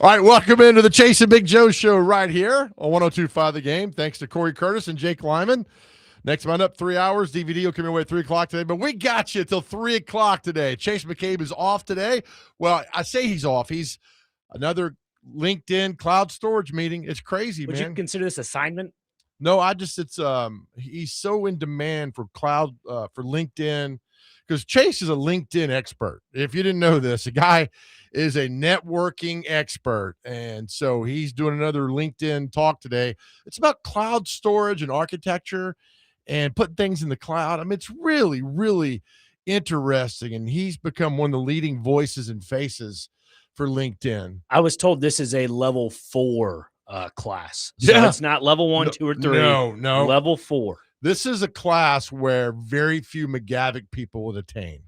All right, welcome into the Chase and Big Joe show right here on 102.5 The Game. Thanks to Corey Curtis and Jake Lyman. Next month up, 3 hours. DVD will come your way at 3 o'clock today, but we got you till 3 o'clock today. Chase McCabe is off today. Well, I say he's off. He's another LinkedIn cloud storage meeting. It's crazy, Would man. you consider this assignment? No, he's so in demand for cloud, for LinkedIn, because Chase is a LinkedIn expert. If you didn't know this, the guy is a networking expert. And so he's doing another LinkedIn talk today. It's about cloud storage and architecture and putting things in the cloud. I mean, it's really, really interesting. And he's become one of the leading voices and faces for LinkedIn. I was told this is a level 4 class. So it's not level 1, 2, or 3. No. Level 4. This is a class where very few McGavick people would attain.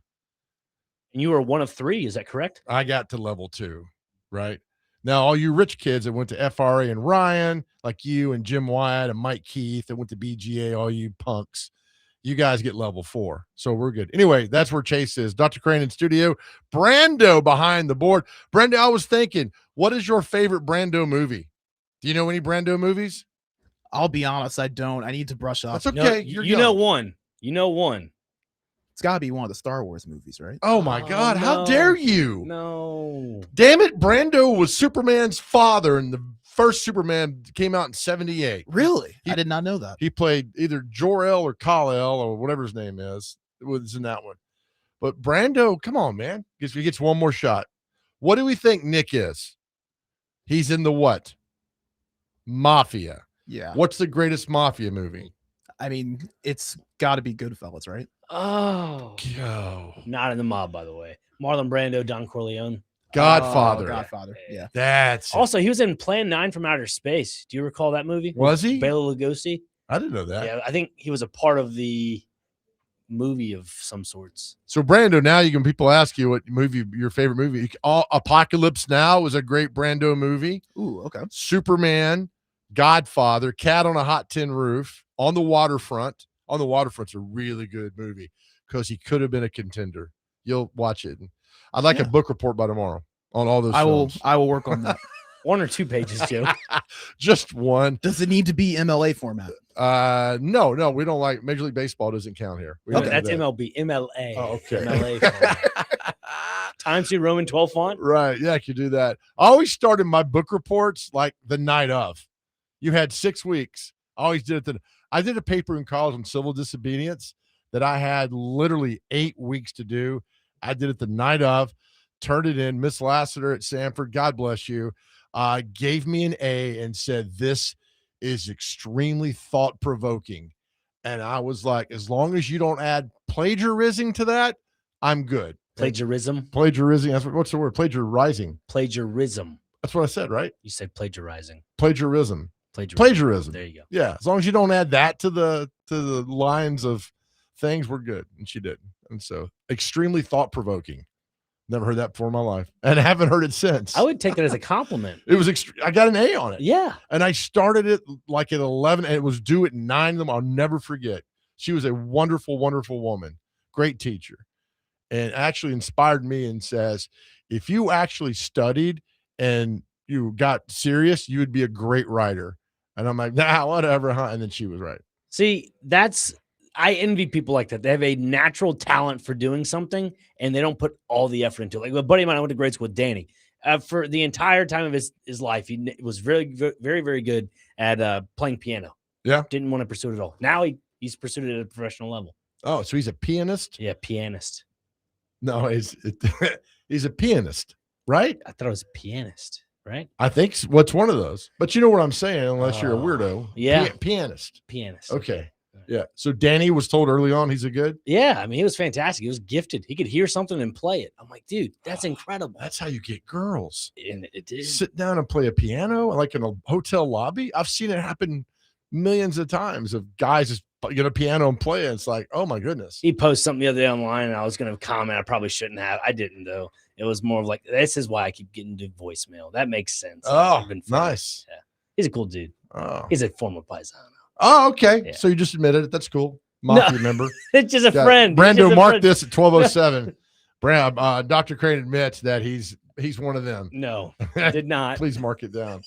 And you were one of 3, is that correct? I got to level 2, right? Now, all you rich kids that went to FRA and Ryan, like you and Jim Wyatt and Mike Keith that went to BGA, all you punks, you guys get level 4. So we're good. Anyway, that's where Chase is. Dr. Crane in studio. Brando behind the board. Brando, I was thinking, what is your favorite Brando movie? Do you know any Brando movies? I'll be honest, I don't. I need to brush up. That's okay. You know one. It's got to be one of the Star Wars movies, right? Oh, my God. No. How dare you? No. Damn it. Brando was Superman's father, and the first Superman came out in 78. Really? I did not know that. He played either Jor-El or Kal-El or whatever his name is. It was in that one. But Brando, come on, man. He gets one more shot. What do we think Nick is? He's in the what? Mafia. Yeah. What's the greatest Mafia movie? I mean, it's got to be Goodfellas, right? Oh. Go. Not in the mob, by the way. Marlon Brando, Don Corleone. Godfather. Godfather. Yeah. That's Also, he was in Plan 9 from Outer Space. Do you recall that movie? Was he? Bela Lugosi. I didn't know that. Yeah, I think he was a part of the movie of some sorts. So Brando, now people ask you what movie your favorite movie. Apocalypse Now was a great Brando movie. Ooh, okay. Superman, Godfather, Cat on a Hot Tin Roof, On the Waterfront. On the Waterfront's a really good movie because he could have been a contender. You'll watch it. I'd like a book report by tomorrow on all those films. I will work on that. 1 or 2 pages, Joe. Just one. Does it need to be MLA format? No, we don't like Major League Baseball doesn't count here. Okay. That's MLB. MLA. Oh, okay. MLA. Times New Roman 12 font. Right. Yeah, I could do that. I always started my book reports like the night of. You had 6 weeks. I always did it. I did a paper in college on civil disobedience that I had literally 8 weeks to do. I did it the night of, turned it in. Miss Lassiter at Sanford, God bless you, gave me an A and said, this is extremely thought-provoking. And I was like, as long as you don't add plagiarism to that, I'm good. Plagiarism. Plagiarism. What's the word? Plagiarizing. Plagiarism. That's what I said, right? You said plagiarizing. Plagiarism. Plagiarism. There you go. Yeah, as long as you don't add that to the lines of things, we're good. And she did. And so extremely thought-provoking. Never heard that before in my life, and I haven't heard it since. I would take that as a compliment. It was I got an A on it. Yeah. And I started it like at 11, and it was due at 9 of them. I'll never forget. She was a wonderful, wonderful woman, great teacher, and actually inspired me and says, if you actually studied and you got serious, you would be a great writer. And I'm like, nah, whatever, huh? And then she was right. See, I envy people like that. They have a natural talent for doing something, and they don't put all the effort into it. Like a buddy of mine, I went to grade school with Danny. For the entire time of his life, he was very, very, very good at playing piano. Yeah. Didn't want to pursue it at all. Now he's pursued it at a professional level. Oh, so he's a pianist? Yeah, pianist. No, he's a pianist, right? I thought it was a pianist, right? I think what's one of those. But you know what I'm saying, unless you're a weirdo. Yeah. Pianist. Pianist. Okay. Yeah. So Danny was told early on he's a good. Yeah. I mean, he was fantastic. He was gifted. He could hear something and play it. I'm like, dude, that's incredible. That's how you get girls. And it did. Sit down and play a piano like in a hotel lobby. I've seen it happen millions of times of guys just get a piano and play it. It's like, oh my goodness. He posted something the other day online, and I was going to comment. I probably shouldn't have. I didn't, though. It was more of like, this is why I keep getting to voicemail. That makes sense. Oh, nice. Yeah. He's a cool dude. Oh. He's a former paisano. Oh, okay. Yeah. So you just admitted it. That's cool. Mafia member. It's just a friend. Brando marked this at 12:07. Dr. Crane admits that he's He's one of them. No, did not. Please mark it down.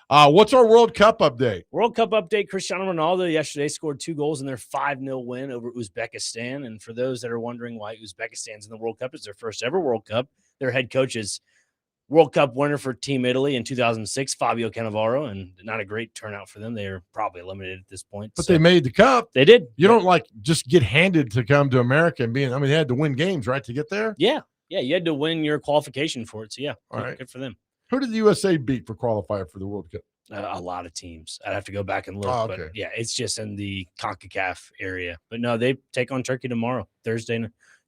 What's our World Cup update? World Cup update. Cristiano Ronaldo yesterday scored 2 goals in their 5-0 win over Uzbekistan. And for those that are wondering why Uzbekistan's in the World Cup, it's their first ever World Cup. Their head coach is World Cup winner for Team Italy in 2006, Fabio Cannavaro, and not a great turnout for them. They are probably eliminated at this point. But they made the cup. They did. You don't like just get handed to come to America and they had to win games, right, to get there? Yeah. Yeah, you had to win your qualification for it. So, yeah, all right, good for them. Who did the USA beat for qualifier for the World Cup? A lot of teams. I'd have to go back and look. Oh, okay. But, yeah, it's just in the CONCACAF area. But, no, they take on Turkey tomorrow, Thursday,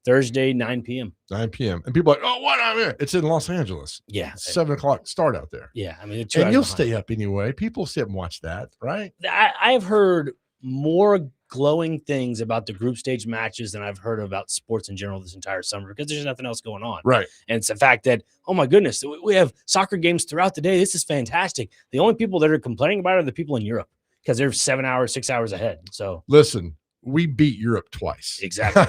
9 p.m. 9 p.m. And people are like, oh, what? I'm here. It's in Los Angeles. Yeah. 7 o'clock start out there. Yeah. I mean, and you'll stay up anyway. People sit and watch that, right? I have heard more glowing things about the group stage matches than I've heard about sports in general this entire summer because there's nothing else going on. Right. And it's the fact that, oh my goodness, we have soccer games throughout the day. This is fantastic. The only people that are complaining about it are the people in Europe because they're 7 hours, 6 hours ahead. So listen, we beat Europe twice. Exactly.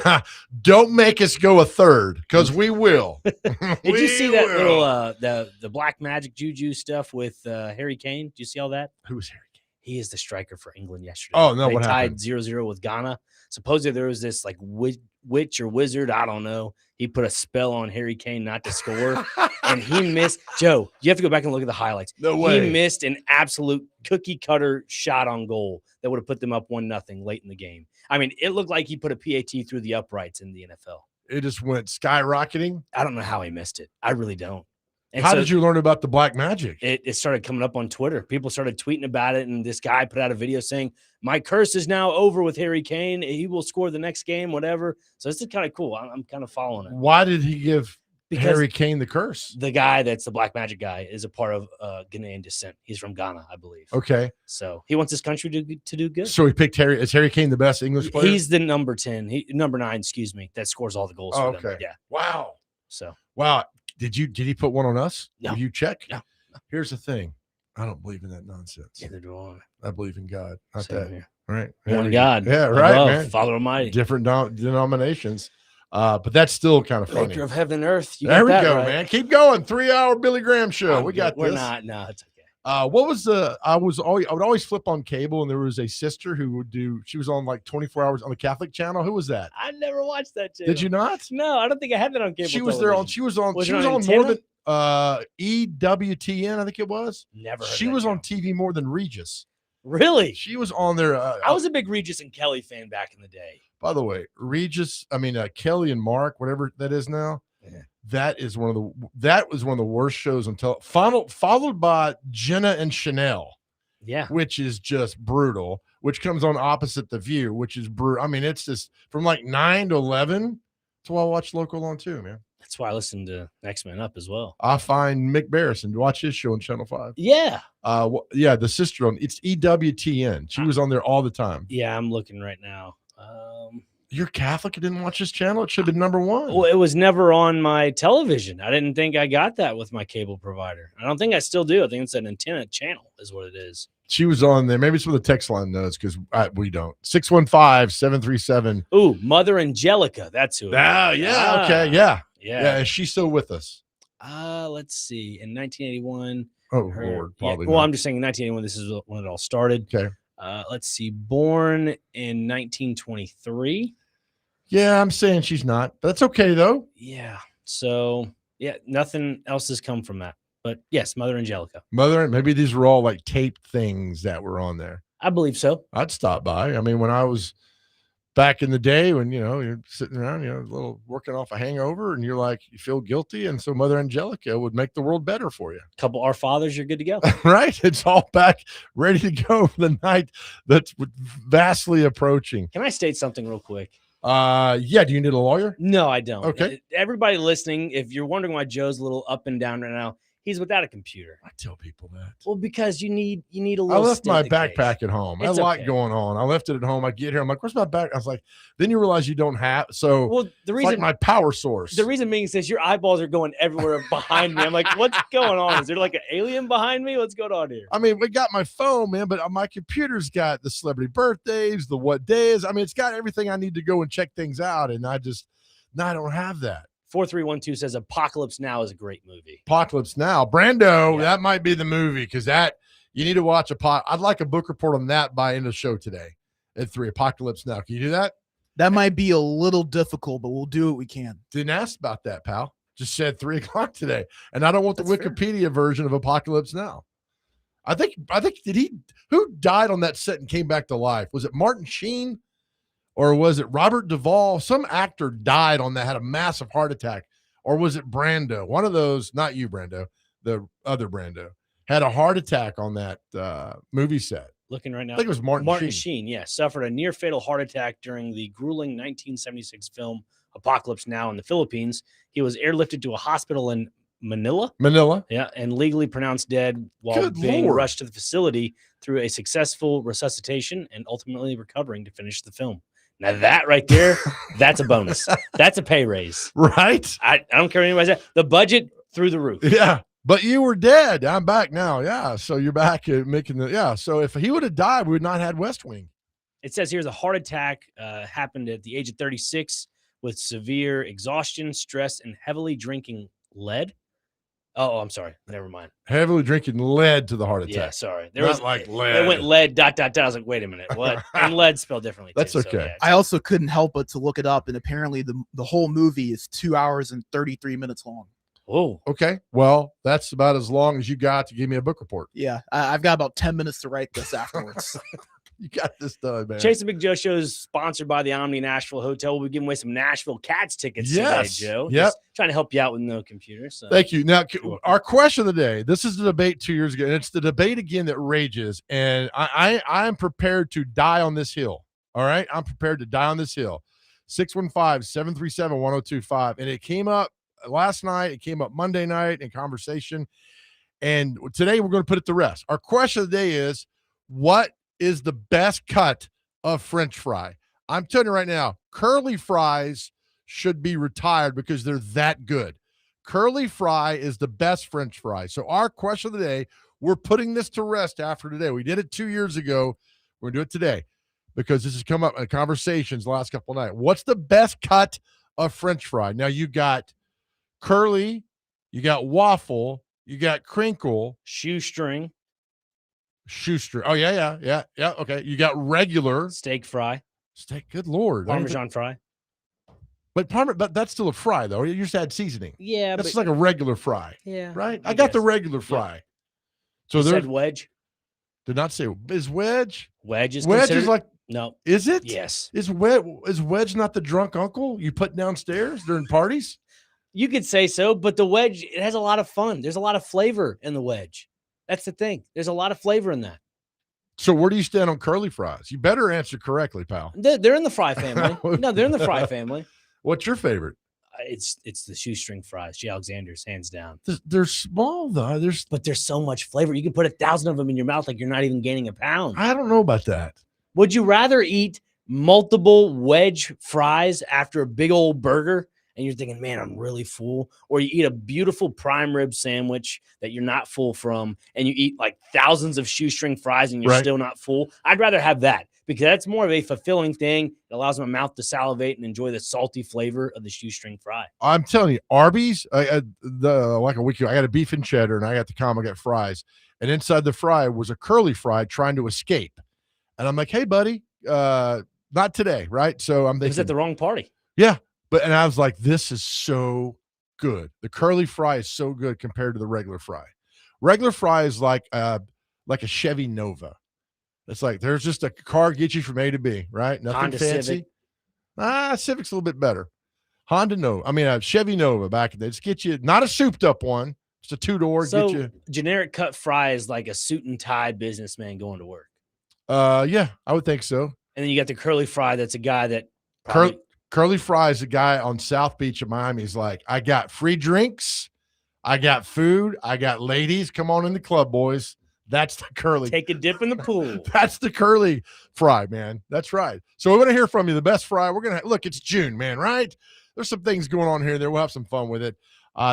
Don't make us go a third because we will. Did you see that little the black magic juju stuff with Harry Kane? Did you see all that? Who's Harry Kane? He is the striker for England yesterday. Oh, no, they what tied happened? 0-0 with Ghana. Supposedly there was this like witch or wizard, I don't know. He put a spell on Harry Kane not to score, and he missed. Joe, you have to go back and look at the highlights. No way. He missed an absolute cookie cutter shot on goal that would have put them up 1-0 late in the game. I mean, it looked like he put a PAT through the uprights in the NFL. It just went skyrocketing. I don't know how he missed it. I really don't. And how did you learn about the black magic? It started coming up on Twitter. People started tweeting about it, and this guy put out a video saying, my curse is now over with Harry Kane. He will score the next game, whatever. So this is kind of cool. I'm kind of following it. Why did he give Harry Kane the curse? The guy that's the black magic guy is a part of Ghanaian descent. He's from Ghana, I believe. Okay. So he wants his country to do good. So he picked Harry. Is Harry Kane the best English player? He's the number 9, excuse me, that scores all the goals for them. Yeah. Wow. So. Wow. Did he put one on us? No. Did you check? No. Here's the thing. I don't believe in that nonsense. Neither do I. I believe in God. Not Same that. Here. Right. One God. Yeah, right, above, man. Father Almighty. Different denominations. But that's still kind of funny. Maker of heaven and earth. There we go, right, man. Keep going. 3-hour Billy Graham show. We got this. We're not. No, it's okay. What was I would always flip on cable, and there was a sister who would she was on like 24 hours on the Catholic channel. Who was that? I never watched that channel. Did you not? No, I don't think I had that on cable. She was there on. She was on more than EWTN. I think it was. Never. She was on TV more than Regis. Really? She was on there. I was a big Regis and Kelly fan back in the day. By the way, Kelly and Mark, whatever that is now. Yeah. That was one of the worst shows until followed by Jenna and Chanel. Yeah. Which is just brutal, which comes on opposite The View, which is brutal. I mean, it's just from like 9 to 11. That's why I watch local on too, man. That's why I listen to Next Man Up as well. I find Mick Barris and watch his show on Channel 5. Yeah. The sister on it's EWTN. She was on there all the time. Yeah, I'm looking right now. You're Catholic and didn't watch this channel? It should have been number one. Well, it was never on my television. I didn't think I got that with my cable provider. I don't think I still do. I think it's an antenna channel is what it is. She was on there. Maybe it's what the text line knows because we don't. 615-737. Ooh, Mother Angelica. That's who it is. Yeah. Okay. Yeah. Yeah. Is she still with us? Let's see. In 1981. Oh, Lord. Probably well, not. I'm just saying in 1981, this is when it all started. Okay. Let's see. Born in 1923. Yeah, I'm saying she's not. That's okay, though. Yeah. So, yeah, nothing else has come from that. But, yes, Mother Angelica. Maybe these were all like taped things that were on there. I believe so. I'd stop by. I mean, when I was back in the day when, you're sitting around, a little working off a hangover and you're like, you feel guilty. And so Mother Angelica would make the world better for you. Couple Our Fathers, you're good to go. Right? It's all back ready to go for the night that's vastly approaching. Can I state something real quick? Yeah. Do you need a lawyer? No, I don't. Okay. Everybody listening, if you're wondering why Joe's a little up and down right now, he's without a computer. I tell people that. Well, because you need a little. I left my backpack at home. I had a lot okay. going on. I left it at home. I get here. I'm like, where's my back? I was like, then you realize you don't have. So well, the reason like my power source. The reason being says your eyeballs are going everywhere behind me. I'm like, what's going on? Is there like an alien behind me? What's going on here? I mean, we got my phone, man, but my computer's got the celebrity birthdays, the what days. I mean, it's got everything I need to go and check things out. And I don't have that. 4312 says Apocalypse Now is a great movie. Apocalypse Now. Brando, Yeah. that might be the movie because you need to watch I'd like a book report on that by end of the show today at 3. Apocalypse Now. Can you do that? That might be a little difficult, but we'll do what we can. Didn't ask about that, pal. Just said 3 o'clock today. And I don't want the That's Wikipedia version of Apocalypse Now. I think who died on that set and came back to life? Was it Martin Sheen or was it Robert Duvall? Some actor died on that, had a massive heart attack. Or was it Brando? One of those, not you, Brando, the other Brando, had a heart attack on that movie set. Looking right now. I think it was Martin Sheen, suffered a near fatal heart attack during the grueling 1976 film Apocalypse Now in the Philippines. He was airlifted to a hospital in Manila, and legally pronounced dead while being rushed to the facility through a successful resuscitation and ultimately recovering to finish the film. Now that right there, that's a bonus. That's a pay raise. Right? I don't care what anybody says. The budget through the roof. Yeah. But you were dead. I'm back now. Yeah. So you're back at making So if he would have died, we would not have had West Wing. It says here's a heart attack happened at the age of 36 with severe exhaustion, stress, and heavily drinking lead. Oh, I'm sorry. Never mind. Heavily drinking led to the heart attack. Yeah, sorry. There was like lead. It went lead, ... I was like, wait a minute. What? And lead spelled differently. That's too, okay. So, yeah, I also couldn't help but to look it up, and apparently the whole movie is 2 hours and 33 minutes long. Oh, okay. Well, that's about as long as you got to give me a book report. Yeah, I've got about 10 minutes to write this afterwards. You got this done, man. Chase and Big Joe show is sponsored by the Omni Nashville Hotel. We'll be giving away some Nashville Cats tickets today, Joe. Yep. Just trying to help you out with no computer. So. Thank you. Now, our question of the day, this is the debate 2 years ago, and it's the debate again that rages, and I am prepared to die on this hill, all right? I'm prepared to die on this hill. 615-737-1025, and it came up last night. It came up Monday night in conversation, and today we're going to put it to rest. Our question of the day is, what is the best cut of French fry? I'm telling you right now, curly fries should be retired because they're that good. Curly fry is the best French fry. So our question of the day, we're putting this to rest after today. We did it 2 years ago. We're going to do it today because this has come up in conversations the last couple of nights. What's the best cut of French fry? Now you got curly, you got waffle, you got crinkle, shoestring. Oh, yeah. Okay. You got regular steak fry. Good Lord. Parmesan fry. But that's still a fry, though. You just add seasoning. Yeah. That's like a regular fry. Yeah. Right? I got the regular fry. Yep. So there's wedge. Did not say is wedge. Wedge is like no. Is it? Yes. Is wedge not the drunk uncle you put downstairs during parties? You could say so, but the wedge, it has a lot of fun. There's a lot of flavor in the wedge. That's the thing. There's a lot of flavor in that. So where do you stand on curly fries? You better answer correctly, pal. They're in the fry family. No, they're in the fry family. What's your favorite? It's the shoestring fries, J. Alexander's, hands down. They're small though. But there's so much flavor. You can put 1,000 of them in your mouth like you're not even gaining a pound. I don't know about that. Would you rather eat multiple wedge fries after a big old burger and you're thinking, man, I'm really full, or you eat a beautiful prime rib sandwich that you're not full from and you eat like thousands of shoestring fries and you're still not full? I'd rather have that because that's more of a fulfilling thing. It allows my mouth to salivate and enjoy the salty flavor of the shoestring fry. I'm telling you, Arby's, like a week ago, I got a beef and cheddar and I got fries, and inside the fry was a curly fry trying to escape. And I'm like, hey, buddy, not today, right? So I'm thinking, was at the wrong party. Yeah. And I was like, this is so good. The curly fry is so good compared to the regular fry. Regular fry is like a Chevy Nova. It's like there's just a car get you from A to B, right? Nothing Honda fancy. Civic. Civic's a little bit better. Chevy Nova back in the day. Just get you not a souped up one, just a two-door. So get you generic cut fry is like a suit and tie businessman going to work. Yeah, I would think so. And then you got the curly fry. That's a guy that Curly fry is a guy on South Beach of Miami. He's like, I got free drinks, I got food, I got ladies. Come on in the club, boys. That's the curly. Take a dip in the pool. That's the curly fry, man. That's right. So we're going to hear from you. The best fry. We're going to look. It's June, man. Right? There's some things going on here. There. We'll have some fun with it.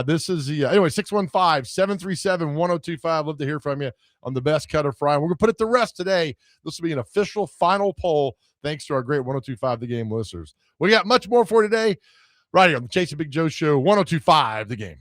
This is the anyway. 615-737-1025. Love to hear from you on the best cut of fry. We're going to put it to rest today. This will be an official final poll. Thanks to our great 1025 The Game listeners. We got much more for today. right here on the Chase and Big Joe Show, 102.5 The Game.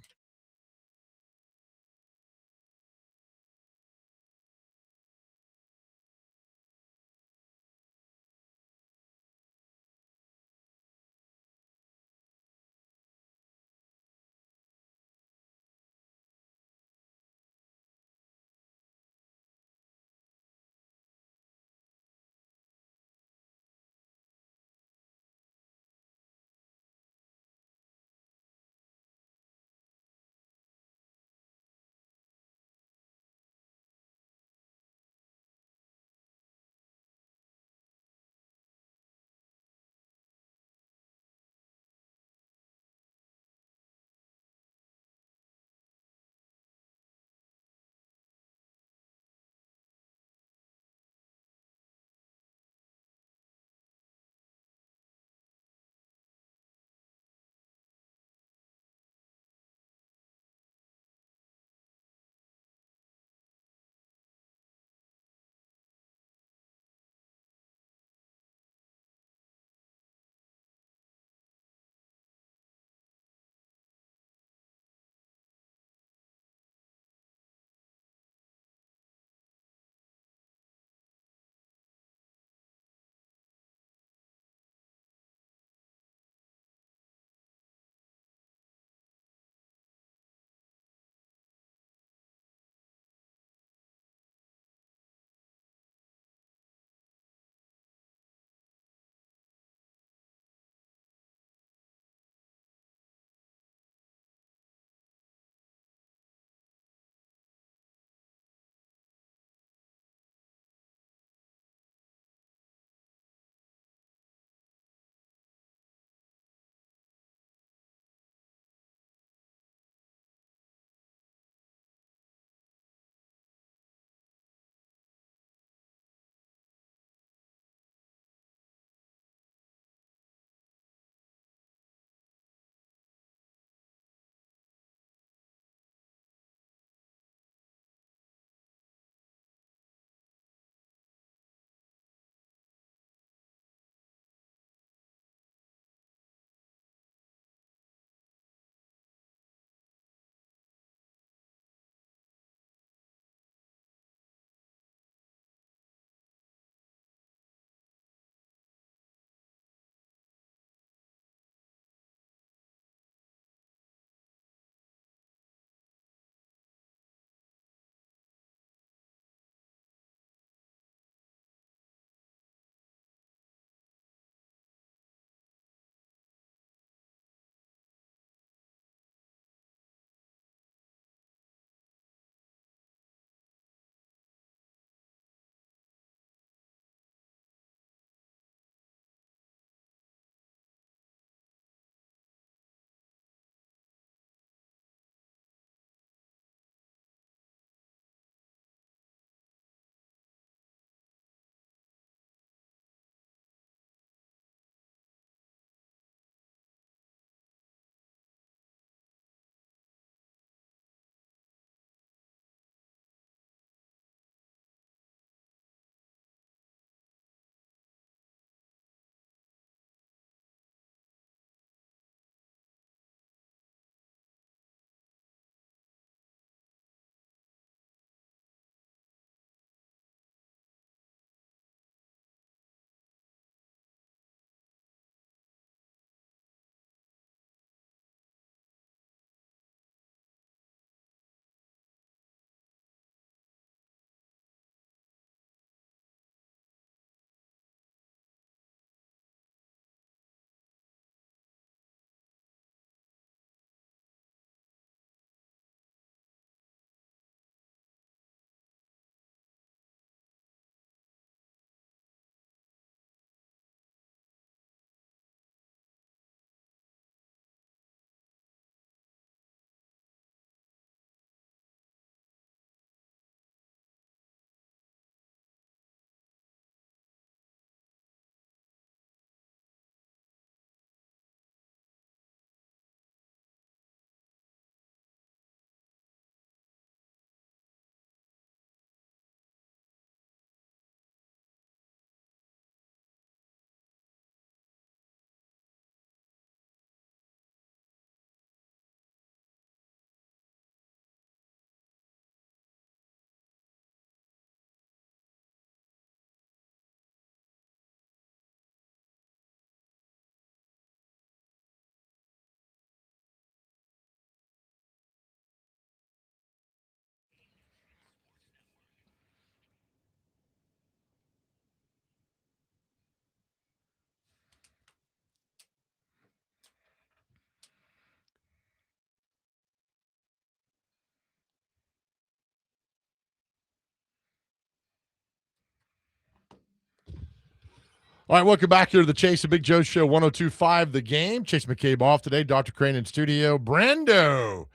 All right, welcome back here to the Chase and Big Joe Show, 102.5 The Game. Chase McCabe off today. Dr. Crane in studio. Brando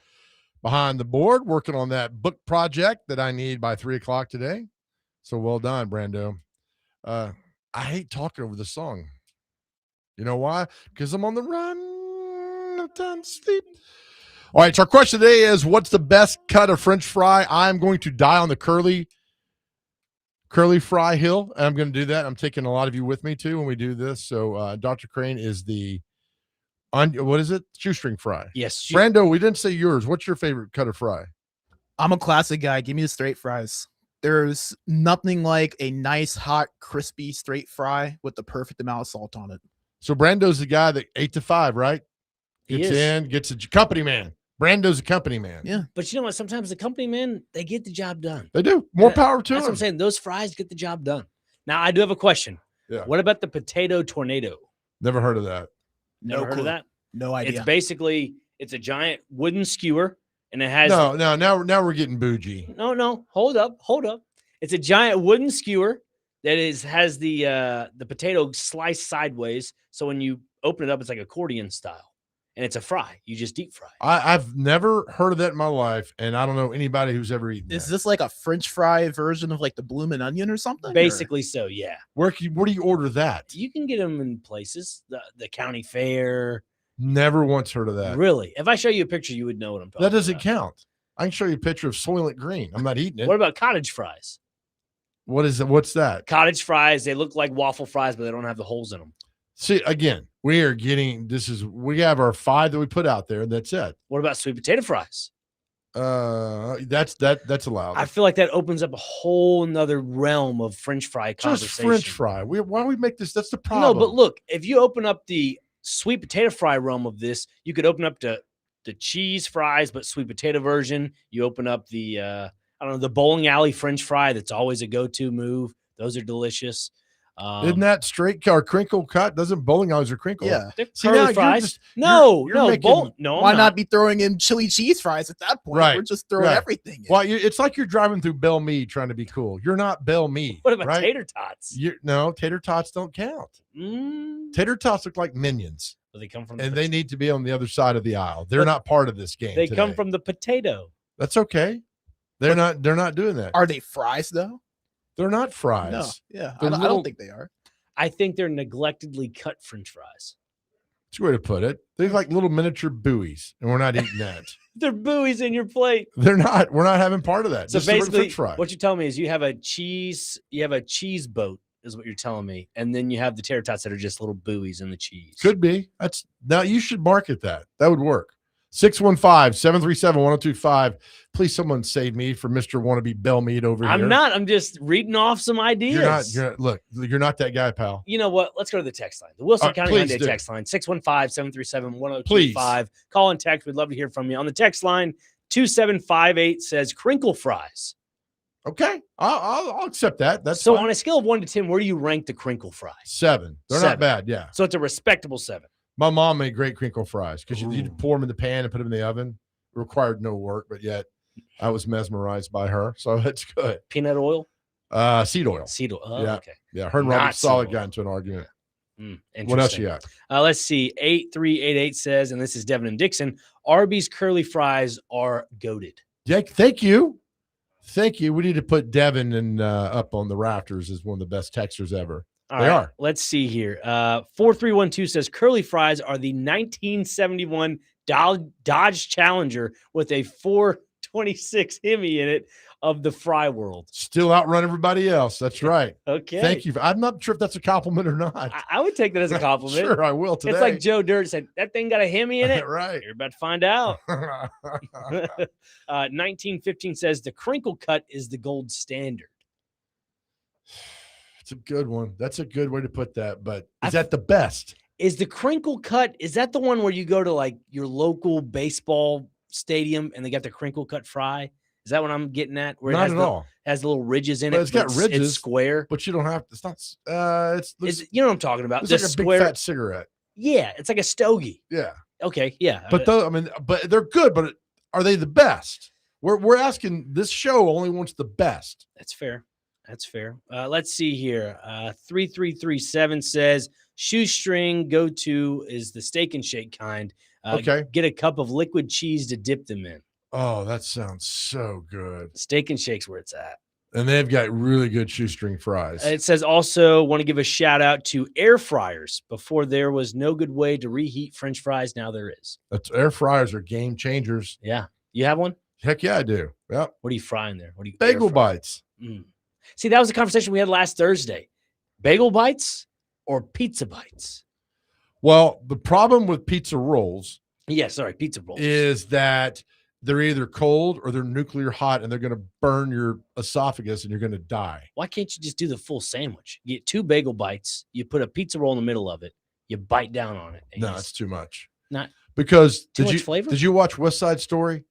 behind the board, working on that book project that I need by 3 o'clock today. So well done, Brando. I hate talking over the song. You know why? Because I'm on the run. No time to sleep. All right, so our question today is, what's the best cut of French fry? I'm going to die on the curly fry hill, and I'm going to do that. I'm taking a lot of you with me too when we do this. So Dr. Crane is what is it? Shoestring fry. Yes. Brando, we didn't say yours. What's your favorite cut of fry? I'm a classic guy. Give me the straight fries. There's nothing like a nice, hot, crispy straight fry with the perfect amount of salt on it. So Brando's the guy that 8 to 5, right? He Gets is. in, gets a company man. Brando's a company man. Yeah. But you know what? Sometimes the company men, they get the job done. They do. More power to That's what them. I'm saying. Those fries get the job done. Now, I do have a question. Yeah. What about the potato tornado? Never heard of that. Never heard of that? No idea. It's basically, it's a giant wooden skewer, and it has No. Now we're getting bougie. No. Hold up. It's a giant wooden skewer that has the potato sliced sideways. So when you open it up, it's like accordion style. And it's a fry. You just deep fry. I've never heard of that in my life, and I don't know anybody who's ever eaten Is that. this like a French fry version of like the bloomin' onion or something? Basically, so yeah. Where do you order that? You can get them in places. The county fair. Never once heard of that. Really? If I show you a picture, you would know what I'm talking That doesn't about. count. I can show you a picture of Soylent Green. I'm not eating it. What about cottage fries? What is it? What's that? Cottage fries, they look like waffle fries, but they don't have the holes in them. See, again, we have our 5 that we put out there, and that's it. What about sweet potato fries? That's allowed. I feel like that opens up a whole nother realm of French fry Just conversation. French fry. Why do we make this? That's the problem. No, but look, if you open up the sweet potato fry realm of this, you could open up the cheese fries, but sweet potato version. You open up the the bowling alley French fry. That's always a go-to move. Those are delicious. Isn't that straight or crinkle cut? Doesn't bowling alleys are crinkle? Yeah. They're See, curly now you're fries. just- No, you're no, making- no. Why I'm not be throwing in chili cheese fries at that point? Right, We're just throwing right. everything in. Well, it's like you're driving through Belle Meade trying to be cool. You're not Belle Meade. What about right? tater tots? No, tater tots don't count. Tater tots look like minions, Well, they come from and they need to be on the other side of the aisle. They're not part of this game. They come today. from the potato. That's okay. They're not doing that. Are they fries though? They're not fries. No. Yeah. They're I little- don't think they are. I think they're neglectedly cut French fries. That's a way to put it. They're like little miniature buoys, and we're not eating that. They're buoys in your plate. They're not. We're not having part of that. So Just the basically, French fry. what you're telling me is you have a cheese boat, is what you're telling me, and then you have the tater tots that are just little buoys in the cheese. Could be. That's now you should market that. That would work. 615-737-1025. Please, someone save me from Mr. Wannabe Belle Meade over here. I'm not. I'm just reading off some ideas. You're not that guy, pal. You know what? Let's go to the text line. The Wilson County please Hyundai do. text line, 615-737-1025. Call and text. We'd love to hear from you. On the text line, 2758 says crinkle fries. Okay. I'll accept that. That's So fine. on a scale of 1 to 10, where do you rank the crinkle fries? 7. They're 7. not bad. Yeah. So it's a respectable 7. My mom made great crinkle fries because you'd Ooh. pour them in the pan and put them in the oven. It required no work, but yet I was mesmerized by her. So that's good. Peanut oil? Seed oil. Seed oil. Oh, Yeah. okay. Yeah. Her and Not Robert Solid seed got oil. into an argument. Interesting. What else you got? Let's see. 8388 says, and this is Devin and Dixon, Arby's curly fries are goated. Yeah, thank you. Thank you. We need to put Devin up on the rafters as one of the best texters ever. All They right, are. Let's see here. 4312 says curly fries are the 1971 Dodge Challenger with a 426 Hemi in it of the fry world. Still outrun everybody else. That's right. Okay. Thank you. I'm not sure if that's a compliment or not. I would take that as a compliment. Sure, I will today. It's like Joe Dirt said, that thing got a Hemi in it. Right. You're about to find out. 1915 says the crinkle cut is the gold standard. It's a good one. That's a good way to put that. But is that the best? Is the crinkle cut, is that the one where you go to like your local baseball stadium and they got the crinkle cut fry? Is that what I'm getting at? Where Not at all. Has the little ridges in Well, it. it's got but ridges, It's square. But you don't have. It's not. You know what I'm talking about? It's The like a square. big fat cigarette. Yeah, it's like a stogie. Yeah. Okay, yeah. But but they're good. But are they the best? We're asking. This show only wants the best. That's fair. That's fair. Let's see here. 3337 says shoestring go-to is the Steak and Shake kind. Okay. Get a cup of liquid cheese to dip them in. Oh, that sounds so good. Steak and Shake's where it's at. And they've got really good shoestring fries. It says also want to give a shout out to air fryers. Before there was no good way to reheat French fries. Now there is. Air fryers are game changers. Yeah. You have one? Heck yeah, I do. Yep. What are you frying there? What do you Bagel air fry? bites. See, that was a conversation we had last Thursday. Bagel bites or pizza bites? Well, the problem with pizza rolls Pizza rolls. is that they're either cold or they're nuclear hot and they're going to burn your esophagus and you're going to die. Why can't you just do the full sandwich? You get 2 bagel bites, you put a pizza roll in the middle of it, you bite down on it. No, it's too much. Not because too much flavor? Did you watch West Side Story?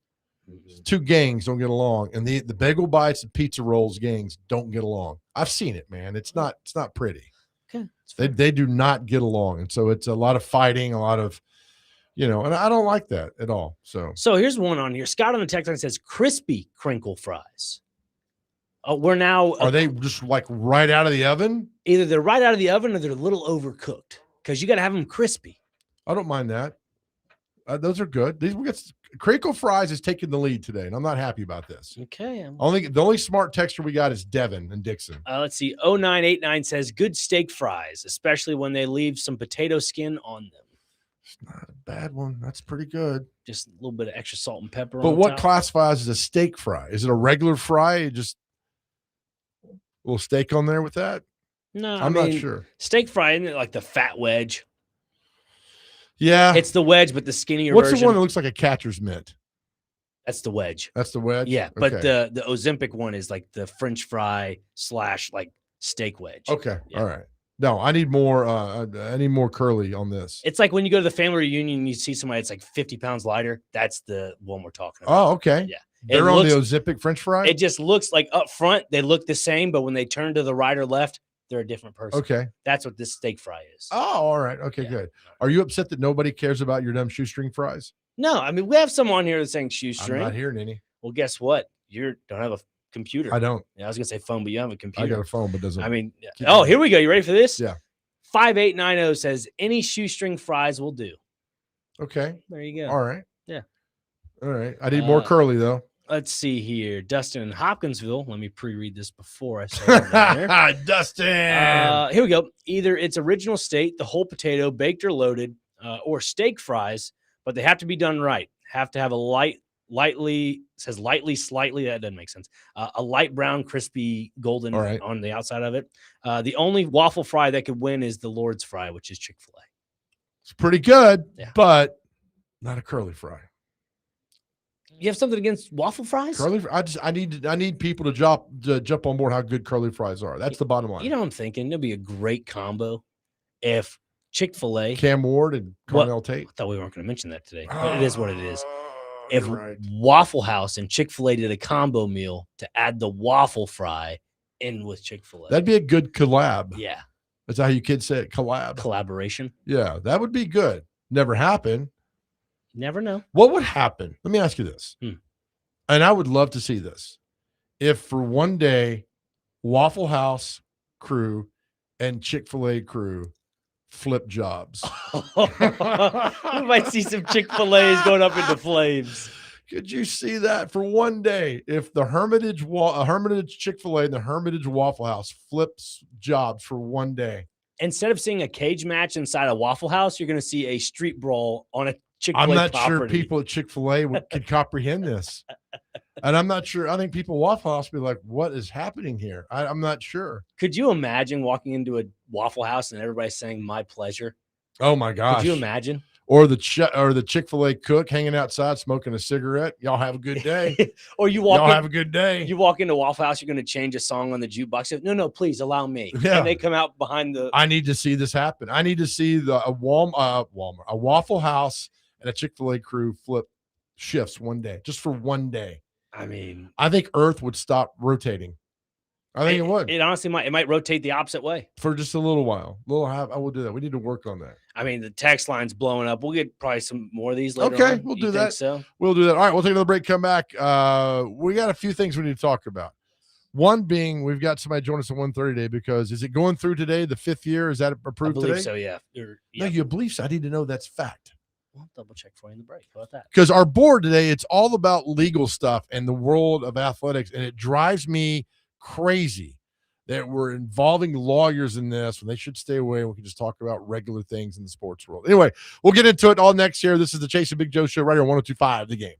Two gangs don't get along, and the bagel bites and pizza rolls gangs don't get along. I've seen it, man. It's not pretty. Okay. They do not get along, and so it's a lot of fighting, a lot of, and I don't like that at all. So here's one on here. Scott on the text line says crispy crinkle fries. We're now are they just like right out of the oven? Either they're right out of the oven or they're a little overcooked because you got to have them crispy. I don't mind that. Those are good. Crinkle fries is taking the lead today, and I'm not happy about this. Okay. The only smart texture we got is Devin and Dixon. Let's see. 0989 says good steak fries, especially when they leave some potato skin on them. It's not a bad one. That's pretty good. Just a little bit of extra salt and pepper. But on what top. classifies as a steak fry? Is it a regular fry? Just a little steak on there with that? No, I'm not sure. Steak fry, isn't it like the fat wedge? Yeah. It's the wedge, but the skinnier What's version. the one that looks like a catcher's mitt? That's the wedge. That's the wedge? Yeah, Okay. but the Ozempic one is like the French fry / like steak wedge. Okay. Yeah. All right. No, I need more. I need more curly on this. It's like when you go to the family reunion and you see somebody that's like 50 pounds lighter. That's the one we're talking about. Oh, okay. Yeah. They're on the Ozempic French fry? It just looks like up front, they look the same, but when they turn to the right or left, they're a different person. Okay. That's what this steak fry is. Oh, all right. Okay, good. Are you upset that nobody cares about your dumb shoestring fries? No, I mean, we have some on here that's saying shoestring. I'm not hearing any. Well, guess what? You don't have a computer. I don't. Yeah, I was going to say phone, but you have a computer. I got a phone, but doesn't. I mean, here we go. You ready for this? Yeah. 5890 says any shoestring fries will do. Okay. There you go. All right. Yeah. All right. I need more curly, though. Let's see here. Dustin in Hopkinsville. Let me pre-read this before I say it. Dustin. Here we go. Either it's original state, the whole potato, baked or loaded, or steak fries, but they have to be done right. Have to have a lightly, slightly. That doesn't make sense. A light brown, crispy, golden on the outside of it. The only waffle fry that could win is the Lord's fry, which is Chick-fil-A. It's pretty good, yeah. But not a curly fry. You have something against waffle fries? Curly, I need people to jump on board how good curly fries are. That's the bottom line. You know what I'm thinking? It'd be a great combo if Chick-fil-A, Cam Ward and Carnell Tate. I thought we weren't going to mention that today, but it is what it is. If Waffle House and Chick-fil-A did a combo meal to add the waffle fry in with Chick-fil-A, that'd be a good collab. Yeah, that's how you kids say it. Collaboration. Yeah, that would be good. Never happened. Never know. What would happen? Let me ask you this. And I would love to see this. If for one day, Waffle House crew and Chick-fil-A crew flip jobs. We might see some Chick-fil-A's going up into flames. Could you see that for one day? If the Hermitage Chick-fil-A and the Hermitage Waffle House flips jobs for one day. Instead of seeing a cage match inside a Waffle House, you're going to see a street brawl on a Chick-fil-A I'm not property. sure people at Chick-fil-A could comprehend this. And I'm not sure. I think people at Waffle House be like, what is happening here? I'm not sure. Could you imagine walking into a Waffle House and everybody saying my pleasure? Oh my gosh. Could you imagine? Or the Chick-fil-A cook hanging outside smoking a cigarette. Y'all have a good day. Or have a good day. You walk into Waffle House, you're going to change a song on the jukebox. No, please allow me. Yeah. And they come out behind the. I need to see this happen. I need to see a Waffle House and a Chick-fil-A crew flip shifts one day, just for one day. I mean, I think Earth would stop rotating. I think it would. It honestly might. It might rotate the opposite way for just a little while. I will do that. We need to work on that. I mean, the text line's blowing up. We'll get probably some more of these later. Okay, on. we'll You do think that. So we'll do that. All right, we'll take another break. Come back. We got a few things we need to talk about. One being we've got somebody join us at 1:30 today because is it going through today, the 5th year? Is that I approved believe today? so. Yeah. No, you believe so. I need to know that's fact. I'll double check for you in the break. How about that? Because our board today, it's all about legal stuff and the world of athletics, and it drives me crazy that we're involving lawyers in this when they should stay away. We can just talk about regular things in the sports world. Anyway, we'll get into it all next year. This is the Chase and Big Joe Show right here on 102.5 The Game.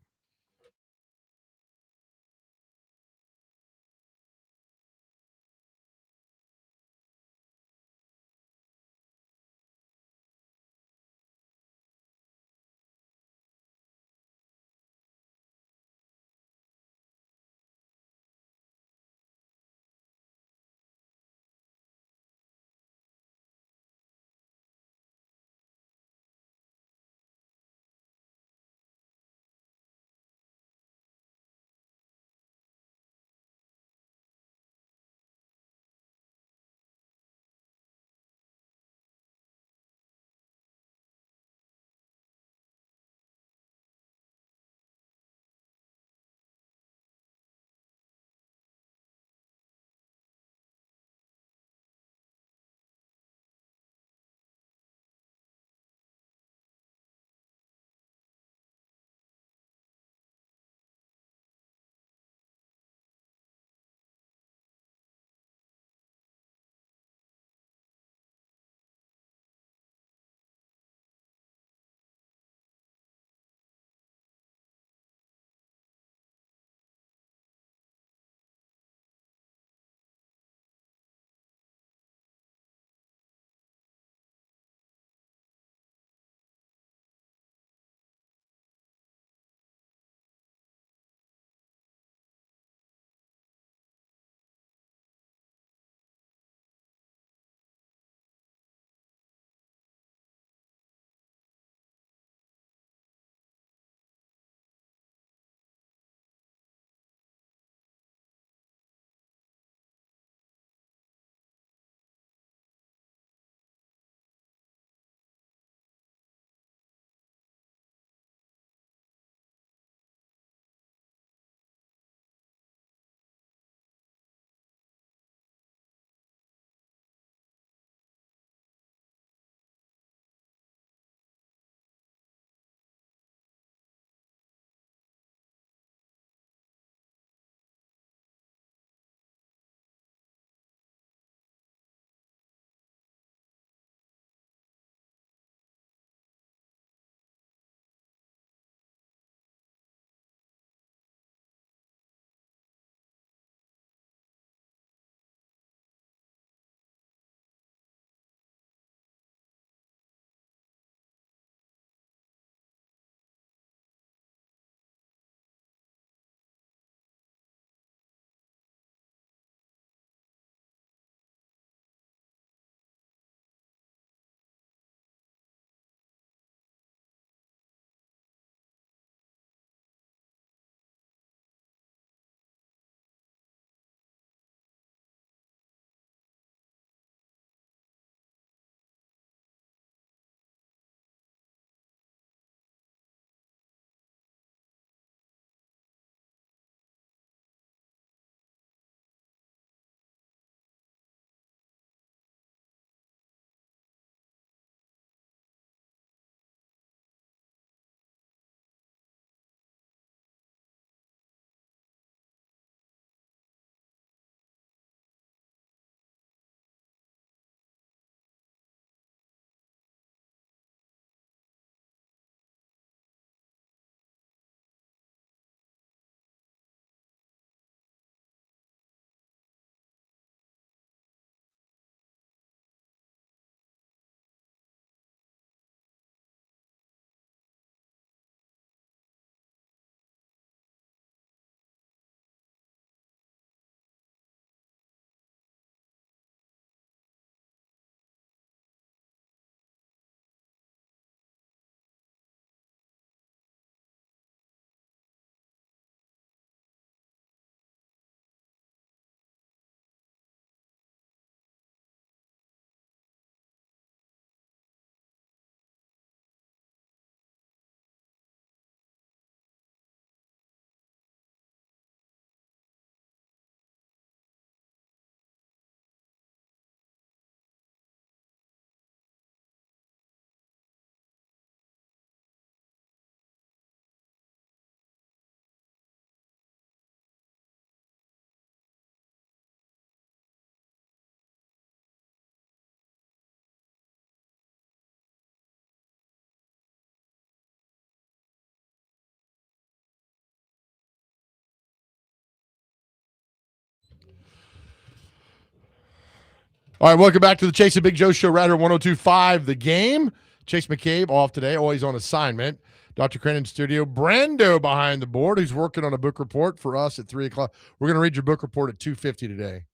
All right, welcome back to the Chase and Big Joe Show, right here 102.5 The Game. Chase McCabe off today, always on assignment. Dr. Crennan studio. Brando behind the board, who's working on a book report for us at 3 o'clock. We're going to read your book report at 2:50 today.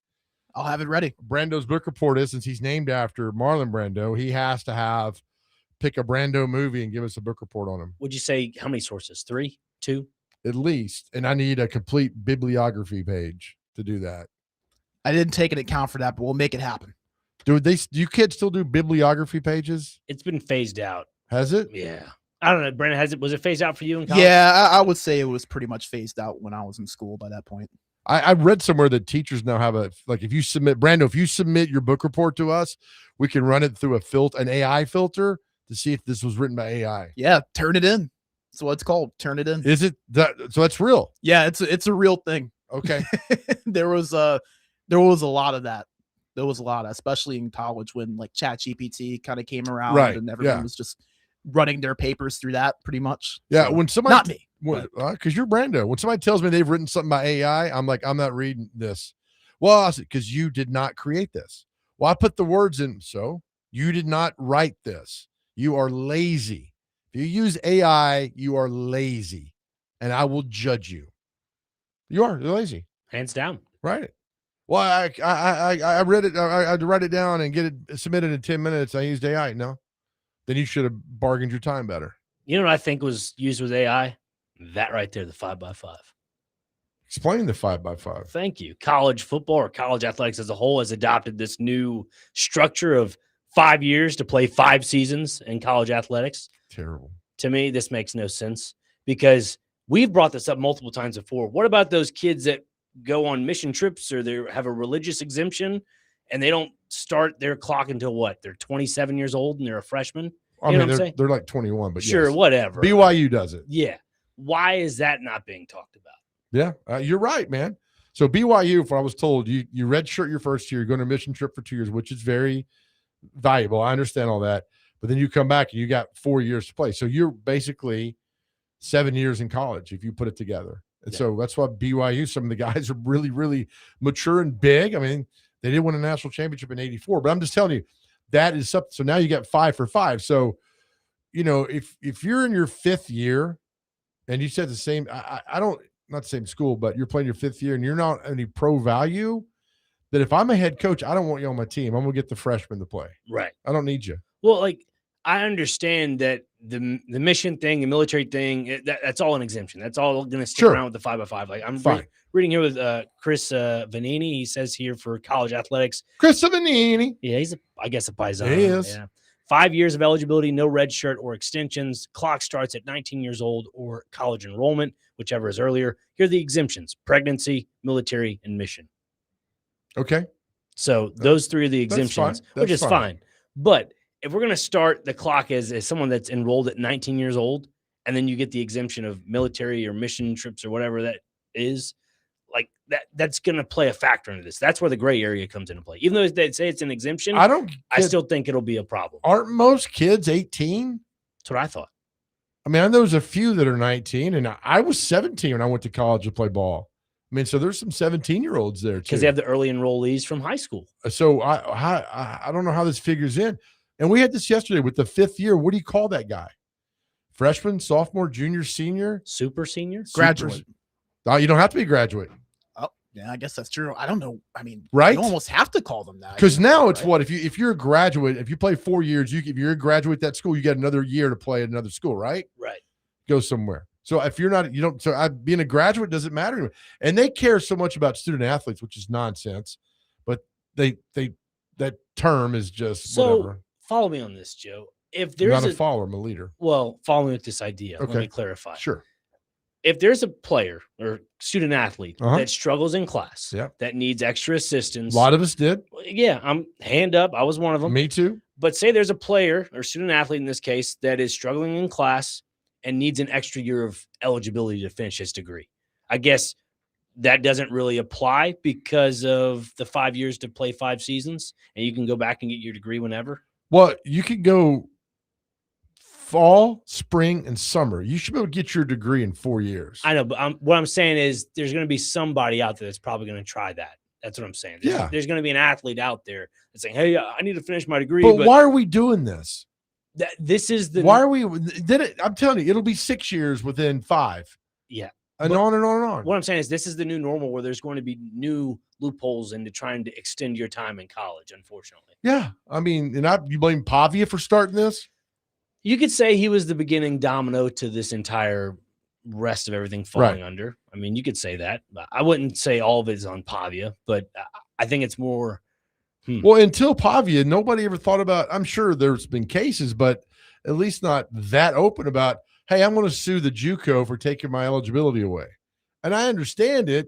I'll have it ready. Brando's book report is, since he's named after Marlon Brando, he has to pick a Brando movie and give us a book report on him. Would you say how many sources? 3, 2? At least. And I need a complete bibliography page to do that. I didn't take an account for that, but we'll make it happen. Do you kids still do bibliography pages? It's been phased out. Has it? Yeah. I don't know, Brandon, was it phased out for you in college? Yeah, I would say it was pretty much phased out when I was in school by that point. I read somewhere that teachers now have if you submit your book report to us, we can run it through an AI filter to see if this was written by AI. Yeah, turn it in. That's what it's called. Turn it in. Is it that? So that's real. Yeah, it's a real thing. Okay. There was a lot of that. There was a lot, especially in college when like ChatGPT kind of came around, right, and everyone was just running their papers through that pretty much. Yeah, so, when somebody not me, because you're Brando. When somebody tells me they've written something by AI, I'm like, I'm not reading this. Well, I said, because you did not create this. Well, I put the words in, so you did not write this. You are lazy. If you use AI, you are lazy, and I will judge you. You're lazy, hands down. Right. Well, I read it. I had to write it down and get it submitted in 10 minutes. I used AI. No, then you should have bargained your time better. You know what I think was used with AI? That right there, the 5x5. Explain the 5x5. Thank you. College football or college athletics as a whole has adopted this new structure of 5 years to play 5 seasons in college athletics. Terrible. To me, this makes no sense because we've brought this up multiple times before. What about those kids that go on mission trips or they have a religious exemption and they don't start their clock until what? They're 27 years old and they're a freshman. I mean, they're like 21, but sure, yes. Whatever. BYU does it. Yeah. Why is that not being talked about? Yeah, you're right, man. So BYU, if I was told you redshirt your first year, you're going on a mission trip for 2 years, which is very valuable. I understand all that, but then you come back and you got 4 years to play. So you're basically 7 years in college if you put it together. And so that's why BYU, some of the guys are really, really mature and big. I mean, they did win a national championship in '84, but I'm just telling you, that is something. So now you got 5 for 5. So, if you're in your 5th year and you said the same, I don't, not the same school, but you're playing your 5th year and you're not any pro value, that if I'm a head coach, I don't want you on my team. I'm going to get the freshman to play. Right. I don't need you. Well, I understand that the mission thing, the military thing, that's all an exemption. That's all going to stick around with the 5x5. Like I'm reading here with Chris Vanini. He says here for college athletics. Chris Vanini. Yeah, he's I guess a paisan. He is. Yeah. 5 years of eligibility, no red shirt or extensions. Clock starts at 19 years old or college enrollment, whichever is earlier. Here are the exemptions: pregnancy, military, and mission. Okay. So those 3 are the exemptions, which is fine. But if we're going to start the clock as someone that's enrolled at 19 years old, and then you get the exemption of military or mission trips or whatever that is, like that's going to play a factor into this. That's where the gray area comes into play. Even though they say it's an exemption, I still think it'll be a problem. Aren't most kids 18? That's what I thought. I mean, I know there's a few that are 19, and I was 17 when I went to college to play ball. I mean, so there's some 17-year-olds there too. Because they have the early enrollees from high school. So I don't know how this figures in. And we had this yesterday with the 5th year. What do you call that guy? Freshman, sophomore, junior, senior? Super senior? Graduate. You don't have to be a graduate. Oh, yeah, I guess that's true. I don't know. I mean, right? You almost have to call them that. Because now it's what? If you're a graduate, if you play 4 years, if you're a graduate at that school, you get another year to play at another school, right? Right. Go somewhere. So if you're not, being a graduate doesn't matter. And they care so much about student athletes, which is nonsense. But that term is just whatever. Follow me on this, Joe. If there's not a follower, I'm a leader. Well, follow me with this idea. Okay. Let me clarify. Sure. If there's a player or student athlete that struggles in class, that needs extra assistance. A lot of us did. Yeah, I'm hand up. I was one of them. Me too. But say there's a player or student athlete in this case that is struggling in class and needs an extra year of eligibility to finish his degree. I guess that doesn't really apply because of the 5 years to play 5 seasons, and you can go back and get your degree whenever. Well, you could go fall, spring, and summer. You should be able to get your degree in 4 years. I know, but what I'm saying is there's going to be somebody out there that's probably going to try that. That's what I'm saying. Yeah. There's going to be an athlete out there that's saying, hey, I need to finish my degree. But why are we doing this? This is the why are we did it? I'm telling you, it'll be 6 years within 5. Yeah. And on and on and on. What I'm saying is this is the new normal where there's going to be new loopholes into trying to extend your time in college, unfortunately. Yeah. I mean, you blame Pavia for starting this? You could say he was the beginning domino to this entire rest of everything falling under. I mean, you could say that. I wouldn't say all of it is on Pavia, but I think it's more. Well, until Pavia, nobody ever thought about, I'm sure there's been cases, but at least not that open about, hey, I'm going to sue the JUCO for taking my eligibility away. And I understand it,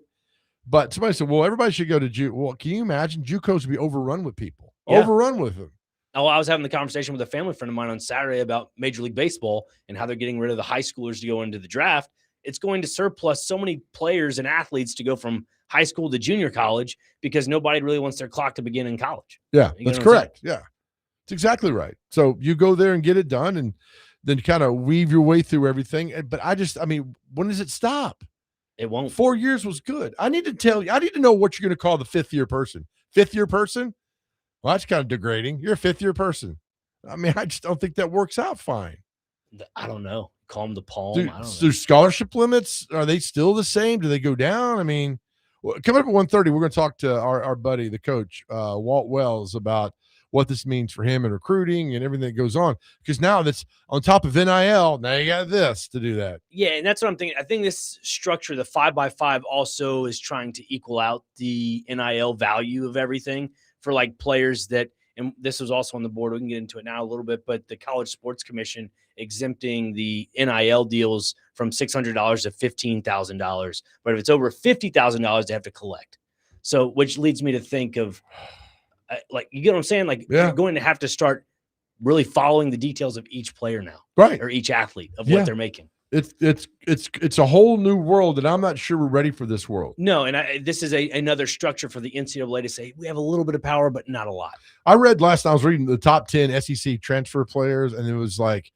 but somebody said, well, everybody should go to JUCO. Well, can you imagine JUCOs would be overrun with people, overrun with them. Oh, I was having the conversation with a family friend of mine on Saturday about Major League Baseball and how they're getting rid of the high schoolers to go into the draft. It's going to surplus so many players and athletes to go from high school to junior college because nobody really wants their clock to begin in college. Yeah, that's correct. Yeah, it's exactly right. So you go there and get it done and then kind of weave your way through everything. But I mean, when does it stop? It won't. 4 years was good. I need to know what you're going to call the 5th year person. 5th year person? Well, that's kind of degrading. You're a 5th year person. I mean, I just don't think that works out fine. I don't know. Call them the palm. I don't know. Do scholarship limits, are they still the same? Do they go down? I mean, coming up at 1:30, we're going to talk to our buddy, the coach, Walt Wells, about what this means for him and recruiting and everything that goes on. Because now that's on top of NIL, now you got this to do that. Yeah, and that's what I'm thinking. I think this structure, the 5x5, also is trying to equal out the NIL value of everything for like players that, and this was also on the board, we can get into it now a little bit, but the College Sports Commission exempting the NIL deals from $600 to $15,000. But if it's over $50,000, they have to collect. So, which leads me to think of, like, you get what I'm saying? Like, you're going to have to start really following the details of each player now, right? Or each athlete of what they're making. It's a whole new world, and I'm not sure we're ready for this world. No, and this is another structure for the NCAA to say we have a little bit of power, but not a lot. I read last night, I was reading the top 10 SEC transfer players, and it was like,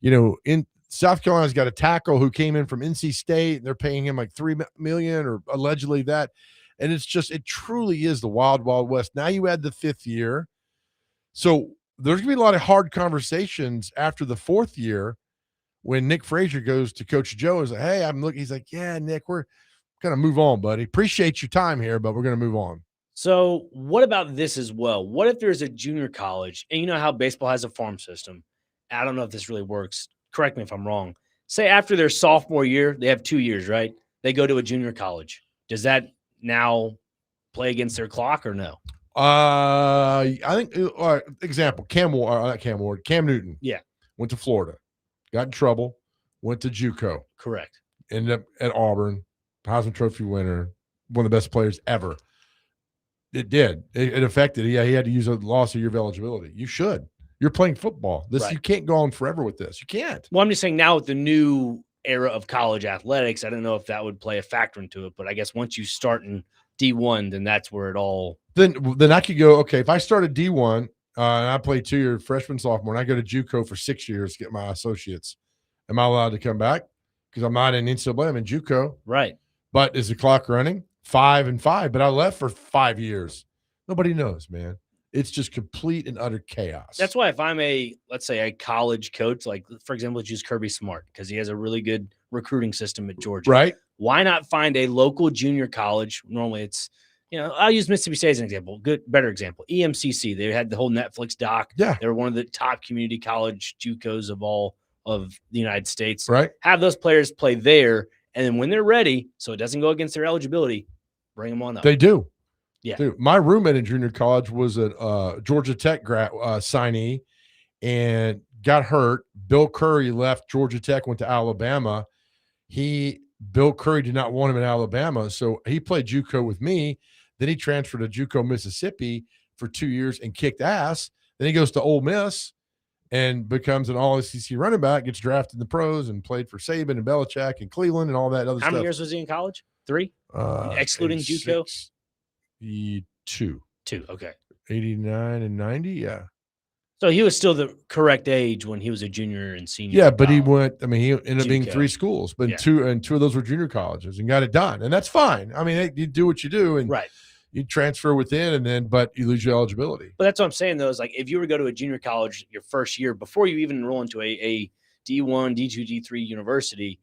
in South Carolina's got a tackle who came in from NC State, and they're paying him like $3 million or allegedly that. And it truly is the wild, wild west. Now you add the 5th year. So there's going to be a lot of hard conversations after the 4th year when Nick Frazier goes to Coach Joe and says, hey, I'm looking. He's like, yeah, Nick, we're going to move on, buddy. Appreciate your time here, but we're going to move on. So what about this as well? What if there's a junior college, and you know how baseball has a farm system? I don't know if this really works. Correct me if I'm wrong. Say after their sophomore year, they have 2 years, right? They go to a junior college. Does that now play against their clock or no? I think, example, Cam Newton. Yeah. Went to Florida, got in trouble, went to JUCO. Correct. Ended up at Auburn, Heisman Trophy winner, one of the best players ever. It did. It affected. Yeah, he had to use a loss of year of eligibility. You should. You're playing football. You can't go on forever with this. You can't. Well, I'm just saying now with the new era of college athletics, I don't know if that would play a factor into it, but I guess once you start in D1, then that's where it all. Then I could go, okay, if I started D1 and I played 2 years, freshman, sophomore, and I go to JUCO for 6 years to get my associates, am I allowed to come back? Because I'm not in NCAA, I'm in JUCO. Right. But is the clock running? 5 and 5, but I left for 5 years. Nobody knows, man. It's just complete and utter chaos. That's why if I'm let's say a college coach, like for example, let's use Kirby Smart because he has a really good recruiting system at Georgia. Right. Why not find a local junior college? Normally it's, I'll use Mississippi State as an example. Better example. EMCC. They had the whole Netflix doc. Yeah. They were one of the top community college JUCOs of all of the United States. Right. Have those players play there. And then when they're ready, so it doesn't go against their eligibility, bring them on up. They do. Yeah. Dude, my roommate in junior college was a Georgia Tech signee and got hurt. Bill Curry left Georgia Tech, went to Alabama. Bill Curry did not want him in Alabama, so he played JUCO with me. Then he transferred to JUCO, Mississippi for 2 years and kicked ass. Then he goes to Ole Miss and becomes an all-SEC running back, gets drafted in the pros and played for Saban and Belichick and Cleveland and all that other stuff. How many years was he in college? 3? Excluding JUCO? 2. Okay. 89 and 90, yeah. So he was still the correct age when he was a junior and senior. Yeah, but he ended up being JUCO. 3 schools, but two of those were junior colleges and got it done. And that's fine. I mean, you do what you do. And, right. you transfer within, and then but you lose your eligibility. But that's what I'm saying, though, is like if you were to go to a junior college your first year before you even enroll into a D1, D2, D3 university,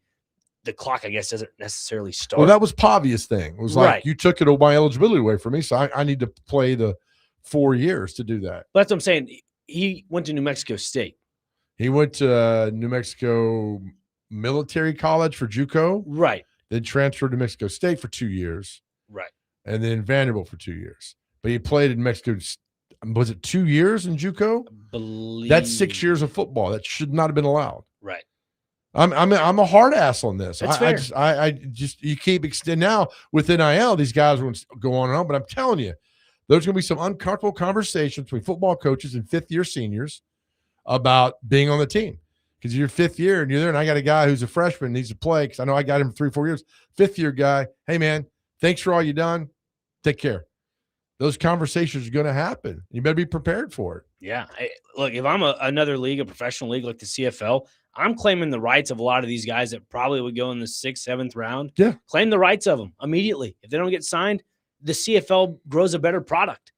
the clock, I guess, doesn't necessarily start. Well, that was Pavia's thing. It was like Right. you took my eligibility away from me, so I need to play the 4 years to do that. But that's what I'm saying. He went to New Mexico State. He went to New Mexico Military College for JUCO, Right. then transferred to Mexico State for 2 years, Right. and then Vanderbilt for 2 years. But he played in Mexico. Was it 2 years in JUCO? That's 6 years of football. That should not have been allowed. Right. I'm a hard ass on this. That's I fair. just you keep extending now with NIL. These guys will go on and on, but I'm telling you, there's going to be some uncomfortable conversations between football coaches and fifth-year seniors about being on the team. Because you're fifth year and you're there, and I got a guy who's a freshman needs to play because I know I got him for 3-4 years. Fifth-year guy, hey man, thanks for all you done. Take care. Those conversations are going to happen. You better be prepared for it. Yeah. Look, if I'm another league, a professional league like the CFL, I'm claiming the rights of a lot of these guys that probably would go in the 6th, 7th round. Yeah. Claim the rights of them immediately. If they don't get signed, the CFL grows a better product.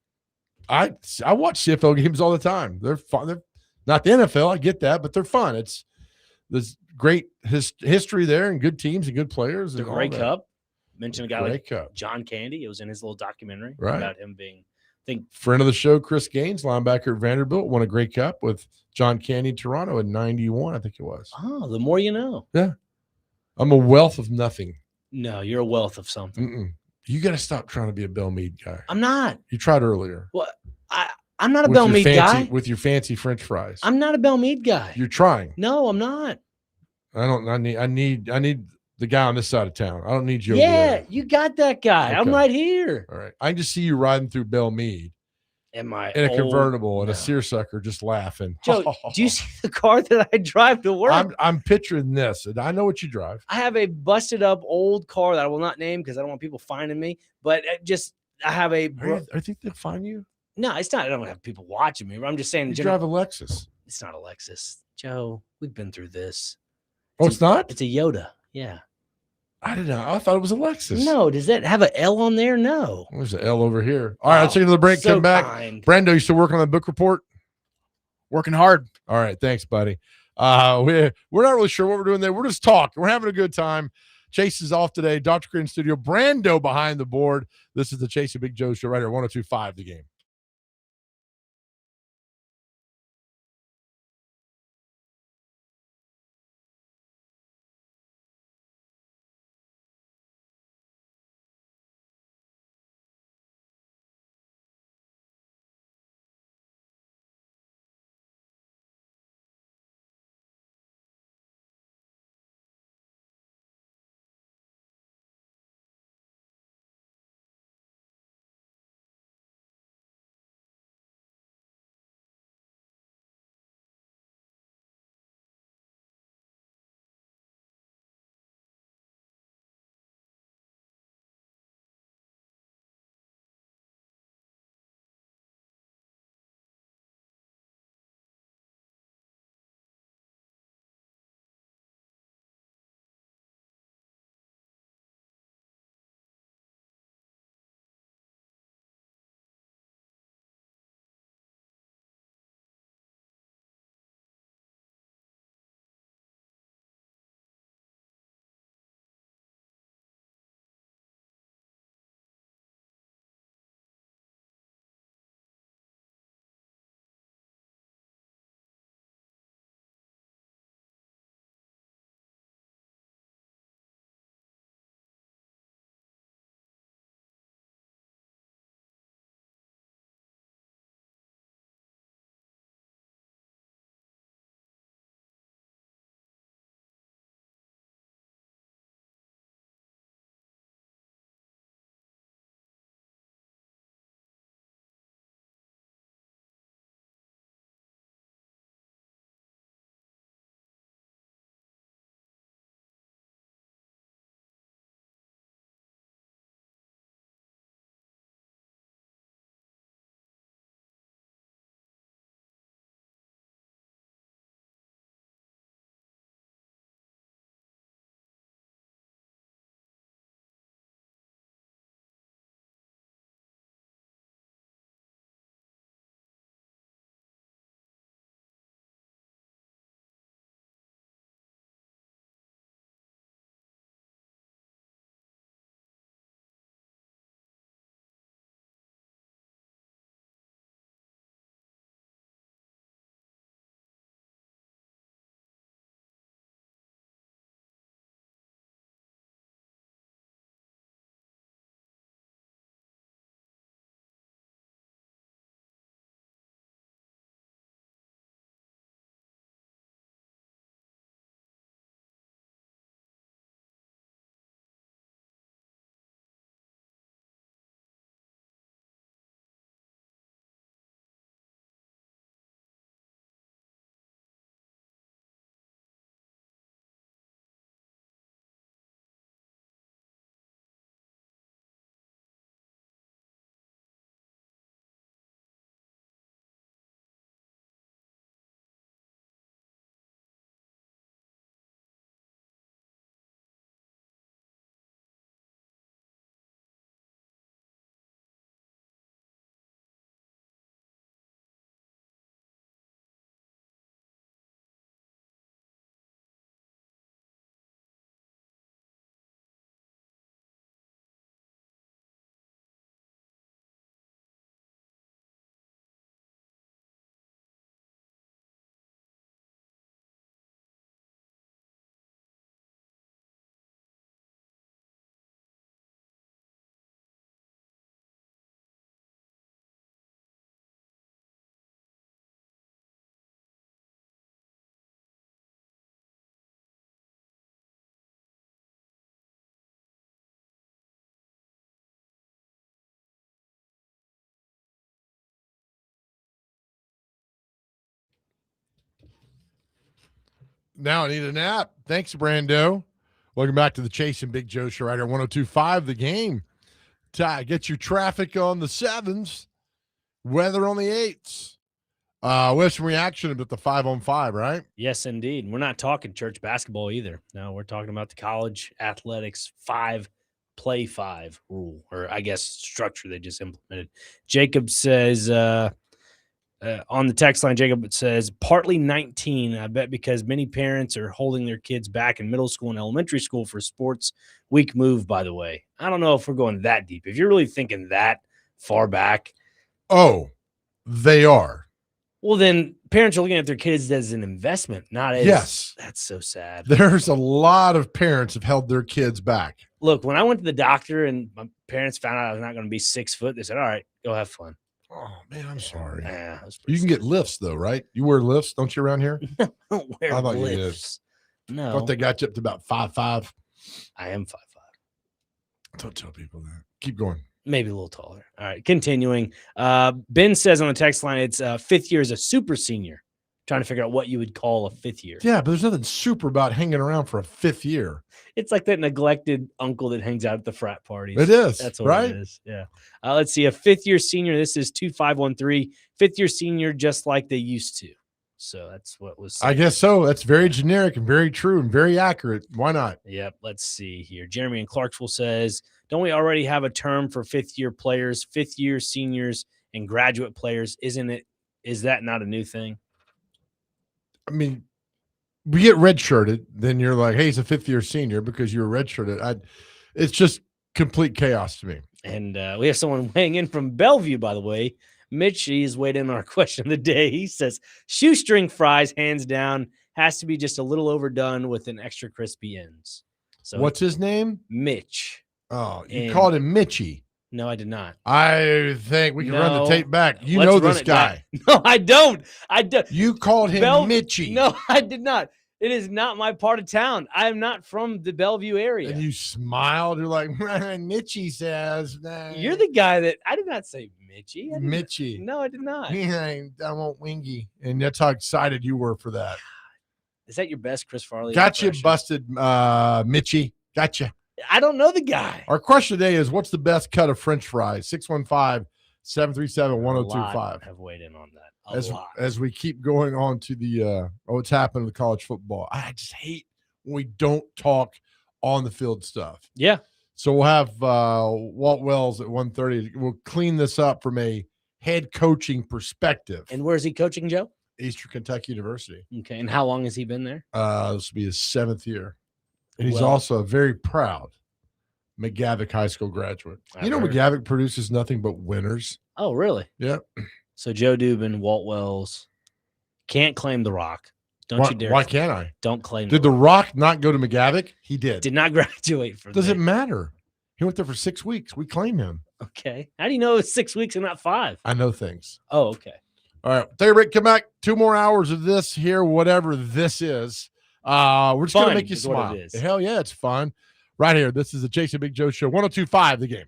I watch CFL games all the time. They're fun. They're not the NFL. I get that, but they're fun. There's great history there and good teams and good players. The And Grey all that. Cup. Mentioned a guy Grey like Cup. John Candy. It was in his little documentary Right. about him being, I think, Friend of the show, Chris Gaines, linebacker at Vanderbilt, won a Grey Cup with John Candy in Toronto in 91, I think it was. oh, the more you know. Yeah. I'm a wealth of nothing. No, you're a wealth of something. Mm-mm. You got to stop trying to be a Bell Mead guy. I'm not. You tried earlier. Well, I'm not a Bell Mead guy. With your fancy French fries. I'm not a Bell Mead guy. You're trying. No, I'm not. I need the guy on this side of town. I don't need you over Yeah, there. you got that guy. I'm Okay. right here. All right. I can just see you riding through Bell Mead Am I in a old? convertible and No. a seersucker just laughing. Joe, do you see the car that I drive to work? I'm picturing this, and I know what you drive. I have a busted up old car that I will not name because I don't want people finding me. But I have a. I think they'll find you. No, it's not. I don't have people watching me. I'm just saying. You drive a Lexus. It's not a Lexus, Joe. We've been through this. Oh, it's not? It's a Yoda. Yeah. I didn't know. I thought it was a Lexus. No, does that have an L on there? No. There's an L over here. All right, let's take another break. So Come back. kind. Brando, you still working on that book report? Working hard. All right, thanks, buddy. We're not really sure what we're doing there. We're just talking. We're having a good time. Chase is off today. Dr. Green Studio. Brando behind the board. This is the Chase and Big Joe show right here, 102.5 The Game. Now I need a nap. Thanks, Brando. Welcome back to the Chase and Big Joe Show right here, 102.5 The Game. Get your traffic on the 7s, weather on the 8s. We have some reaction about the 5-on-5, right? Yes, indeed. We're not talking church basketball either. No, we're talking about the college athletics 5-play-5 rule, or I guess structure they just implemented. Jacob says on the text line, Jacob says partly 19. I bet because many parents are holding their kids back in middle school and elementary school for sports. Weak move, by the way. I don't know if we're going that deep. If you're really thinking that far back, Oh, they are. well, then parents are looking at their kids as an investment, not as. Yes. That's so sad. There's a lot of parents have held their kids back. Look, when I went to the doctor and my parents found out I was not going to be 6 foot, they said, all right, go have fun. Oh, man, I'm sorry. Yeah, You can get lifts, though, right? You wear lifts, don't you, around here? I don't wear I thought you did. lifts. No. I thought they got you up to about 5'5". I am 5'5". Don't tell people that. Keep going. Maybe a little taller. All right, continuing. Ben says on the text line, it's fifth year as a super senior. Trying to figure out what you would call a fifth year. Yeah, but there's nothing super about hanging around for a fifth year. It's like that neglected uncle that hangs out at the frat parties. It is. That's what right? it is. Yeah. Let's see. A fifth year senior. This is 2513. Fifth year senior, just like they used to. So that's what was said. I guess so. That's very generic and very true and very accurate. Why not? Yep. Let's see here. Jeremy in Clarksville says, don't we already have a term for fifth year players, fifth year seniors, and graduate players? Isn't it? Is that not a new thing? I mean, we get redshirted, then you're like, hey, he's a fifth year senior because you were redshirted. It's just complete chaos to me. And we have someone weighing in from Bellevue, by the way. Mitch, he's weighed in on our question of the day. He says, shoestring fries, hands down, has to be just a little overdone with an extra crispy ends. So what's his name? Mitch. Oh, you called him Mitchie. No, I did not. I think we can run the tape back. You Let's know run this it guy. back. No, I don't. You called him Mitchie. No, I did not. It is not my part of town. I am not from the Bellevue area. And you smiled. You're like, Mitchie says. Nah. You're the guy that I did not say Mitchie. Mitchie. No, I did not. I want Wingy. And that's how excited you were for that. Is that your best Chris Farley? Gotcha, impression? busted, Mitchie. Gotcha. I don't know the guy. Our question today is, what's the best cut of French fries? 615-737-1025. Have weighed in on that. As we keep going on to the what's happened with college football. I just hate when we don't talk on the field stuff. Yeah. So we'll have Walt Wells at 1:30. We'll clean this up from a head coaching perspective. And where's he coaching, Joe? Eastern Kentucky University. Okay. And how long has he been there? This will be his 7th year. And he's also a very proud McGavick High School graduate. McGavick produces nothing but winners. Oh, really? Yeah. So Joe Dubin, Walt Wells, can't claim the Rock. Don't you dare. Why can't I? Don't claim Did the Rock not go to McGavick? He did. Did not graduate from Does it matter? He went there for 6 weeks. We claim him. Okay. How do you know it's 6 weeks and not 5? I know things. Oh, okay. All right. Take a break. Come back. 2 more hours of this here, whatever this is. We're just going to make you smile. Hell yeah, it's fun. Right here. This is the Chase and Big Joe Show. 102.5 The Game.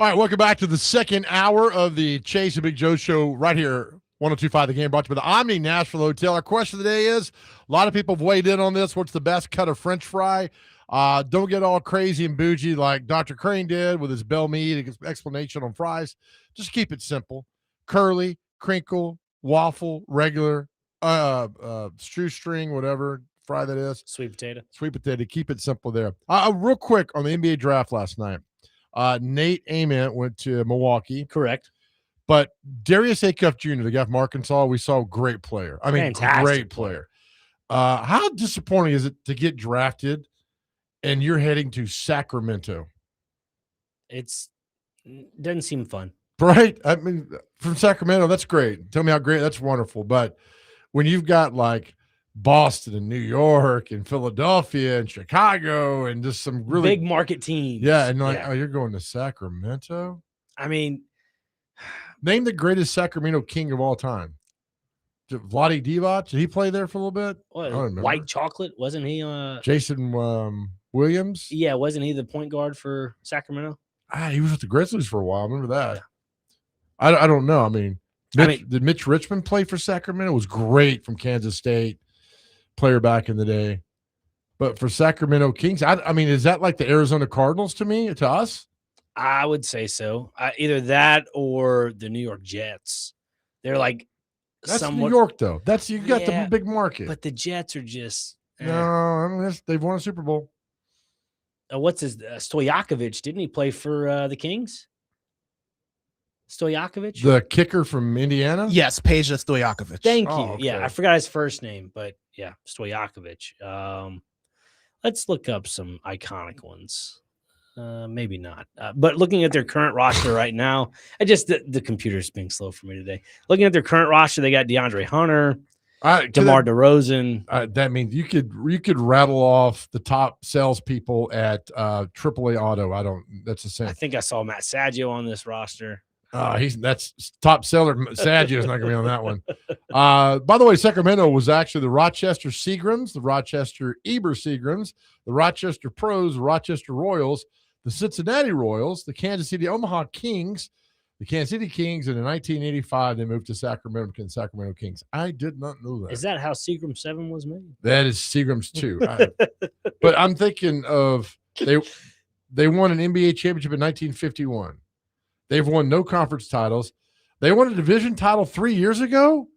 All right, welcome back to the second hour of the Chase and Big Joe show right here, 102.5 The Game, brought to you by the Omni Nashville Hotel. Our question of the day is, a lot of people have weighed in on this. What's the best cut of French fry? Don't get all crazy and bougie like Dr. Crane did with his Bell Mead explanation on fries. Just keep it simple. Curly, crinkle, waffle, regular, shoestring, whatever fry that is. Sweet potato. Sweet potato. Keep it simple there. Real quick on the NBA draft last night. Nate Ament went to Milwaukee. Correct. But Darius Acuff Jr., the guy from Arkansas, we saw a great player. I mean, Fantastic great player. How disappointing is it to get drafted and you're heading to Sacramento? Doesn't seem fun. Right? I mean, from Sacramento, that's great. Tell me how great. That's wonderful. But when you've got like Boston and New York and Philadelphia and Chicago and just some really big market teams. Yeah, and like, oh, you're going to Sacramento? I mean, name the greatest Sacramento King of all time. Vlade Divac, did he play there for a little bit? White Chocolate, wasn't he? Jason Williams? Yeah, wasn't he the point guard for Sacramento? He was with the Grizzlies for a while. I remember that. Yeah. I don't know. I mean, did Mitch Richmond play for Sacramento? It was great from Kansas State, player back in the day. But for Sacramento Kings, I mean, is that like the Arizona Cardinals to us? I would say so. Either that or the New York Jets. They're like that's New York, though. You got the big market. But the Jets are just no. I mean, they've won a Super Bowl. What's his Stojakovic? Didn't he play for the Kings? Stojakovic, the kicker from Indiana. Yes, Peja Stojakovic. Thank you. Okay. Yeah, I forgot his first name, but yeah, Stojakovic. Let's look up some iconic ones. Maybe not. But looking at their current roster right now, the computer's being slow for me today. Looking at their current roster, they got DeAndre Hunter, DeMar DeRozan. That means you could rattle off the top salespeople at AAA Auto. That's the same. I think I saw Matt Saggio on this roster. That's top seller. Saggio's not going to be on that one. By the way, Sacramento was actually the Rochester Seagrams, the Rochester Eber Seagrams, the Rochester Pros, the Rochester Royals, the Cincinnati Royals, the Kansas City Omaha Kings, the Kansas City Kings, and in 1985 they moved to Sacramento to become Sacramento Kings. I did not know that. Is that how Seagram 7 was made? That is Seagrams 2. But I'm thinking of they won an NBA championship in 1951. They've won no conference titles. They won a division title 3 years ago?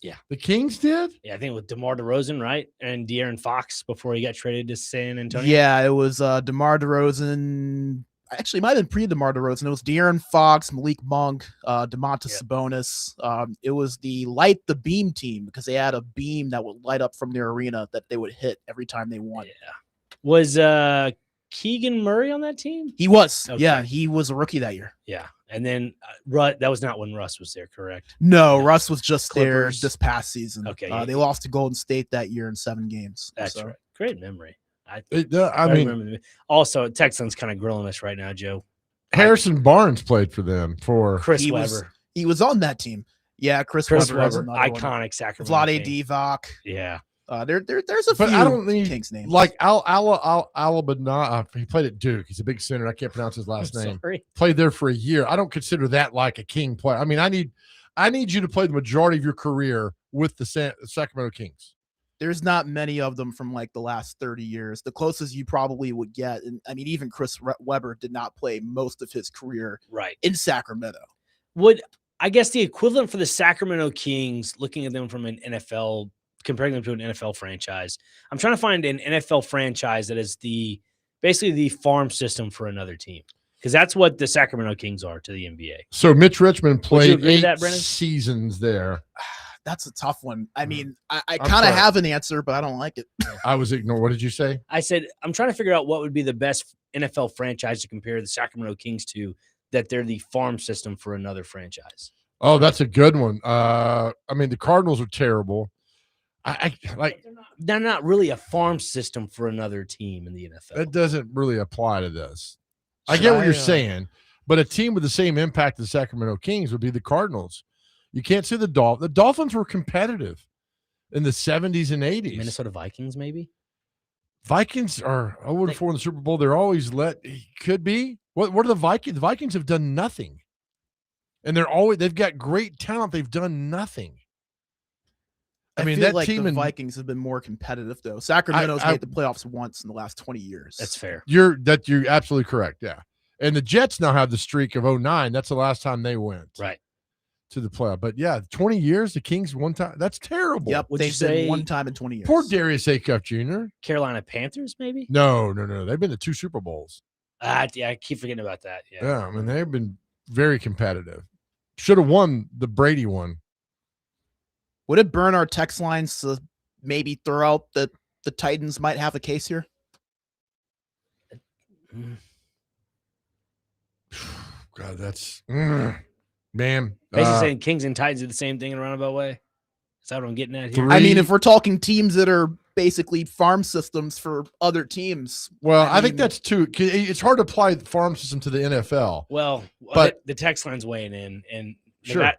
Yeah. The Kings did? Yeah, I think with DeMar DeRozan, right? And De'Aaron Fox before he got traded to San Antonio. Yeah, it was DeMar DeRozan. Actually, it might have been pre-DeMar DeRozan. It was De'Aaron Fox, Malik Monk, Domantas Sabonis. It was the Light the Beam team because they had a beam that would light up from their arena that they would hit every time they won. Yeah. Was Keegan Murray on that team? He was. Okay. Yeah, he was a rookie that year. Yeah. And then that was not when Russ was there, correct? No, Russ was just Clippers. there this past season. Okay. They lost to Golden State that year in 7 games. That's right. Great memory. I mean, also, Texans kind of grilling us right now, Joe. Harrison Barnes played for them for Chris Webber. He was on that team. Yeah, Chris Webber, iconic Sacramento. Vlade Divac. Yeah. There's a few. I don't need Kings names like Alabama. He played at Duke. He's a big center. I can't pronounce his last name. Sorry. Played there for a year. I don't consider that like a King player. I mean, I need you to play the majority of your career with the Sacramento Kings. There's not many of them from like the last 30 years. The closest you probably would get, and I mean, even Chris Webber did not play most of his career in Sacramento. Would I guess the equivalent for the Sacramento Kings, looking at them from an NFL, comparing them to an NFL franchise, I'm trying to find an NFL franchise that is basically the farm system for another team. Because that's what the Sacramento Kings are to the NBA. So Mitch Richmond played 8 seasons there. That's a tough one. I mean, I kind of have an answer, but I don't like it. I was ignoring. What did you say? I said, I'm trying to figure out what would be the best NFL franchise to compare the Sacramento Kings to, that they're the farm system for another franchise. Oh, that's a good one. I mean, the Cardinals are terrible. They're not really a farm system for another team in the NFL. That doesn't really apply to this. I get what you're saying, but a team with the same impact as the Sacramento Kings would be the Cardinals. You can't say the Dolphins. The Dolphins were competitive in the 70s and 80s. Minnesota Vikings, maybe? Vikings are 0-4 in the Super Bowl. They're always could be. What are the Vikings? The Vikings have done nothing. And they've got great talent. They've done nothing. I mean, feel that like team the in Vikings have been more competitive though. Sacramento's made the playoffs once in the last 20 years. That's fair. You're absolutely correct. Yeah. And the Jets now have the streak of 09. That's the last time they went to the playoff. But yeah, 20 years, the Kings one time. That's terrible. Yep. They've been one time in 20 years. Poor Darius Acuff Jr. Carolina Panthers, maybe? No. They've been to 2 Super Bowls. Yeah, I keep forgetting about that. Yeah. I mean, they've been very competitive. Should have won the Brady one. Would it burn our text lines to maybe throw out that the Titans might have a case here? God, that's man. Basically saying Kings and Titans are the same thing in a roundabout way. Is that what I'm getting at here? I mean, if we're talking teams that are basically farm systems for other teams. Well, I think that's too. It's hard to apply the farm system to the NFL. Well, but the text line's weighing in, and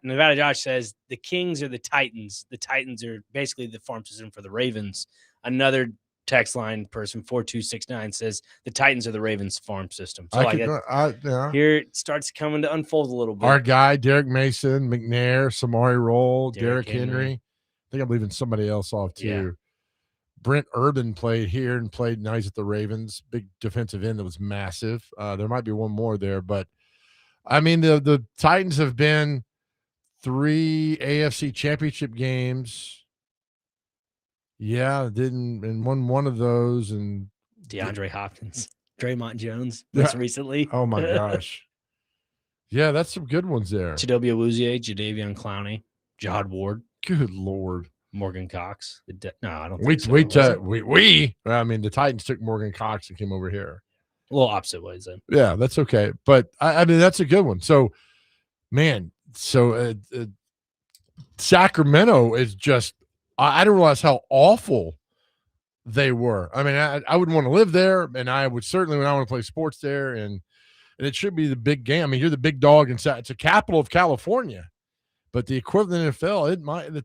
Nevada Josh says the Kings are the Titans. The Titans are basically the farm system for the Ravens. Another text line person 4269 says the Titans are the Ravens farm system. So here it starts coming to unfold a little bit. Our guy Derek Mason, McNair, Samari Roll, Derrick Henry. I think I'm leaving somebody else off too. Yeah. Brent Urban played here and played nice at the Ravens. Big defensive end that was massive. There might be one more there, but I mean the Titans have been 3 AFC championship games. Yeah, and won one of those. And DeAndre Hopkins, Draymond Jones, most recently. Oh my gosh. Yeah, that's some good ones there. Chidobe Awuzie, Jadeveon Clowney, Jahad Ward. Good Lord. Morgan Cox. No, I don't think so. I mean, the Titans took Morgan Cox and came over here. A little opposite ways then. Yeah, that's okay. But I mean, that's a good one. So, man, Sacramento is just, I didn't realize how awful they were. I mean, I wouldn't want to live there, and I would certainly when I want to play sports there, and it should be the big game. I mean, you're the big dog it's a capital of California, but the equivalent NFL, the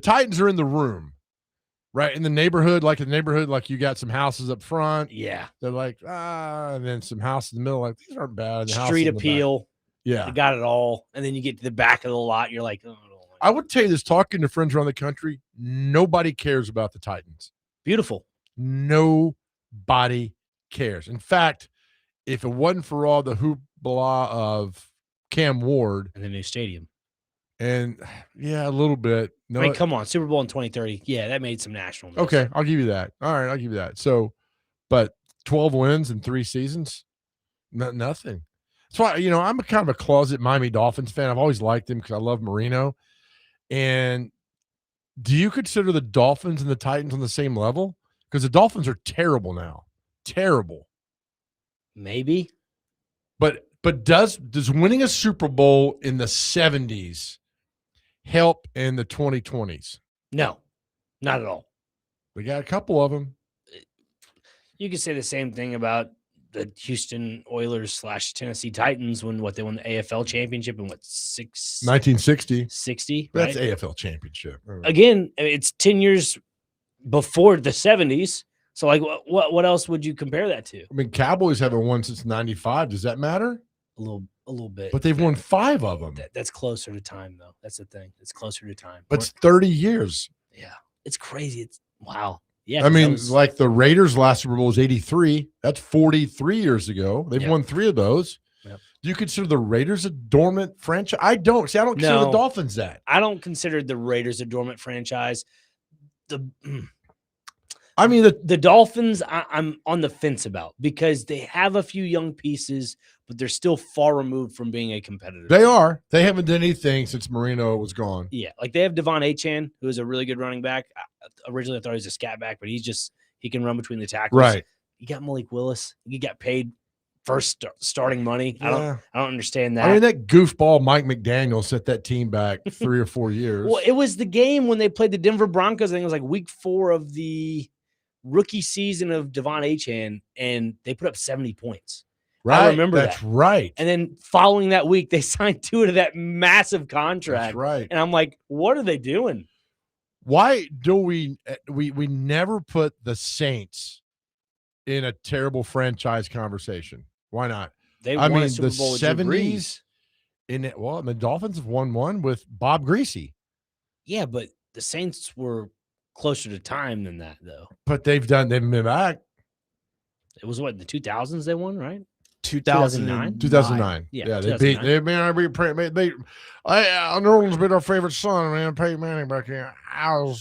Titans are in the room, right? In the neighborhood, like you got some houses up front. Yeah. They're like, and then some houses in the middle, like these aren't bad. Street appeal. Yeah. They got it all. And then you get to the back of the lot, you're like, oh. I would tell you this, talking to friends around the country, nobody cares about the Titans. Beautiful. Nobody cares. In fact, if it wasn't for all the hoopla of Cam Ward. And the new stadium. And, yeah, a little bit. No, I mean, come on, Super Bowl in 2030. Yeah, that made some national news. Okay, I'll give you that. All right, I'll give you that. So, but 12 wins in 3 seasons? Nothing. That's why, I'm a kind of a closet Miami Dolphins fan. I've always liked them because I love Marino. And do you consider the Dolphins and the Titans on the same level? Because the Dolphins are terrible now. Terrible. Maybe. But does winning a Super Bowl in the 70s help in the 2020s? No, not at all. We got a couple of them. You could say the same thing about the Houston Oilers / Tennessee Titans when they won the AFL championship in 1960. 60, That's right? AFL championship. Again, it's 10 years before the 70s. So like what else would you compare that to? I mean, Cowboys haven't won since 95. Does that matter? A little bit. But they've won 5 of them. That's closer to time though. That's the thing. It's closer to time. But it's 30 years. Yeah. It's crazy. It's wow. Yeah, I mean, like the Raiders' last Super Bowl was 83. That's 43 years ago. They've won 3 of those. Yep. Do you consider the Raiders a dormant franchise? I don't. See, I don't consider the Dolphins that. I don't consider the Raiders a dormant franchise. The Dolphins, I'm on the fence about because they have a few young pieces, but they're still far removed from being a competitor. They are. They haven't done anything since Marino was gone. Yeah, like they have Devon Achane, who is a really good running back. Originally, I thought he was a scat back, but he can run between the tackles. Right. You got Malik Willis. You got paid first starting money. Yeah. I don't understand that. I mean, that goofball Mike McDaniel set that team back 3 or 4 years. Well, it was the game when they played the Denver Broncos. I think it was like week 4 of the rookie season of Devon Achane, and they put up 70 points. Right. I remember That's that. right. And then following that week, they signed 2 to that massive contract. That's right. And I'm like, what are they doing? Why do we never put the Saints in a terrible franchise conversation? Why not? They I won mean, a Super the Bowl with Drew 70s Brees. in it. Well, the Dolphins have won one with Bob Greasy, Yeah, but the Saints were closer to time than that, though. but they've been back. It was what, in the 2000s they won, right? 2009. 2009. Yeah, they beat. 2009. New Orleans beat our favorite son, man, Peyton Manning back here. I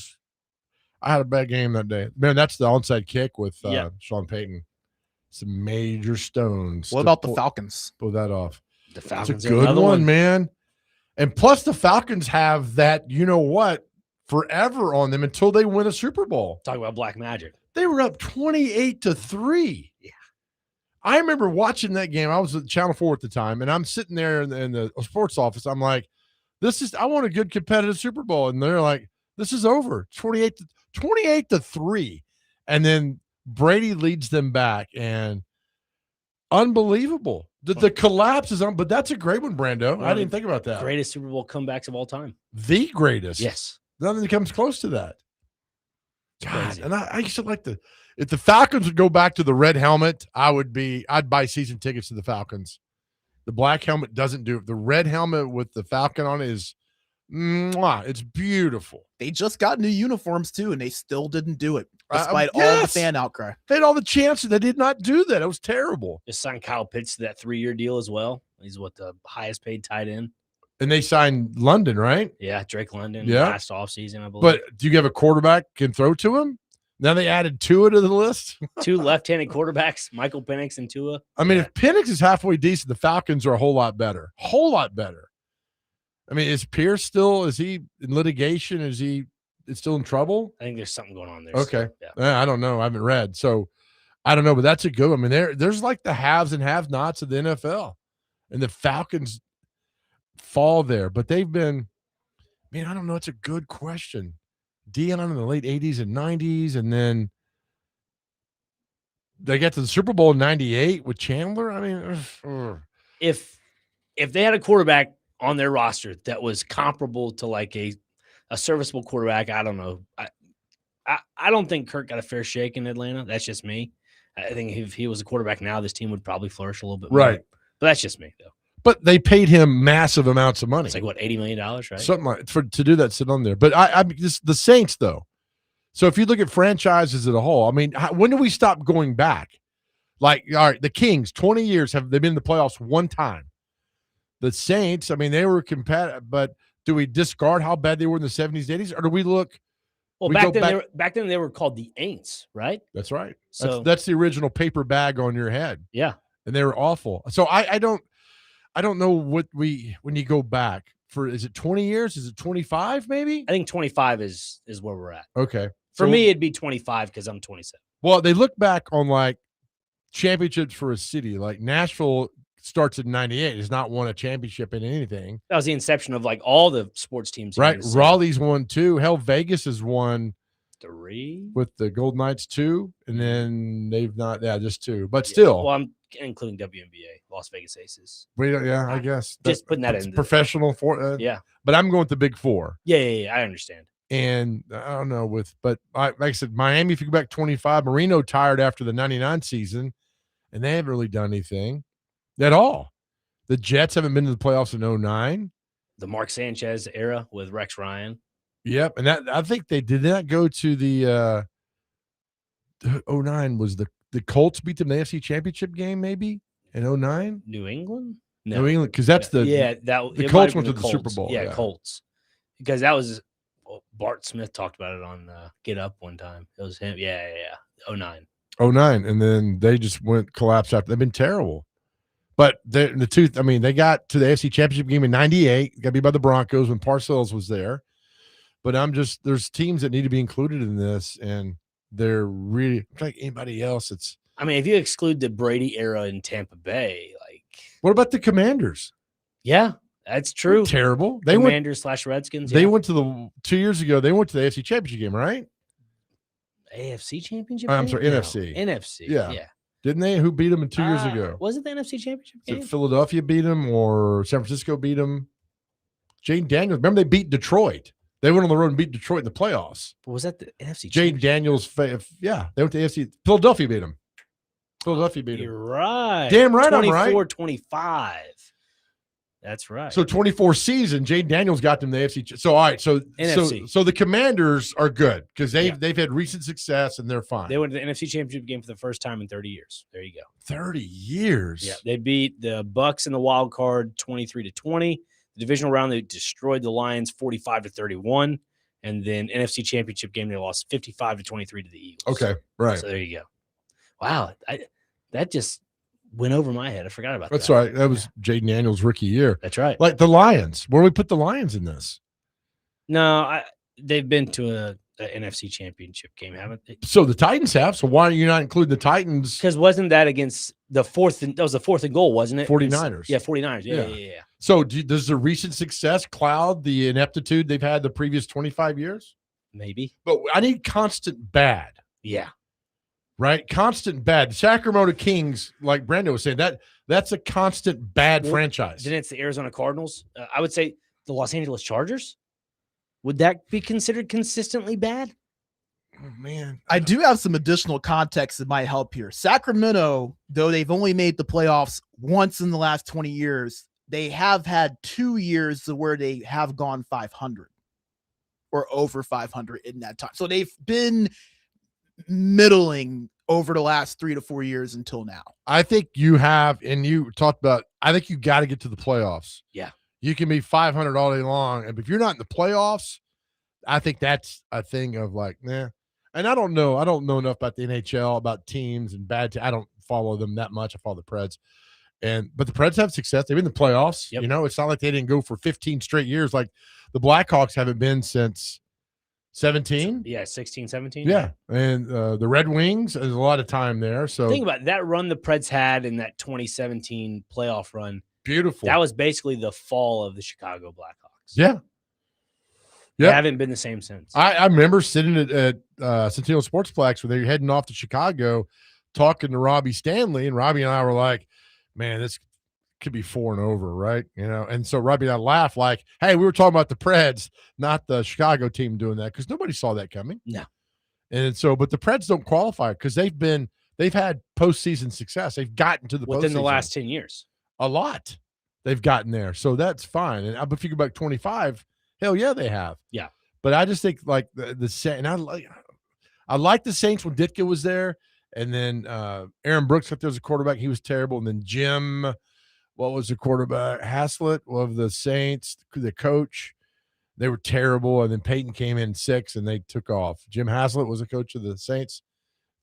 had a bad game that day. Man, that's the onside kick with Sean Payton. Some major stones. What about the Falcons? Pull that off. The Falcons. It's a good one, man. And plus, the Falcons have that, forever on them until they win a Super Bowl. Talk about black magic. They were up 28-3. Yeah. I remember watching that game. I was at Channel 4 at the time, and I'm sitting there in the sports office. I'm like, I want a good competitive Super Bowl. And they're like, this is over. 28-3. And then Brady leads them back, and unbelievable. The collapse is on, but that's a great one, Brando. I didn't think about that. Greatest Super Bowl comebacks of all time. The greatest. Yes. Nothing comes close to that. God, Crazy. and I used to like if the Falcons would go back to the red helmet, I'd buy season tickets to the Falcons. The black helmet doesn't do it. The red helmet with the Falcon on it is, it's beautiful. They just got new uniforms too, and they still didn't do it, despite all the Yes! fan outcry. They had all the chances. They did not do that. It was terrible. Just signed Kyle Pitts to that 3-year deal as well. He's the highest paid tight end. And they signed London, right? Yeah, Drake London Yeah. last offseason, I believe. But do you have a quarterback can throw to him? Now they added Tua to the list. 2 left-handed quarterbacks, Michael Penix and Tua. I mean, if Penix is halfway decent, the Falcons are a whole lot better. Whole lot better. I mean, is Pierce is he in litigation? Is he still in trouble? I think there's something going on there. Okay. Still. Yeah. I don't know. I haven't read. So I don't know, but that's a good one. I mean, there's like the haves and have-nots of the NFL. And the Falcons fall there. But they've been, I don't know. It's a good question. Deion in the late 80s and 90s, and then they got to the Super Bowl in 98 with Chandler. I mean, If they had a quarterback on their roster that was comparable to like a serviceable quarterback, I don't know. I don't think Kirk got a fair shake in Atlanta. That's just me. I think if he was a quarterback now, this team would probably flourish a little bit more. Right. But that's just me, though. But they paid him massive amounts of money. It's like, what, $80 million, right? Something like to do that, sit on there. But the Saints, though. So if you look at franchises as a whole, I mean, when do we stop going back? Like, all right, the Kings, 20 years, have they been in the playoffs one time? The Saints, I mean, they were competitive, but do we discard how bad they were in the 70s, 80s? Or do we look? Well, back then they were called the Aints, right? That's right. So that's the original paper bag on your head. Yeah. And they were awful. So I don't know when you go back for, is it 20 years? Is it 25 maybe? I think 25 is where we're at. Okay. For me, it'd be 25 because I'm 27. Well, they look back on like championships for a city. Like Nashville starts in 98. Has not won a championship in anything. That was the inception of like all the sports teams. Right. Raleigh's won 2. Hell, Vegas has won 3 with the Golden Knights 2. And then they've not, just 2. But still. Well, I'm including WNBA, Las Vegas Aces. I guess. Just putting that in. Professional for yeah. But I'm going with the big 4. Yeah, I understand. And I don't know like I said, Miami, if you go back 25, Marino tired after the 99 season, and they haven't really done anything at all. The Jets haven't been to the playoffs in 09. The Mark Sanchez era with Rex Ryan. Yep. And that, I think they did not go to the 09 was the Colts beat them in the AFC Championship game maybe in 09? New England? No. New England, because that's the Colts went to the Super Bowl. Yeah, Colts. Because that was Bart Smith talked about it on Get Up one time. It was him. Yeah. 09. 09. And then they just collapsed after. They've been terrible. But they got to the AFC Championship game in 98. Got beat by the Broncos when Parcells was there. But there's teams that need to be included in this, and they're really like anybody else. If you exclude the Brady era in Tampa Bay, like what about the Commanders? Yeah, that's true. They're terrible. Commanders / Redskins. They went to 2 years ago. They went to the AFC Championship game, right? AFC Championship. I'm sorry, NFC. NFC. Yeah. Didn't they? Who beat them 2 years ago? Was it the NFC Championship game? Philadelphia beat them or San Francisco beat them? Jane Daniels. Remember they beat Detroit. They went on the road and beat Detroit in the playoffs. But was that the NFC? Jane Daniels. Yeah, they went to AFC. Philadelphia beat them. Philadelphia beat them. You're right. Damn right I'm right. 24-25. That's right. So 24 season, Jaden Daniels got them the AFC. So all right, so NFC. so the Commanders are good because Yeah. they've had recent success and they're fine. They went to the NFC Championship game for the first time in 30 years. There you go. 30 years. Yeah, they beat the Bucks in the wild card 23-20. The divisional round, they destroyed the Lions 45-31, and then NFC Championship game, they lost 55-23 to the Eagles. Okay, right. So there you go. Wow, that just went over my head. I forgot about That's that. right. That was Jaden Daniels' rookie year. That's right. Like the Lions. Where do we put the Lions in this? No, they've been to a NFC Championship game, haven't they? So the Titans have. So why are you not including the Titans? Because wasn't that against the fourth? That was the fourth and goal, wasn't it? 49ers. Yeah, 49ers. Yeah. So does the recent success cloud the ineptitude they've had the previous 25 years? Maybe. But I need constant bad. Yeah. Right? Constant bad. The Sacramento Kings, like Brandon was saying, that's a constant bad franchise. Then it's the Arizona Cardinals. I would say the Los Angeles Chargers. Would that be considered consistently bad? Oh, man. I do have some additional context that might help here. Sacramento, though they've only made the playoffs once in the last 20 years, they have had 2 years where they have gone 500 or over 500 in that time. So they've been middling over the last 3 to 4 years until now. I think you have, and you talked about, I think you got to get to the playoffs. Yeah. You can be 500 all day long. And if you're not in the playoffs, I think that's a thing of like, nah. And I don't know enough about the NHL, about teams and I don't follow them that much. I follow the Preds. But the Preds have success. They've been in the playoffs. Yep. You know, it's not like they didn't go for 15 straight years. Like the Blackhawks haven't been since 17. Yeah, 16, 17. Yeah. And the Red Wings, there's a lot of time there. So Think about that run the Preds had in that 2017 playoff run. beautiful. That was basically the fall of the Chicago Blackhawks. Yeah. They Yeah. haven't been the same since. I remember sitting at Centennial Sportsplex when they were heading off to Chicago talking to Robbie Stanley, and Robbie and I were like, man, this could be 4 and over, right? You know, and so Robbie and I laughed like, hey, we were talking about the Preds, not the Chicago team doing that, because nobody saw that coming. No. And so, but the Preds don't qualify because they've had postseason success. They've gotten to the Within the postseason. last 10 years. A lot. They've gotten there. So that's fine. And if you go back 25, hell yeah, they have. Yeah. But I just think like and I like the Saints when Ditka was there, and then Aaron Brooks got there as a quarterback. He was terrible. And then Jim, what was the quarterback? Haslett of the Saints, the coach. They were terrible. And then Peyton came in 6 and they took off. Jim Haslett was the coach of the Saints. Is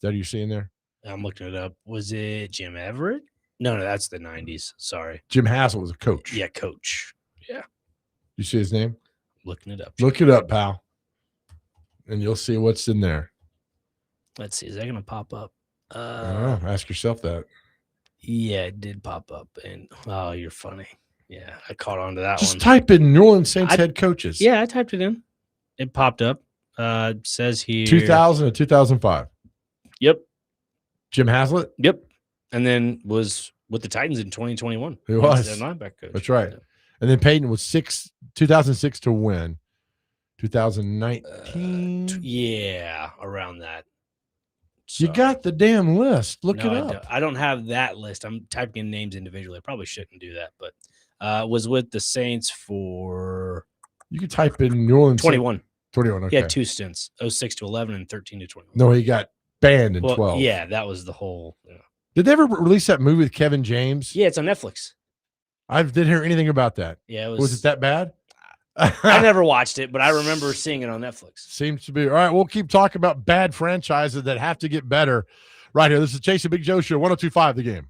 that what you're seeing there? I'm looking it up. Was it Jim Everett? No, that's the 90s. Sorry. Jim Haslett was a coach. Yeah, coach. Yeah. You see his name? Looking it up. Look it up, pal. And you'll see what's in there. Let's see. Is that going to pop up? I don't know. Ask yourself that. Yeah, it did pop up. And oh, you're funny. Yeah, I caught on to that Just one. type in New Orleans Saints head coaches. Yeah, I typed it in. It popped up. It says here 2000 to 2005. Yep. Jim Haslett? Yep. And then was with the Titans in 2021. He was. Their linebacker coach. That's right. And then Peyton was 2006 to win. 2019. Yeah, around that. You So, got the damn list. Look no, it up. I don't have that list. I'm typing in names individually. I probably shouldn't do that, but was with the Saints for You could type in New Orleans 21. 21. Okay. He had 2 stints, 06 to 11 and 13 to 21. No, he got banned in Well, 12. yeah, that was the whole. Did they ever release that movie with Kevin James? Yeah, it's on Netflix. I didn't hear anything about that. Yeah, it Was it that bad? I never watched it, but I remember seeing it on Netflix. Seems to be. All right, we'll keep talking about bad franchises that have to get better right here. This is Chase and Big Joe Show, 102.5 The Game.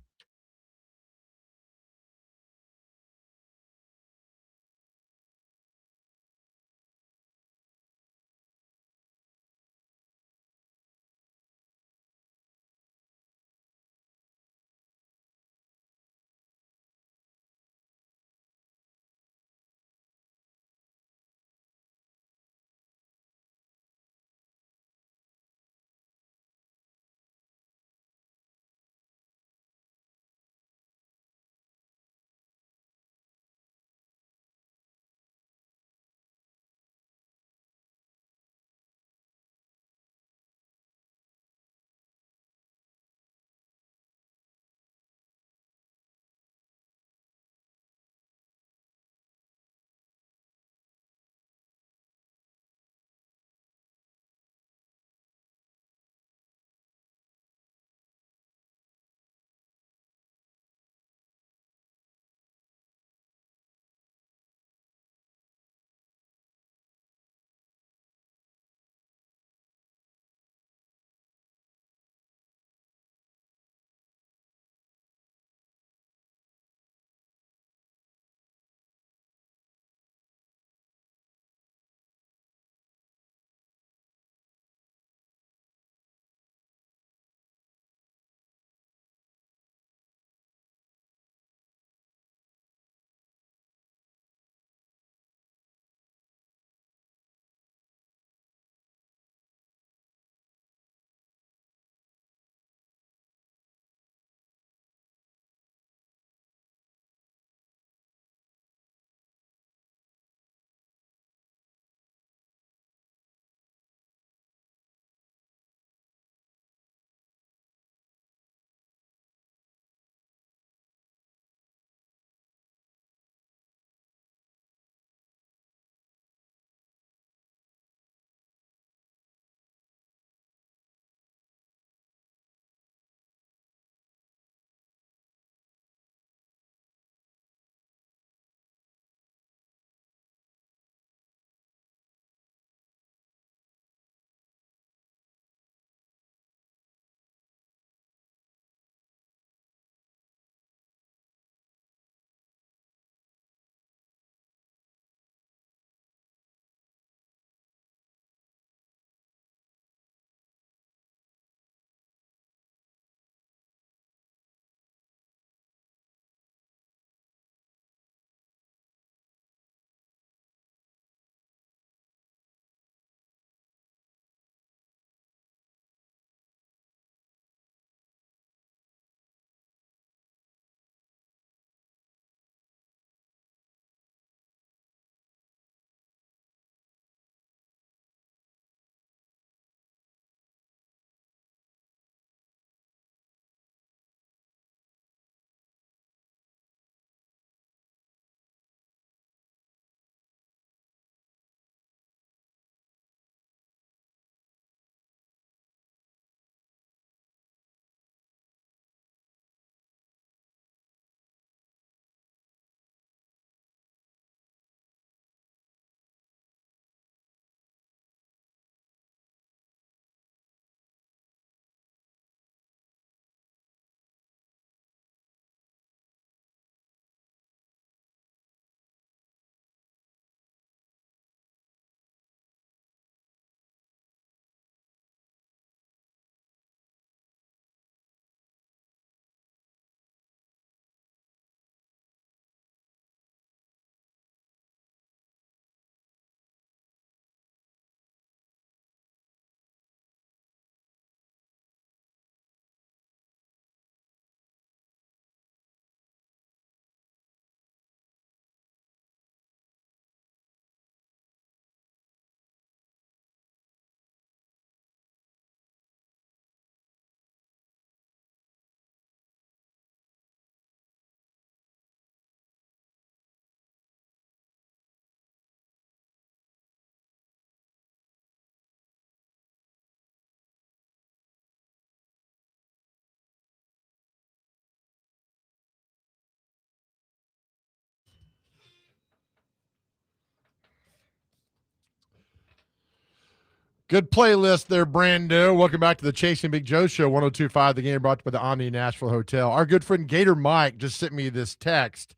Good playlist there, Brando. Welcome back to the Chasing Big Joe Show, 102.5 The Game, brought to you by the Omni Nashville Hotel. Our good friend Gator Mike just sent me this text.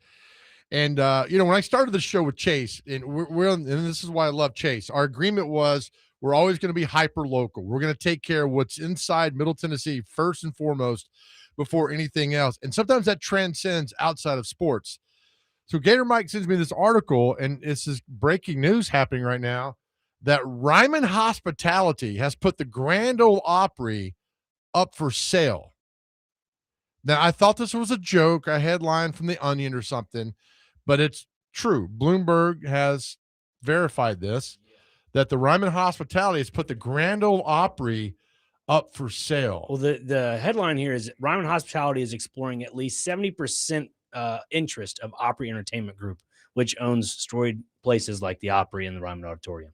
And, when I started the show with Chase, and and this is why I love Chase, our agreement was we're always going to be hyper-local. We're going to take care of what's inside Middle Tennessee first and foremost before anything else. And sometimes that transcends outside of sports. So Gator Mike sends me this article, and this is breaking news happening right now, that Ryman Hospitality has put the Grand Ole Opry up for sale. Now, I thought this was a joke, a headline from The Onion or something, but it's true. Bloomberg has verified this, that the Ryman Hospitality has put the Grand Ole Opry up for sale. Well, the headline here is Ryman Hospitality is exploring at least 70% interest of Opry Entertainment Group, which owns storied places like the Opry and the Ryman Auditorium.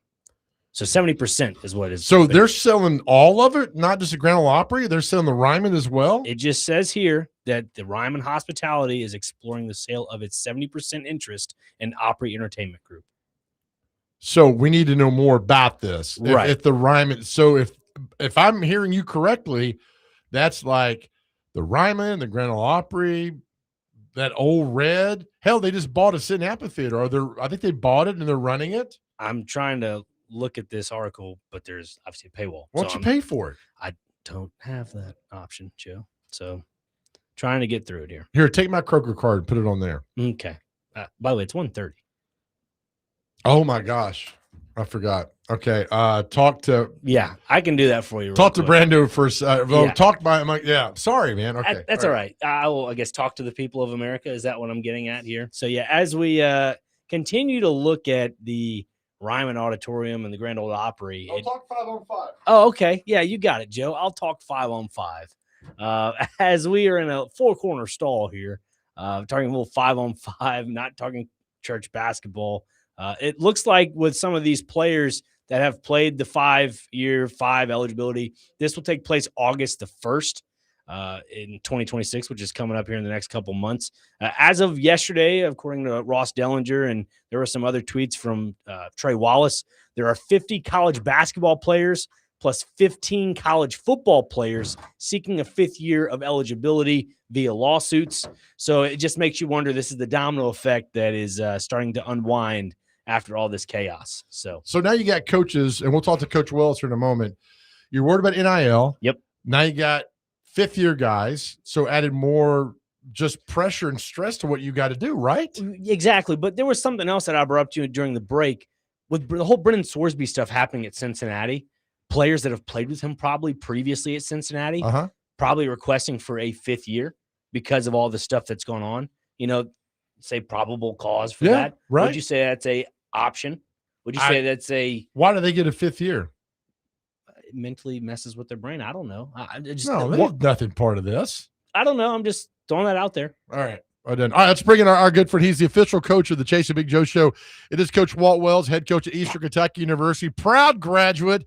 So 70% is what is. So they're selling all of it, not just the Grand Ole Opry. They're selling the Ryman as well. It just says here that the Ryman Hospitality is exploring the sale of its 70% interest in Opry Entertainment Group. So we need to know more about this. Right. If the Ryman. So if I'm hearing you correctly, that's like the Ryman, the Grand Ole Opry, that old Red. Hell, they just bought a Sin Amphitheater. I think they bought it and they're running it. I'm trying to look at this article, but there's obviously a paywall. Why don't you pay for it? I don't have that option, Joe. So trying to get through it here. Here, take my Kroger card and put it on there. Okay. By the way, it's 1:30. Oh my gosh. I forgot. Okay. Talk to. Yeah, I can do that for you. Talk to Brando for. Yeah. Talk by. Yeah. Sorry, man. Okay. That's all right. I will, I guess, talk to the people of America. Is that what I'm getting at here? So, yeah, as we continue to look at the Ryman Auditorium and the Grand Ole Opry. I'll talk 5-on-5. Oh, okay. Yeah, you got it, Joe. I'll talk 5-on-5. As we are in a four-corner stall here, talking a little 5-on-5, not talking church basketball. It looks like with some of these players that have played the 5-year, 5 eligibility, this will take place August the 1st. In 2026, which is coming up here in the next couple months. As of yesterday, according to Ross Dellinger, and there were some other tweets from Trey Wallace, there are 50 college basketball players plus 15 college football players seeking a 5th year of eligibility via lawsuits. So it just makes you wonder, this is the domino effect that is starting to unwind after all this chaos. So now you got coaches, and we'll talk to Coach Wells here in a moment. You're worried about NIL. Yep. Now you got 5th-year guys, so added more just pressure and stress to what you got to do, right? Exactly. But there was something else that I brought up to you during the break with the whole Brennan Sorsby stuff happening at Cincinnati. Players that have played with him probably previously at Cincinnati, probably requesting for a 5th year because of all the stuff that's going on. Say probable cause for that. Right. Would you say that's a option? Would you say that's a? Why do they get a 5th year? It mentally messes with their brain. I don't know. There's nothing part of this. I don't know. I'm just throwing that out there. All right. All right, let's bring in our good friend. He's the official coach of the Chasing Big Joe Show. It is Coach Walt Wells, head coach at Eastern Kentucky University, proud graduate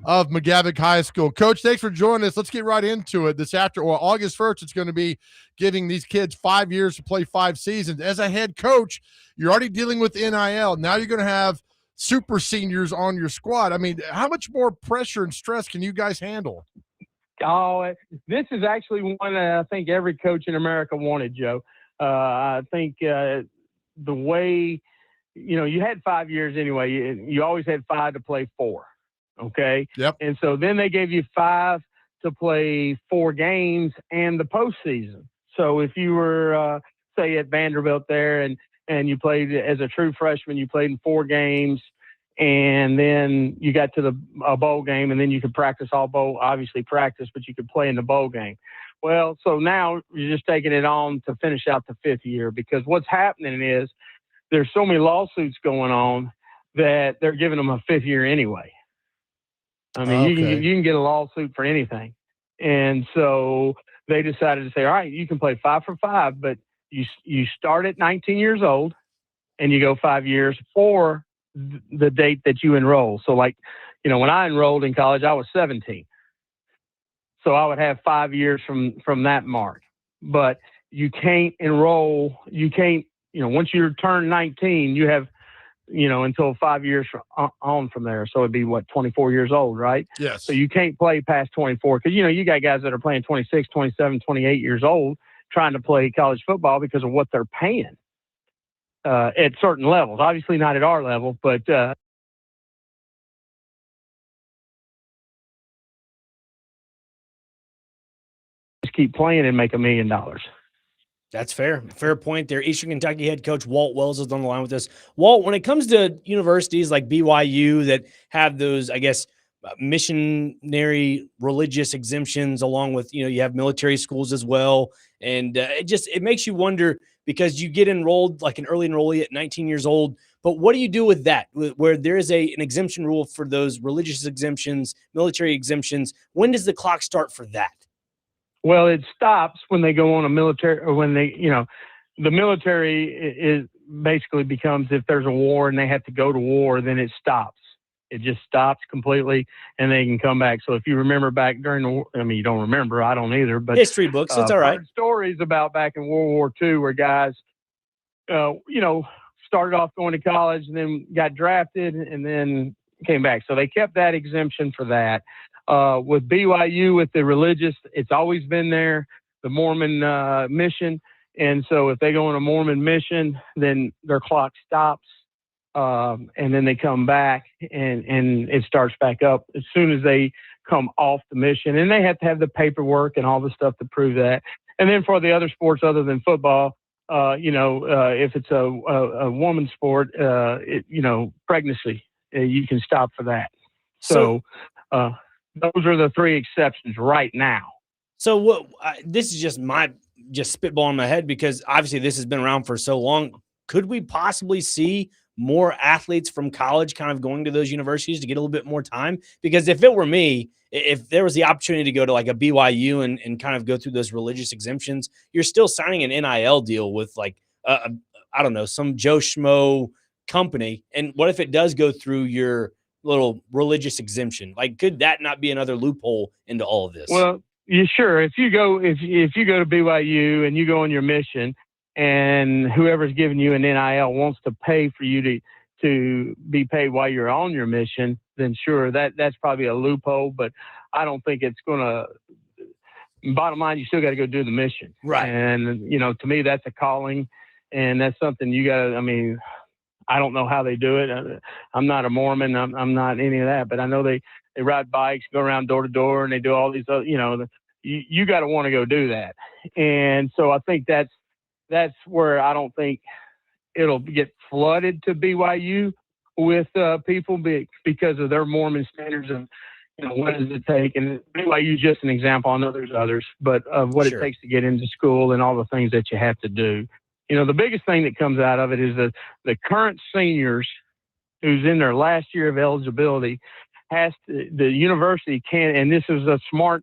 of McGavick High School. Coach, thanks for joining us. Let's get right into it. August 1st, it's going to be giving these kids 5 years to play 5 seasons. As a head coach, you're already dealing with NIL. Now you're going to have super seniors on your squad. I mean, how much more pressure and stress can you guys handle? Oh, this is actually one that I think every coach in America wanted, Joe. I think the way, you had 5 years anyway. You always had 5 to play 4, okay? Yep. And so then they gave you 5 to play 4 games and the postseason. So if you were, say, at Vanderbilt there and you played as a true freshman, you played in 4 games, and then you got to a bowl game, and then you could practice all bowl, obviously practice, but you could play in the bowl game. Well, so now you're just taking it on to finish out the 5th year, because what's happening is there's so many lawsuits going on that they're giving them a 5th year anyway. I mean, you can get a lawsuit for anything. And so they decided to say, all right, you can play 5 for 5, but you start at 19 years old and you go 5 years for the date that you enroll. So like, when I enrolled in college, I was 17. So I would have 5 years from that mark. But you can't enroll, once you turn 19, you have until 5 years on from there. So it'd be 24 years old, right? Yes. So you can't play past 24 because, you got guys that are playing 26, 27, 28 years old trying to play college football because of what they're paying at certain levels. Obviously not at our level, but just keep playing and make $1 million. That's fair. Fair point there. Eastern Kentucky head coach Walt Wells is on the line with us. Walt, when it comes to universities like BYU that have those, I guess, missionary religious exemptions, along with, you have military schools as well. And it makes you wonder, because you get enrolled like an early enrollee at 19 years old. But what do you do with that, where there is an exemption rule for those religious exemptions, military exemptions? When does the clock start for that? Well, it stops when they go on a military, or when they, the military is basically becomes, if there's a war and they have to go to war, then it stops. It just stops completely, and they can come back. So if you remember back during the war, you don't remember, I don't either, but history books, it's all right. Stories about back in World War II where guys, started off going to college and then got drafted and then came back. So they kept that exemption for that. With BYU, with the religious, it's always been there, the Mormon mission. And so if they go on a Mormon mission, then their clock stops, and then they come back and it starts back up as soon as they come off the mission. And they have to have the paperwork and all the stuff to prove that. And then for the other sports other than football, if it's a woman's sport, pregnancy, you can stop for that. So those are the 3 exceptions right now. So what? This is just spitballing in my head, because obviously this has been around for so long. Could we possibly see more athletes from college kind of going to those universities to get a little bit more time? Because if it were me, if there was the opportunity to go to like a BYU and kind of go through those religious exemptions, you're still signing an NIL deal with like, I don't know, some Joe Schmo company. And what if it does go through your little religious exemption? Like, could that not be another loophole into all of this? Well, sure. If you go to BYU and you go on your mission, and whoever's giving you an NIL wants to pay for you to be paid while you're on your mission, then sure, that's probably a loophole. But I don't think it's going to. Bottom line, you still got to go do the mission, right? And to me, that's a calling, and that's something you got to. I don't know how they do it. I'm not a Mormon. I'm not any of that. But I know they ride bikes, go around door to door, and they do all these other, you got to want to go do that. And so I think that's where I don't think it'll get flooded to BYU with people because of their Mormon standards of, what does it take? And BYU is just an example. I know there's others, but of what Sure. It takes to get into school and all the things that you have to do. The biggest thing that comes out of it is the current seniors who's in their last year of eligibility the university can, and this is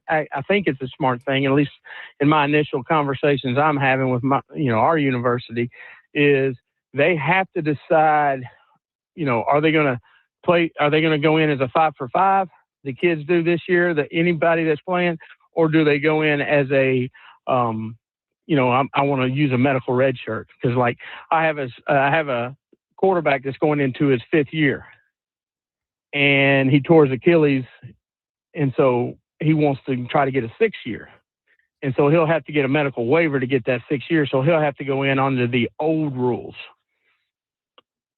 I think it's a smart thing, at least in my initial conversations I'm having with our university, is they have to decide, are they going to go in as a 5-for-5? The kids do this year, anybody that's playing, or do they go in as a, I want to use a medical red shirt, because like I have a quarterback that's going into his 5th year, and he tore his Achilles, and so he wants to try to get a 6th year, and so he'll have to get a medical waiver to get that 6th year. So he'll have to go in under the old rules.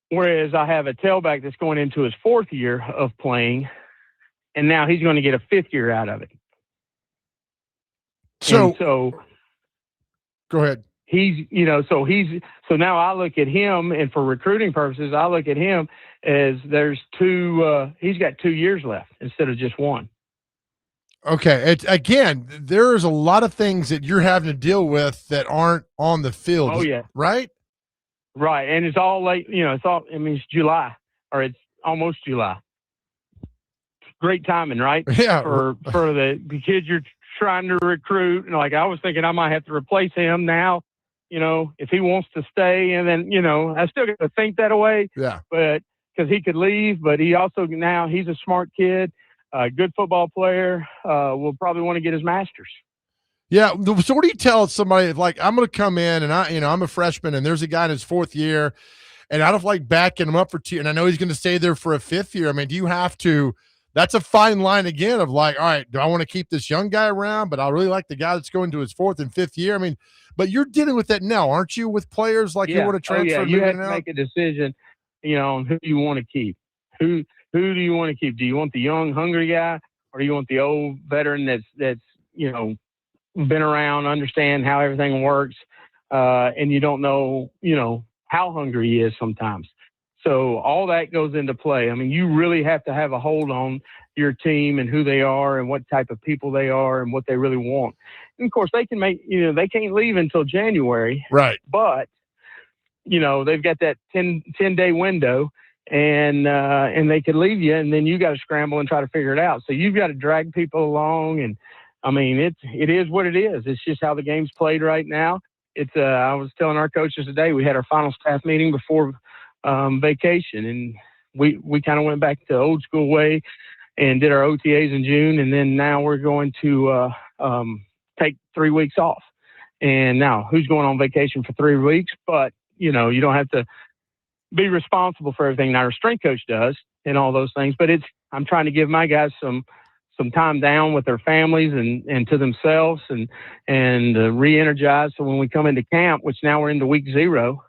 Whereas I have a tailback that's going into his 4th year of playing, and now he's going to get a 5th year out of it. So go ahead. So now I look at him, and for recruiting purposes, I look at him as there's he's got 2 years left instead of just 1. Okay. Again, there's a lot of things that you're having to deal with that aren't on the field. Oh, yeah. Right? Right. And it's all late, it's July, or it's almost July. Great timing, right? Yeah. For the kids you're trying to recruit. And like, I was thinking I might have to replace him now, if he wants to stay. And then, I still got to think that way. Yeah. But because he could leave, but he also, now he's a smart kid, a good football player, will probably want to get his master's. Yeah. So what do you tell somebody, like, I'm going to come in and I'm a freshman, and there's a guy in his 4th year, and I don't like backing him up for 2, and I know he's going to stay there for a 5th year. I mean, do you have to? That's a fine line again of like, all right, do I want to keep this young guy around, but I really like the guy that's going to his 4th and 5th year? I mean, but you're dealing with that now, aren't you, with players like who want to transfer? You have to make a decision, on who you want to keep. Who do you want to keep? Do you want the young, hungry guy, or do you want the old veteran that's been around, understand how everything works, and you don't know, how hungry he is sometimes. So all that goes into play. I mean, you really have to have a hold on your team and who they are and what type of people they are and what they really want. And of course, they can they can't leave until January. Right. But, they've got that 10-day window and they could leave you, and then you got to scramble and try to figure it out. So you've got to drag people along, and I mean, it is what it is. It's just how the game's played right now. I was telling our coaches today, we had our final staff meeting before vacation, and we kind of went back to the old school way and did our OTAs in June, and then now we're going to take 3 weeks off. And now, who's going on vacation for 3 weeks? But you don't have to be responsible for everything. Now, our strength coach does, and all those things. But I'm trying to give my guys some time down with their families and to themselves, and re-energize. So when we come into camp, which now we're into week 0.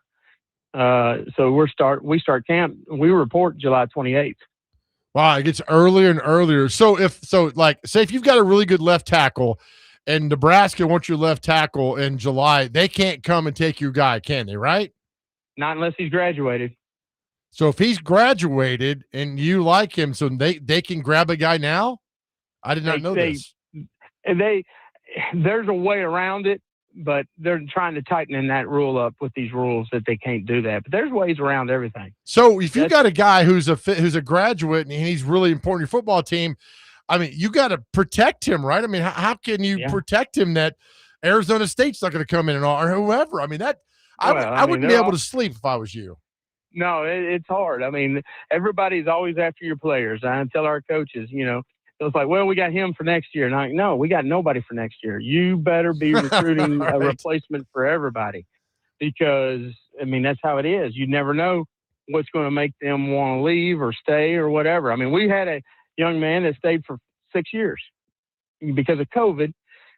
So we start camp. We report July 28th. Wow, it gets earlier and earlier. So say if you've got a really good left tackle, and Nebraska wants your left tackle in July, they can't come and take your guy, can they? Right? Not unless he's graduated. So if he's graduated and you like him, so they can grab a guy now. I did not know this. There's a way around it, but they're trying to tighten in that rule up with these rules that they can't do that. But there's ways around everything. So if you got a guy who's a graduate and he's really important to your football team, I mean, you got to protect him, right? I mean, how can you protect him that Arizona State's not going to come in or whoever? I mean, I wouldn't be able to sleep if I was you. No, it's hard. I mean, everybody's always after your players. I tell our coaches, it's like, well, we got him for next year. And I'm like, no, we got nobody for next year. You better be recruiting right. A replacement for everybody, because, I mean, that's how it is. You never know what's going to make them want to leave or stay or whatever. I mean, we had a young man that stayed for 6 years because of COVID,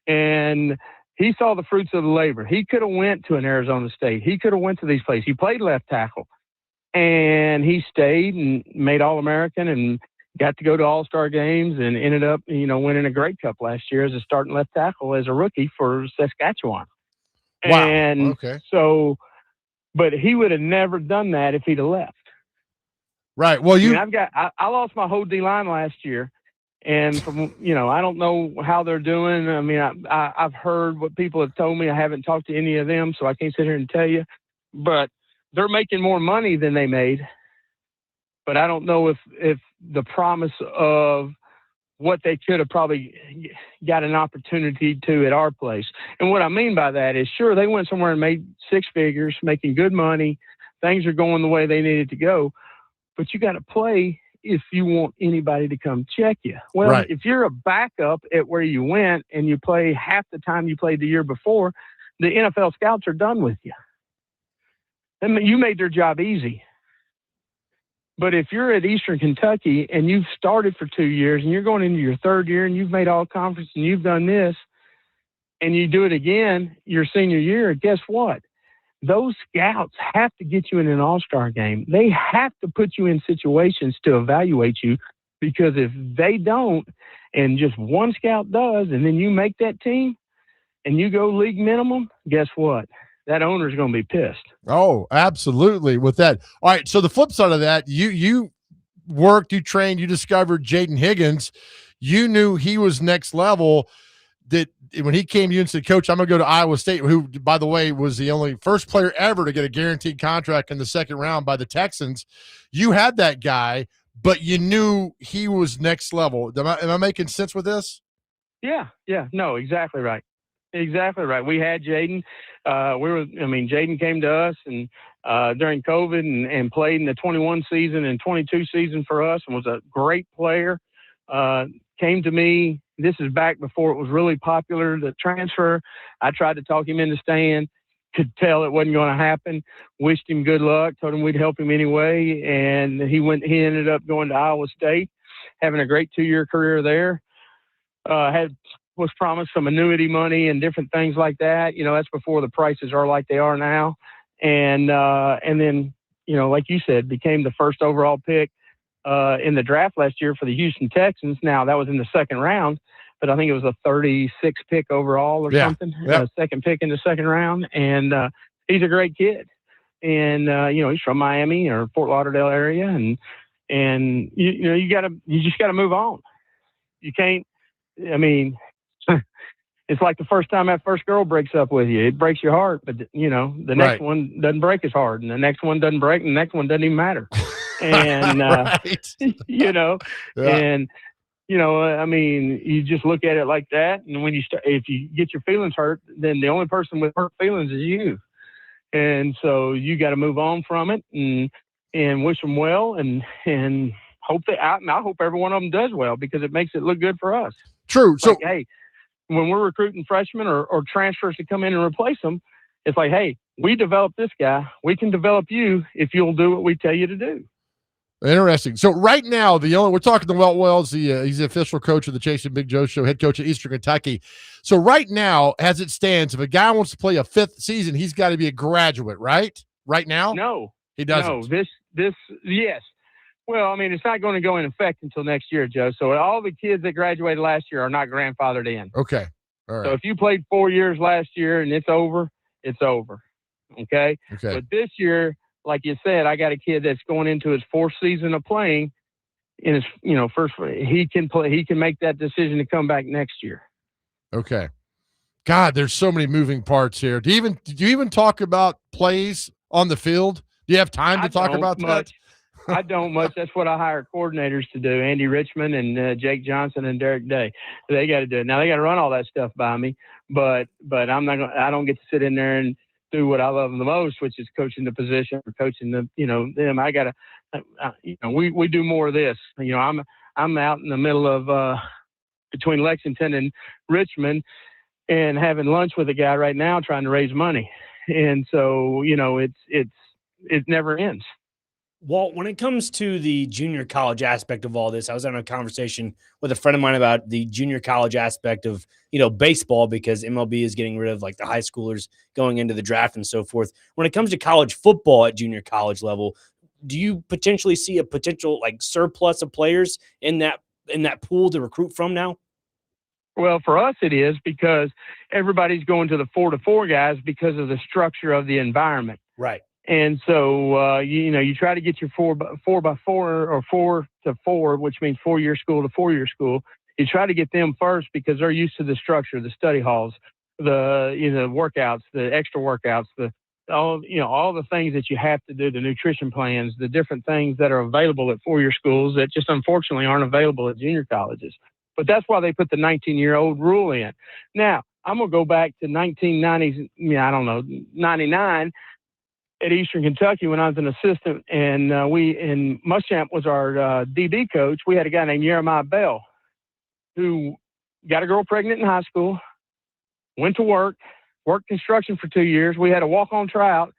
and he saw the fruits of the labor. He could have went to an Arizona State. He could have went to these places. He played left tackle, and he stayed and made All-American and got to go to all-star games and ended up, winning a Grey Cup last year as a starting left tackle as a rookie for Saskatchewan. Wow. And okay. So, but he would have never done that if he'd have left. Right. Well, I lost my whole D-line last year, and from, I don't know how they're doing. I mean, I've heard what people have told me. I haven't talked to any of them, so I can't sit here and tell you, but they're making more money than they made. But I don't know if the promise of what they could have probably got an opportunity to at our place. And what I mean by that is, sure, they went somewhere and made 6 figures, making good money. Things are going the way they needed to go. But you got to play if you want anybody to come check you. Well, right. If you're a backup at where you went and you play half the time you played the year before, the NFL scouts are done with you. I mean, you made their job easy. But if you're at Eastern Kentucky and you've started for 2 years and you're going into your 3rd year and you've made all conference and you've done this, and you do it again your senior year, guess what? Those scouts have to get you in an all-star game. They have to put you in situations to evaluate you, because if they don't, and just one scout does, and then you make that team and you go league minimum, guess what? That owner's going to be pissed. Oh, absolutely. With that. All right. So the flip side of that, you worked, you trained, you discovered Jaden Higgins. You knew he was next level. That when he came to you and said, Coach, I'm going to go to Iowa State, who, by the way, was the only first player ever to get a guaranteed contract in the 2nd round by the Texans. You had that guy, but you knew he was next level. Am I making sense with this? Yeah. No, exactly right. Exactly right. We had Jaden. Jaden came to us and during COVID and played in the 21 season and 22 season for us, and was a great player. Came to me. This is back before it was really popular, the transfer. I tried to talk him into staying. could tell it wasn't going to happen. Wished him good luck. Told him we'd help him anyway. And he ended up going to Iowa State, having a great 2-year career there. Was promised some annuity money and different things like that. That's before the prices are like they are now. And then, like you said, became the first overall pick in the draft last year for the Houston Texans. Now, that was in the second round, but I think it was a 36 pick overall or something. Second pick in the second round. And he's a great kid. And, he's from Miami or Fort Lauderdale area. And you just got to move on. You can't, it's like the first time that first girl breaks up with you. It breaks your heart, but the next one doesn't break as hard, and the next one doesn't break, and the next one doesn't even matter. And you just look at it like that. And when if you get your feelings hurt, then the only person with hurt feelings is you. And so you got to move on from it and wish them well and hope I hope every one of them does well, because it makes it look good for us. True. So, hey, when we're recruiting freshmen or transfers to come in and replace them, it's like, hey, we developed this guy. We can develop you if you'll do what we tell you to do. Interesting. So right now, we're talking to Walt Wells. He's the official coach of the Chase and Big Joe Show, head coach at Eastern Kentucky. So right now, as it stands, if a guy wants to play a 5th season, he's got to be a graduate, right? Right now? No. He doesn't. No, yes. Well, it's not going to go in effect until next year, Joe. So all the kids that graduated last year are not grandfathered in. Okay. All right. So if you played 4 years last year and it's over, it's over. Okay. But this year, like you said, I got a kid that's going into his 4th season of playing in his, first, he can make that decision to come back next year. Okay. God, there's so many moving parts here. Do you even talk about plays on the field? Do you have time to talk about that? I don't much. That's what I hire coordinators to do. Andy Richmond and Jake Johnson and Derek Day. They got to do it. Now they got to run all that stuff by me, but I'm not going. I don't get to sit in there and do what I love the most, which is coaching the position or coaching them. I got to. We do more of this. I'm out in the middle of between Lexington and Richmond, and having lunch with a guy right now trying to raise money, and so it never ends. Walt, when it comes to the junior college aspect of all this, I was having a conversation with a friend of mine about the junior college aspect of, baseball, because MLB is getting rid of like the high schoolers going into the draft and so forth. When it comes to college football at junior college level, do you potentially see a potential like surplus of players in that pool to recruit from now? Well, for us it is, because everybody's going to the 4-4 guys because of the structure of the environment. Right. And so, you try to get your 4x4 or 4-4, which means 4-year school to 4-year school. You try to get them first because they're used to the structure, the study halls, the workouts, the extra workouts, all the things that you have to do, the nutrition plans, the different things that are available at 4-year schools that just unfortunately aren't available at junior colleges. But that's why they put the 19-year-old rule in. Now, I'm going to go back to 1990s, 99. At Eastern Kentucky when I was an assistant, and Muschamp was our DB coach. We had a guy named Jeremiah Bell who got a girl pregnant in high school, went to worked construction for 2 years. We had a walk-on tryout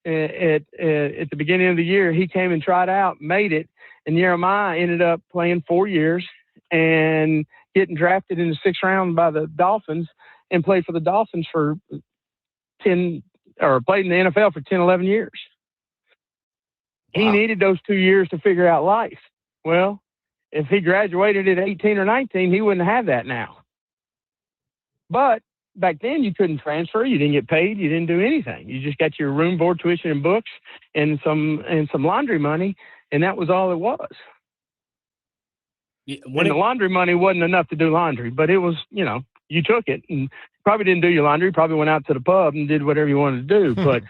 at the beginning of the year. He came and tried out, made it, and Jeremiah ended up playing 4 years and getting drafted in the 6th round by the Dolphins and played for the Dolphins for played in the NFL for 10, 11 years. Wow. He needed those 2 years to figure out life. Well, if he graduated at 18 or 19, he wouldn't have that now. But back then you couldn't transfer. You didn't get paid. You didn't do anything. You just got your room, board, tuition, and books and some laundry money, and that was all it was. The laundry money wasn't enough to do laundry, but it was, you took it and probably didn't do your laundry, probably went out to the pub and did whatever you wanted to do. But,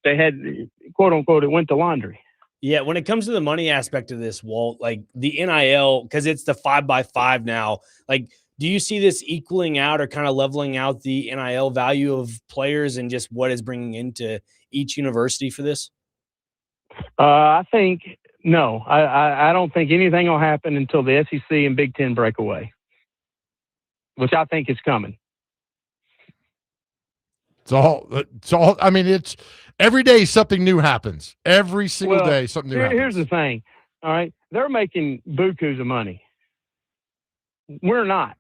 they had, quote unquote, it went to laundry. Yeah. When it comes to the money aspect of this, Walt, like the NIL, because it's the 5x5 now, like, do you see this equaling out or kind of leveling out the NIL value of players and just what is bringing into each university for this? I think, no, I don't think anything will happen until the SEC and Big Ten break away, which I think is coming. It's all. I mean, it's every day something new happens. Every single day something new happens. Here's the thing. All right, they're making bukus of money. We're not.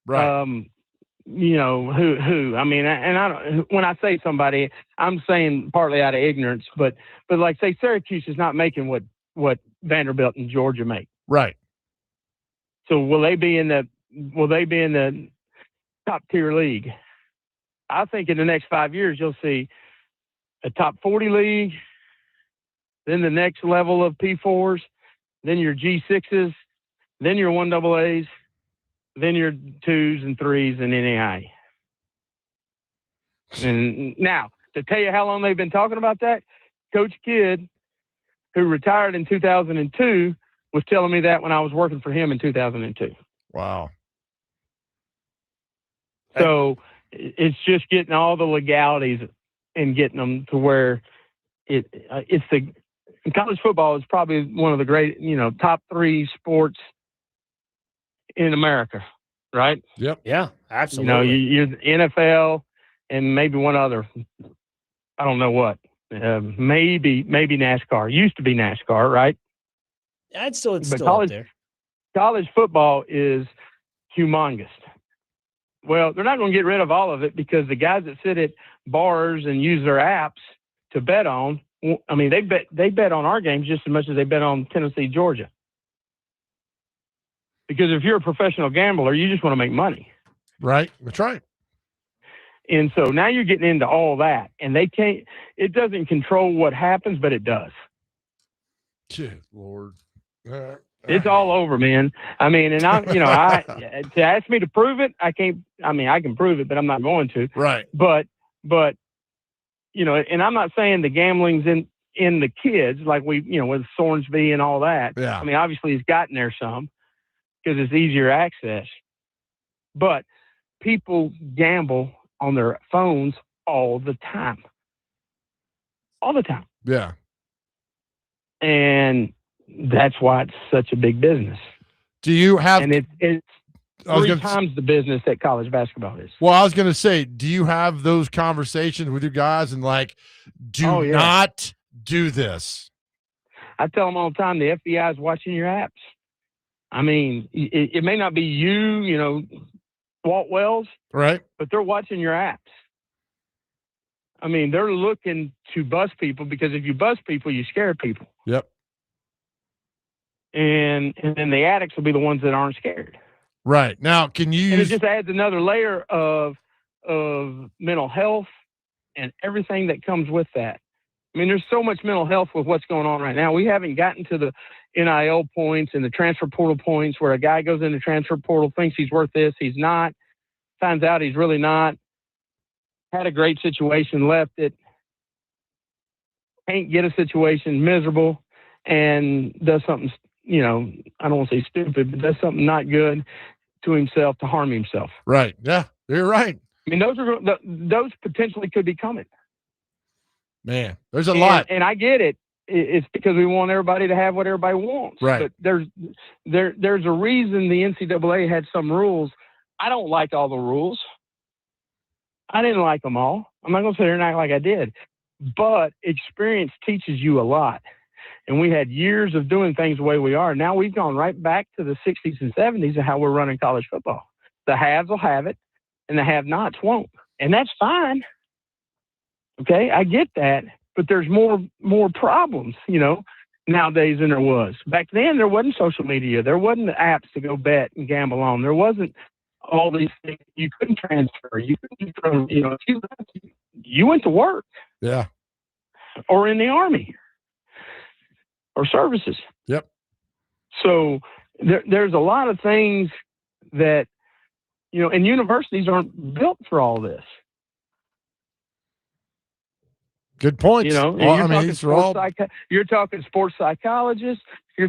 Right. You know who? I mean, and I don't. When I say somebody, I'm saying partly out of ignorance, but like say Syracuse is not making what Vanderbilt and Georgia make. Right. So will they be in the top tier league? I think in the next 5 years you'll see a top 40 league, then the next level of P4s, then your G6s, then your 1AAs, then your 2s and 3s and NAI. And now, to tell you how long they've been talking about that, Coach Kidd, who retired in 2002, was telling me that when I was working for him in 2002. Wow. So it's just getting all the legalities and getting them to where college football is probably one of the great, top 3 sports in America, right? Yep. Yeah, absolutely. You're the NFL and maybe one other. I don't know what. Maybe NASCAR. Used to be NASCAR, right? It's still college, up there. College football is humongous. Well, they're not going to get rid of all of it because the guys that sit at bars and use their apps to bet on, I mean, they bet on our games just as much as they bet on Tennessee, Georgia. Because if you're a professional gambler, you just want to make money. Right. That's right. And so now you're getting into all that, and it doesn't control what happens, but it does. Good Lord. It's all over, man. I mean, and to ask me to prove it, I can't. I mean, I can prove it, but I'm not going to. Right. But and I'm not saying the gambling's in the kids like with Thornsby and all that. Yeah. I mean, obviously he's gotten there some because it's easier access. But people gamble on their phones all the time. All the time. Yeah. And that's why it's such a big business. Do you have? And it's 3 times the business that college basketball is. Well, I was going to say, do you have those conversations with your guys and not do this? I tell them all the time, the FBI is watching your apps. I mean, it may not be you, Walt Wells, right? But they're watching your apps. I mean, they're looking to bust people because if you bust people, you scare people. Yep. And then the addicts will be the ones that aren't scared. Right. Now, can you And it just adds another layer of mental health and everything that comes with that. I mean, there's so much mental health with what's going on right now. We haven't gotten to the NIL points and the transfer portal points where a guy goes in the transfer portal, thinks he's worth this, he's not, finds out he's really not, had a great situation, left it, can't get a situation, miserable, and does something, I don't want to say stupid, but does something not good to himself to harm himself. Right. Yeah, you're right. I mean, those potentially could be coming. Man, there's a lot. And I get it. It's because we want everybody to have what everybody wants. Right. But there's a reason the NCAA had some rules. I don't like all the rules. I didn't like them all. I'm not going to sit here and act like I did. But experience teaches you a lot. And we had years of doing things the way we are. Now we've gone right back to the 60s and 70s of how we're running college football. The haves will have it, and the have-nots won't. And that's fine. Okay, I get that. But there's more problems, nowadays than there was. Back then, there wasn't social media. There wasn't the apps to go bet and gamble on. There wasn't all these things. You couldn't transfer. You couldn't, you went to work. Yeah. Or in the Army. Or services. Yep. So there's a lot of things that, and universities aren't built for all this. Good points. You're talking sports psychologists. You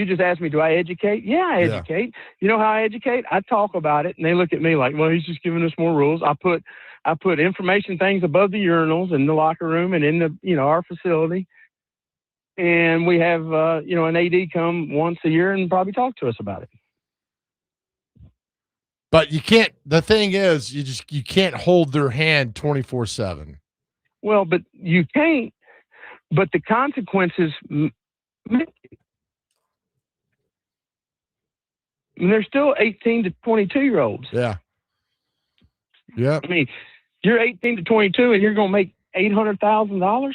just asked me, do I educate? Yeah, I educate. Yeah. You know how I educate? I talk about it, and they look at me like, well, he's just giving us more rules. I put information things above the urinals in the locker room and in the, our facility. And we have, an AD come once a year and probably talk to us about it. But you can't. The thing is, you can't hold their hand 24/7. Well, but you can't. But the consequences. And they're still 18 to 22-year-olds. Yeah. Yeah. I mean, you're 18 to 22 and you're going to make $800,000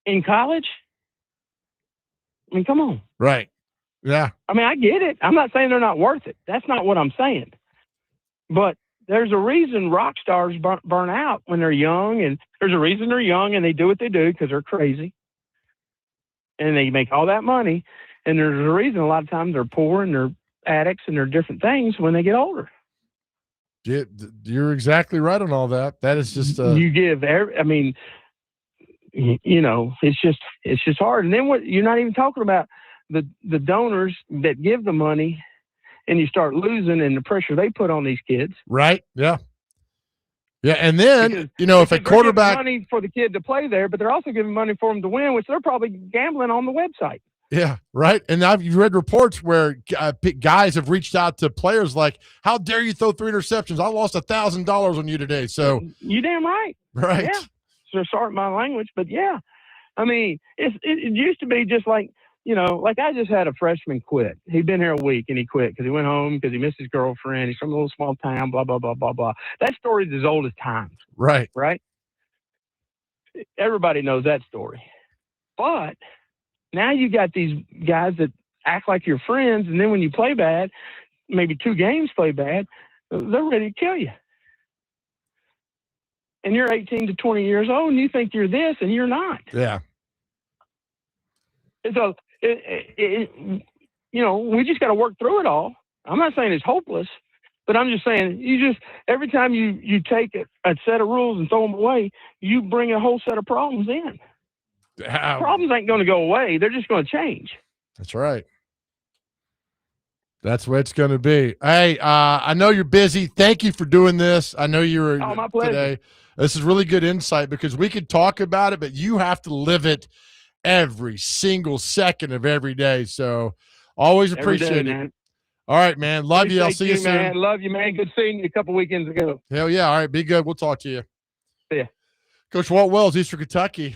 in college? I mean, come on. Right. Yeah. I mean, I get it. I'm not saying they're not worth it. That's not what I'm saying. But there's a reason rock stars burn out when they're young, and there's a reason they're young and they do what they do because they're crazy. And they make all that money. And there's a reason a lot of times they're poor and they're addicts and they're different things when they get older. You're exactly right on all that. That is just you give. I mean, you know, it's just hard. And then what? You're not even talking about the donors that give the money, and you start losing and the pressure they put on these kids. Right. Yeah. Yeah. And then Because, if a quarterback money for the kid to play there, but they're also giving money for them to win, which they're probably gambling on the website. Yeah, right. And you've read reports where guys have reached out to players like, "How dare you throw 3 interceptions? I lost $1,000 on you today." So you damn right. Right. Yeah. So sorry my language, but yeah. I mean, it used to be just like, you know, like I just had a freshman quit. He'd been here a week and he quit because he went home because he missed his girlfriend. He's from a little small town, blah, blah, blah, blah, blah. That story's as old as time. Right. Right? Everybody knows that story. But now you got these guys that act like you're friends, and then when you play bad, maybe 2 games play bad, they're ready to kill you. And you're 18 to 20 years old, and you think you're this, and you're not. Yeah. And so, you know, we just got to work through it all. I'm not saying it's hopeless, but I'm just saying every time you take a set of rules and throw them away, you bring a whole set of problems in. Problems ain't going to go away. They're just going to change. That's right. That's what it's going to be. Hey, I know you're busy. Thank you for doing this. I know you were my pleasure. today. This is really good insight because we could talk about it, but you have to live it every single second of every day. So always appreciate it. Man. All right, man. Love you. I'll see you soon. Man. Love you, man. Good seeing you a couple weekends ago. Hell yeah. All right. Be good. We'll talk to you. See ya. Coach Walt Wells, Eastern Kentucky.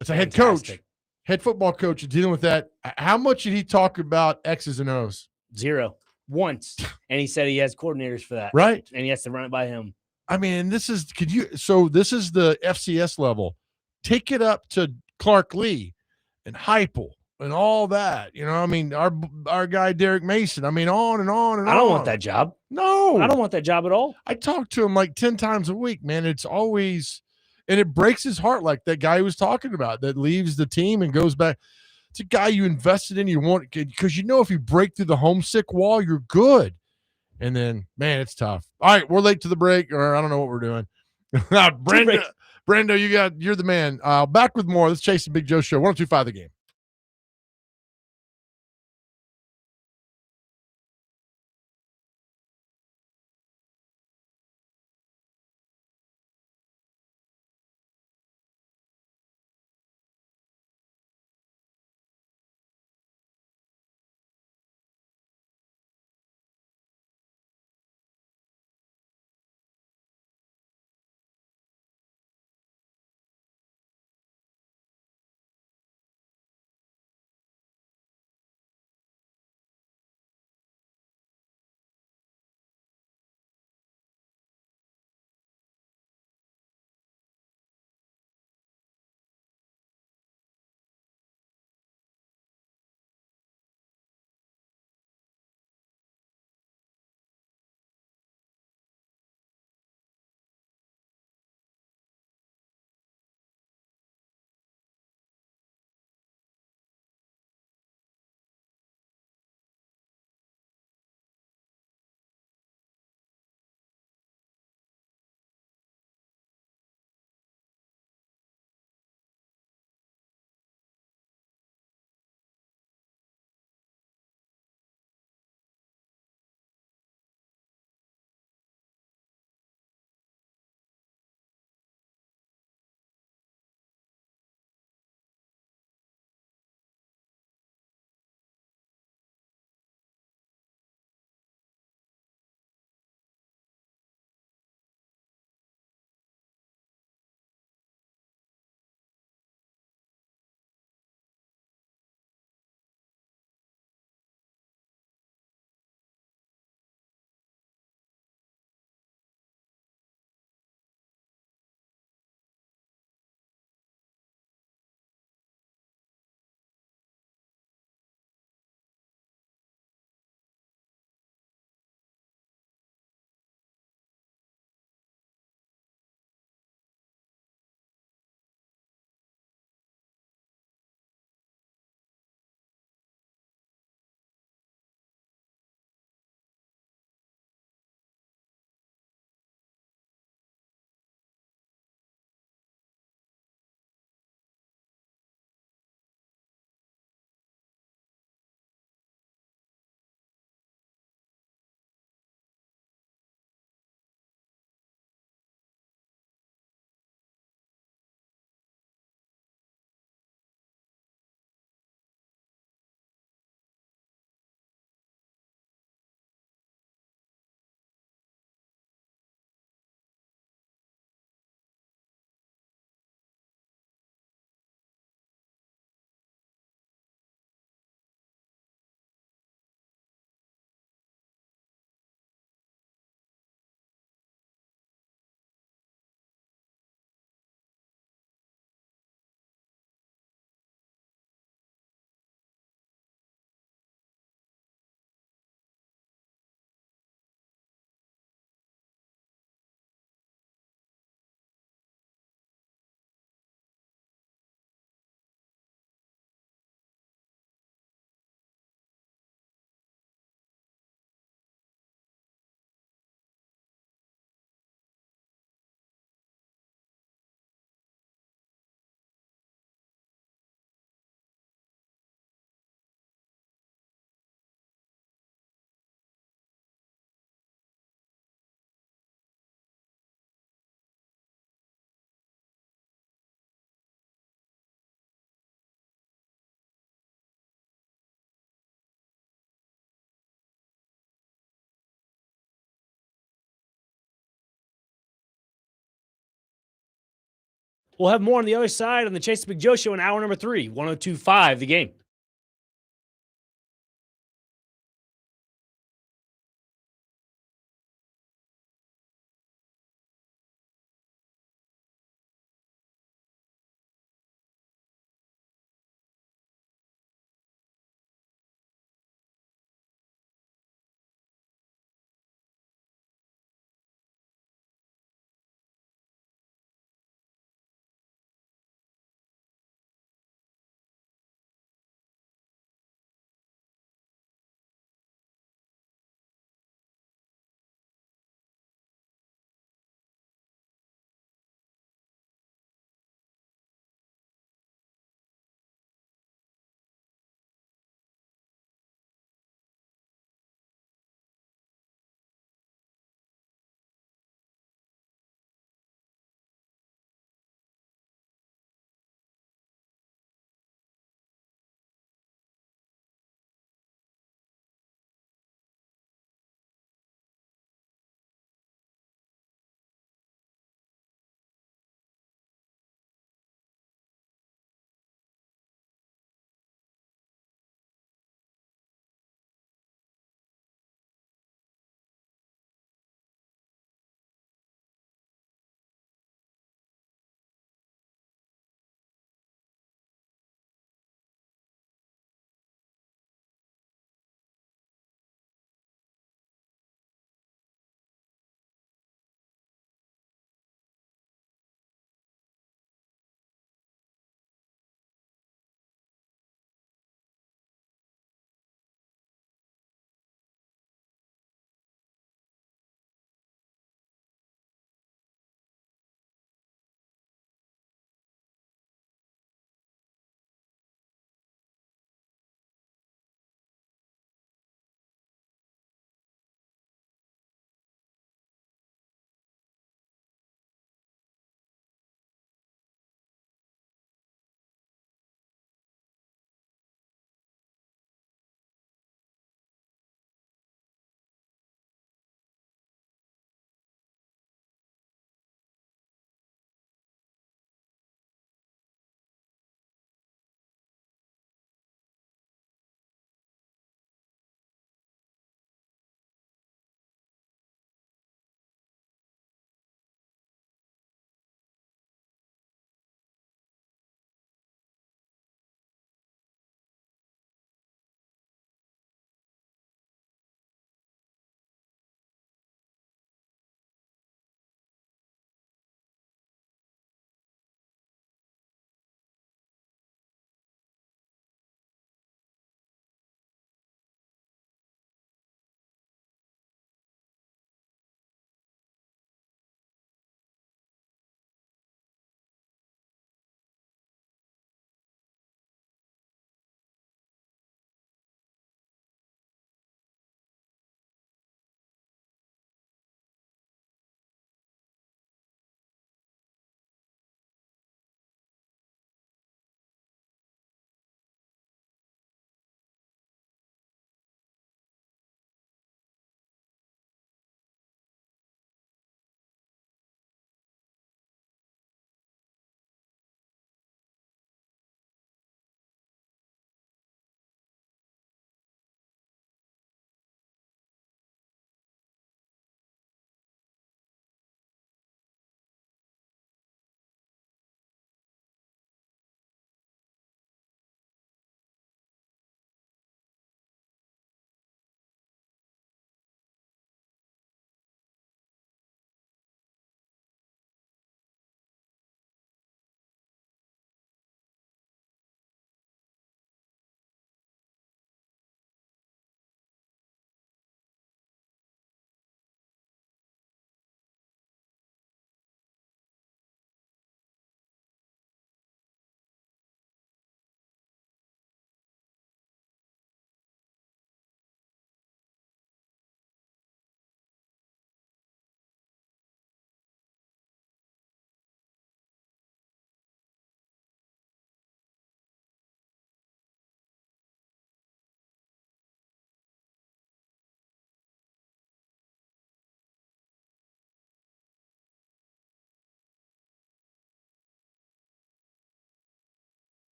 It's a head Fantastic. coach, head football coach, dealing with that. How much did he talk about X's and O's? 0 once. And he said he has coordinators for that. Right. And he has to run it by him. I mean, this is this is the FCS level. Take it up to Clark Lee and Heupel and all that. You know, I mean, our guy Derek Mason. I mean, on and on and on. I don't want that job. No. I don't want that job at all. I talk to him like 10 times a week, man. It's always, and it breaks his heart, like that guy he was talking about that leaves the team and goes back. It's a guy you invested in. You want, because you know if you break through the homesick wall, you're good. And then, man, it's tough. All right, we're late to the break, or I don't know what we're doing. Brendo, you're the man. Back with more. Let's chase the Big Joe Show. 102.5 The Game. We'll have more on the other side on the Chase Big Joe Show in hour number 3, 102.5 The Game.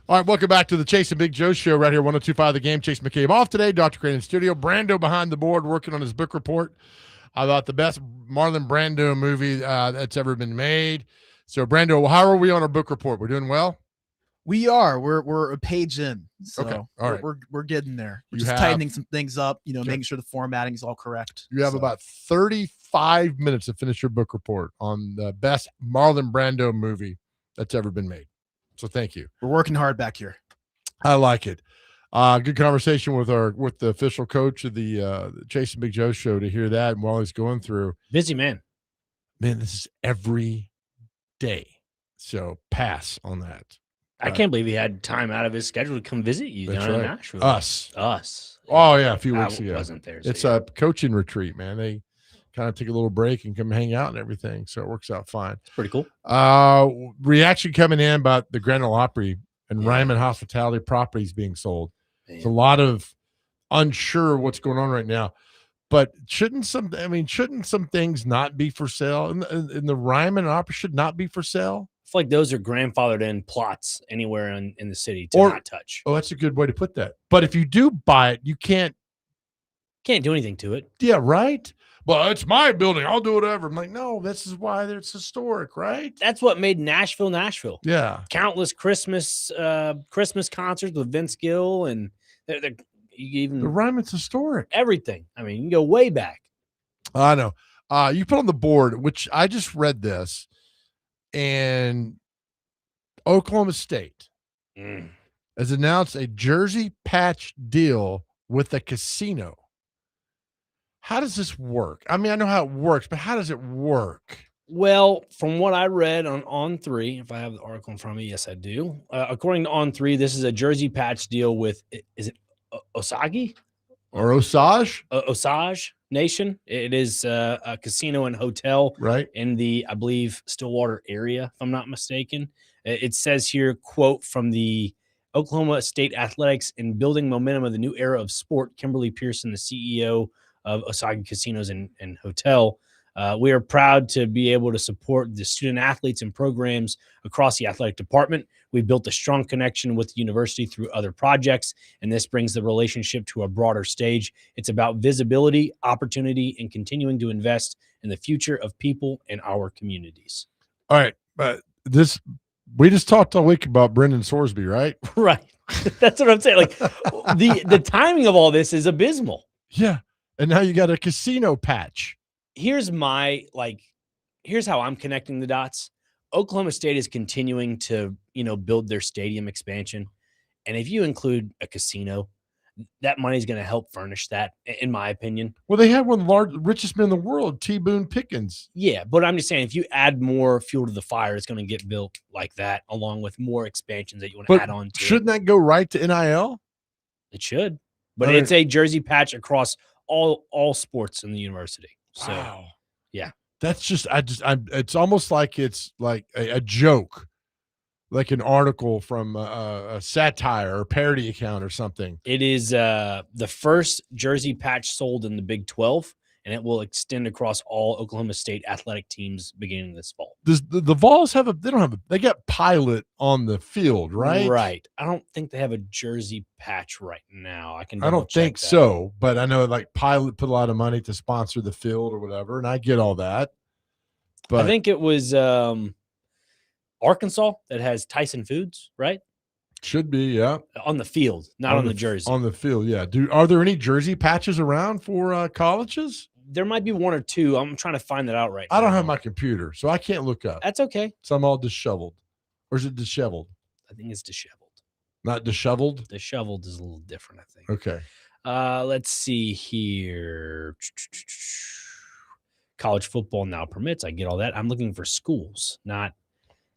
All right, welcome back to the Chase and Big Joe show right here, 102.5 The Game. Chase McCabe off today, Dr. Crane in studio. Brando behind the board working on his book report about the best Marlon Brando movie that's ever been made. So, Brando, how are we on our book report? We're doing well? We are. We're a page in. So Okay. All right. we're getting there. We're You just have- tightening some things up, making sure the formatting is all correct. You have So, about 35 minutes to finish your book report on the best Marlon Brando movie that's ever been made. So, thank you. we're working hard back here. I like it. Good conversation with the official coach of the Chase and Big Joe show to hear that while he's going through. Busy man. Man, this is every day. So pass on that. I can't believe he had time out of his schedule to come visit you That's down in right. Nashville. Us. Oh yeah, a few weeks I ago. wasn't there. So It's yeah. a coaching retreat, man. They kind of take a little break and come hang out and everything. So it works out fine. It's pretty cool. Reaction coming in about the Grand Ole Opry and Yeah. Ryman Hospitality properties being sold. Man. It's a lot of unsure what's going on right now. But shouldn't some things not be for sale? And the Ryman Opry should not be for sale? I feel like those are grandfathered in plots anywhere in the city to Or- not touch. Oh, that's a good way to put that. But if you do buy it, you can't. Can't do anything to it. Yeah, right. Well, it's my building. I'll do whatever. I'm like, no, this is why it's historic, right? That's what made Nashville Nashville. Yeah. Countless Christmas concerts with Vince Gill and you even The Ryman's historic. everything. I mean, you can go way back. I know. You put on the board, which I just read this, and Oklahoma State has announced a jersey patch deal with a casino. How does this work? I mean, I know how it works, but how does it work? Well, from what I read on On3, if I have the article in front of me, yes, I do. According to On3, this is a jersey patch deal with, is it Osage? Or Osage, Osage Nation. It is a casino and hotel right? in the, I believe, Stillwater area, if I'm not mistaken. It says here, quote from the Oklahoma State Athletics in building momentum of the new era of sport, Kimberly Pearson, the CEO of Osage Casinos and Hotel. We are proud to be able to support the student athletes and programs across the athletic department. We built a strong connection with the university through other projects, and this brings the relationship to a broader stage. It's about visibility, opportunity, and continuing to invest in the future of people in our communities. All right. But we just talked all week about Brendan Sorsby, right? Right. That's what I'm saying. Like the timing of all this is abysmal. Yeah. And now you got a casino patch. Here's how I'm connecting the dots. Oklahoma State is continuing to, build their stadium expansion. And if you include a casino, that money is going to help furnish that, in my opinion. Well, they have one of the richest men in the world, T. Boone Pickens. Yeah, but I'm just saying, if you add more fuel to the fire, it's going to get built like that, along with more expansions that you want to add on to. Shouldn't that go right to NIL? It should. But I mean- it's a jersey patch across all sports in the university. So, Wow. yeah. That's just, it's almost like it's like a joke, like an article from a satire or parody account or something. It is the first jersey patch sold in the Big 12, and it will extend across all Oklahoma State athletic teams beginning this fall. Does the Vols they got Pilot on the field, right? Right. I don't think they have a jersey patch right now. I I don't double-check think that. so, but I know like Pilot put a lot of money to sponsor the field or whatever, and I get all that. But I think it was Arkansas that has Tyson Foods, right? should be, yeah. On the field, not on the jersey. On the field, yeah. Are there any jersey patches around for colleges? There might be one or two. I'm trying to find that out right now. I don't have my computer, so I can't look up. That's okay. So I'm all disheveled. Or is it disheveled? I think it's disheveled. Not disheveled? Disheveled is a little different, I think. Okay. Let's see here. College football now permits. I get all that. I'm looking for schools, not.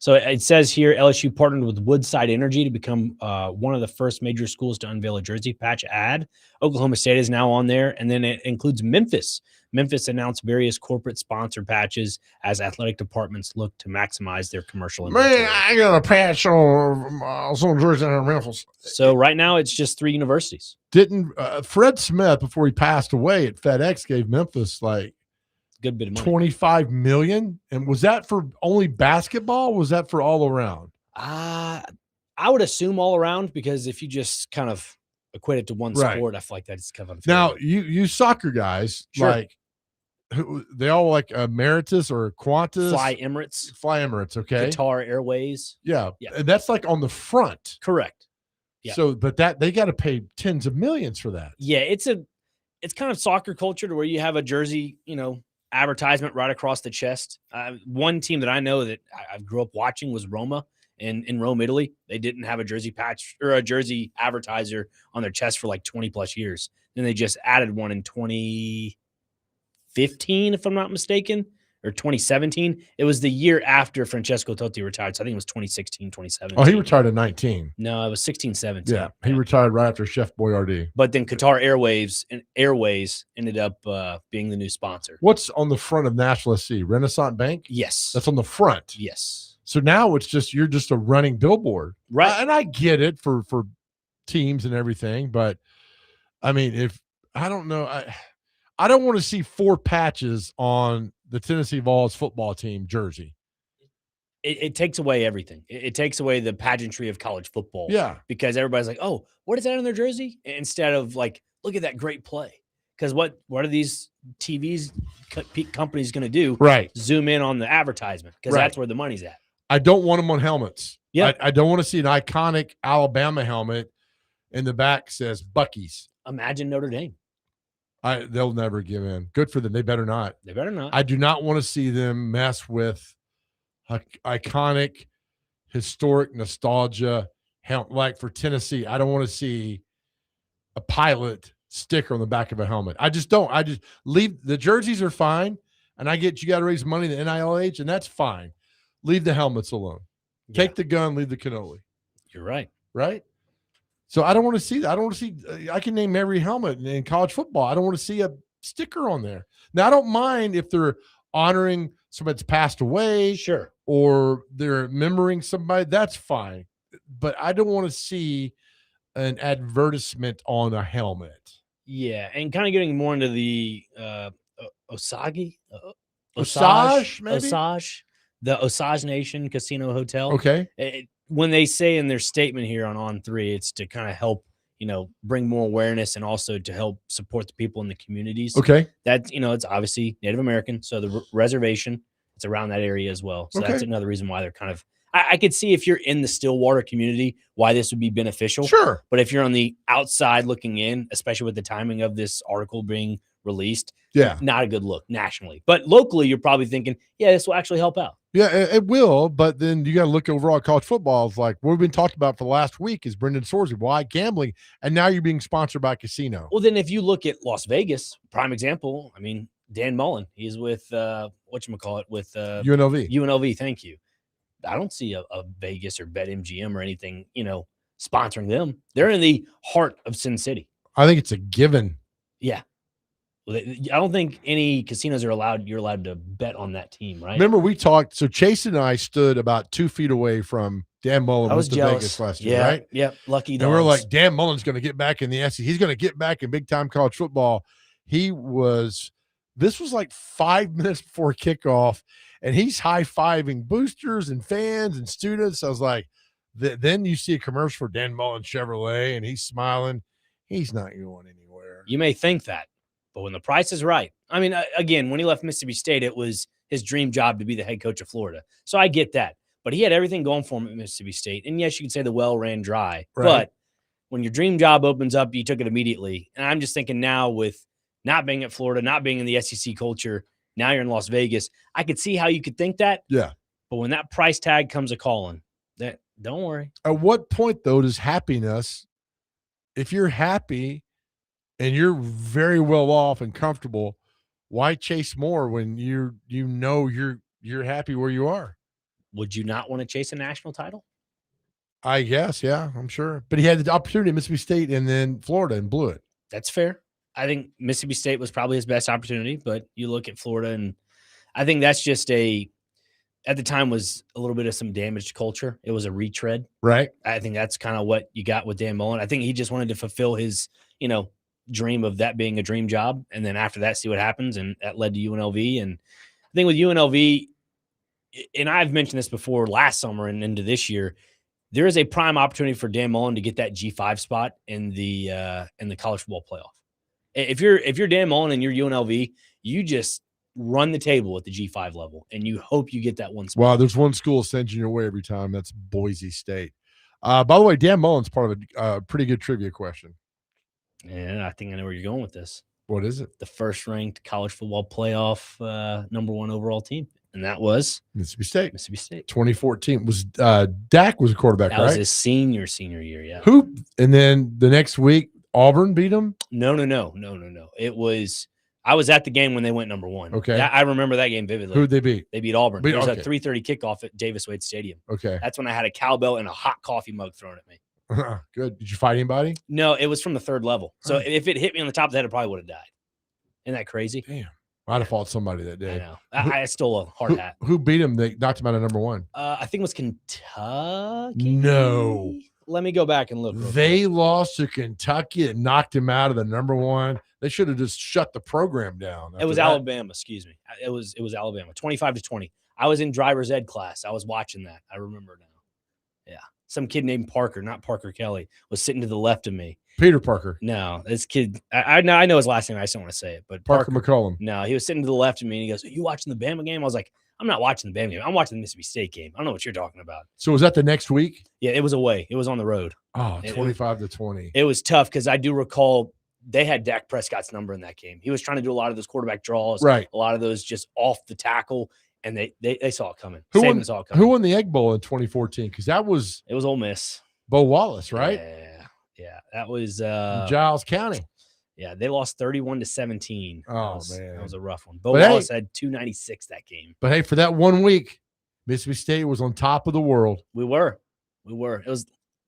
So it says here LSU partnered with Woodside Energy to become one of the first major schools to unveil a jersey patch ad. Oklahoma State is now on there, and then it includes Memphis. Memphis announced various corporate sponsor patches as athletic departments look to maximize their commercial inventory. Man, I got a patch on some jersey in Memphis. So right now it's just 3 universities. Didn't Fred Smith, before he passed away at FedEx, gave Memphis like Good bit of money. $25 million? And was that for only basketball? Or was that for all around? I I would assume all around, because if you just kind of equate it to one Right. sport, I feel like that's kind of unfair. Now, you soccer guys, Sure. like, they all like Emeritus or Qantas. Fly Emirates, okay? Qatar Airways. Yeah. Yeah. And that's like on the front. Correct. Yeah. So, but that they got to pay tens of millions for that. Yeah, it's kind of soccer culture to where you have a jersey, advertisement right across the chest. One team that I know that I grew up watching was Roma in Rome, Italy. They didn't have a jersey patch or a jersey advertiser on their chest for like 20 plus years. Then they just added one in 2015, if I'm not mistaken, or 2017. It was the year after Francesco Totti retired. So I think it was 2016, 2017. Oh, he retired at 19. No, it was 16, 17. Yeah, he retired right after Chef Boyardee. But then Qatar Airways ended up being the new sponsor. What's on the front of National SC? Renaissance Bank? Yes. That's on the front. Yes. So now it's just you're just a running billboard. Right. And I get it for teams and everything, but I mean, if I don't know, I don't want to see 4 patches on the Tennessee Vols football team jersey. It takes away everything. It takes away the pageantry of college football. Yeah. Because everybody's like, oh, what is that on their jersey? Instead of like, look at that great play. Because what are these companies going to do? Right. Zoom in on the advertisement, because that's where the money's at. I don't want them on helmets. Yeah. I don't want to see an iconic Alabama helmet in the back says Bucky's. Imagine Notre Dame. They'll never give in. Good for them. They better not. They better not. I do not want to see them mess with iconic, historic nostalgia. Like for Tennessee, I don't want to see a pilot sticker on the back of a helmet. I just don't. I just leave the jerseys are fine, and I get you got to raise money in the NIL, and that's fine. Leave the helmets alone. Take the gun, leave the cannoli. You're right. Right? So I don't want to see that. I don't want to see I can name every helmet in college football. I don't want to see a sticker on there. Now, I don't mind if they're honoring somebody that's passed away. Sure. Or they're remembering somebody. That's fine. But I don't want to see an advertisement on a helmet. Yeah. And kind of getting more into the Osage, maybe? Osage. The Osage Nation Casino Hotel. Okay. When they say in their statement here on 3, it's to kind of help, bring more awareness and also to help support the people in the communities. Okay. That, it's obviously Native American. So the reservation, it's around that area as well. So that's another reason why they're kind of, I could see if you're in the Stillwater community, why this would be beneficial. Sure. But if you're on the outside looking in, especially with the timing of this article being released, not a good look nationally. But locally, you're probably thinking, yeah, this will actually help out. Yeah, it will. But then you got to look overall at college football. It's like what we've been talking about for the last week is Brendan Sorsey. Why gambling? And now you're being sponsored by a casino. Well, then if you look at Las Vegas, prime example, I mean, Dan Mullen, he's with whatchamacallit, with UNLV. UNLV, thank you. I don't see a Vegas or BetMGM or anything, sponsoring them. They're in the heart of Sin City. I think it's a given. Yeah. Well, I don't think any casinos are you're allowed to bet on that team, right? Remember we talked, so Chase and I stood about 2 feet away from Dan Mullen. I was jealous. Vegas last year, right? Yeah, lucky dogs. And we're like, Dan Mullen's going to get back in the SEC. He's going to get back in big-time college football. This was like 5 minutes before kickoff, and he's high-fiving boosters and fans and students. I was like, then you see a commercial for Dan Mullen Chevrolet, and he's smiling. He's not going anywhere. You may think that. But when the price is right, I mean, again, when he left Mississippi State, it was his dream job to be the head coach of Florida. So I get that. But he had everything going for him at Mississippi State. And yes, you could say the well ran dry. Right. But when your dream job opens up, you took it immediately. And I'm just thinking now with not being at Florida, not being in the SEC culture, now you're in Las Vegas. I could see how you could think that. Yeah. But when that price tag comes a calling, don't worry. At what point, though, does happiness, if you're happy and you're very well off and comfortable, why chase more when you're happy where you are? Would you not want to chase a national title? I guess, yeah, I'm sure. But he had the opportunity at Mississippi State and then Florida and blew it. That's fair. I think Mississippi State was probably his best opportunity, but you look at Florida, and I think that's just at the time was a little bit of some damaged culture. It was a retread. Right. I think that's kind of what you got with Dan Mullen. I think he just wanted to fulfill his, dream of that being a dream job. And then after that, see what happens. And that led to UNLV. And I think with UNLV, and I've mentioned this before last summer and into this year, there is a prime opportunity for Dan Mullen to get that G5 spot in the college football playoff. If you're Dan Mullen and you're UNLV, you just run the table at the G5 level, and you hope you get that one spot. Well, there's one school sending your way every time. That's Boise State. By the way, Dan Mullen's part of a pretty good trivia question. And I think I know where you're going with this. What is it? The first-ranked college football playoff number 1 overall team, and that was Mississippi State. Mississippi State. 2014 was Dak was a quarterback, That right? was his senior year. Yeah. Who? And then the next week, Auburn beat him. No. It was. I was at the game when they went number 1. Okay. I remember that game vividly. Who'd they beat? They beat Auburn. It was okay. a 3:30 kickoff at Davis Wade Stadium. Okay. That's when I had a cowbell and a hot coffee mug thrown at me. Good. Did you fight anybody? No, it was from the 3rd level. So Oh. if it hit me on the top of the head, I probably would have died. Isn't that crazy? Damn. I'd have fought somebody that I day. know. I stole a hard hat. Who beat him? They knocked him out of number 1. I think it was Kentucky. No. Let me go back and look. real They quick. lost to Kentucky and knocked him out of the number 1. They should have just shut the program down. It was after that. Alabama. Excuse me. It was Alabama. 25-20. I was in driver's ed class. I was watching that. I remember now. Yeah. Some kid named Parker, not Parker Kelly, was sitting to the left of me. Peter Parker. No, this kid. I know his last name. I just don't want to say it. But Parker McCollum. No, he was sitting to the left of me, and he goes, "Are you watching the Bama game?" I was like, "I'm not watching the Bama game. I'm watching the Mississippi State game. I don't know what you're talking about." So was that the next week? Yeah, it was away. It was on the road. Oh, 25-20. It was tough because I do recall they had Dak Prescott's number in that game. He was trying to do a lot of those quarterback draws, Right. A lot of those just off the tackle, and they saw it coming. Who Saban won, saw it coming. who won the Egg Bowl in 2014? Because that was It was Ole Miss, Bo Wallace, right? Yeah. That was Giles County. Yeah, they lost 31-17. Oh, That man. was a rough one. Bo But Wallace had 296 that game. But hey, for that 1 week, Mississippi State was on top of the world. We were.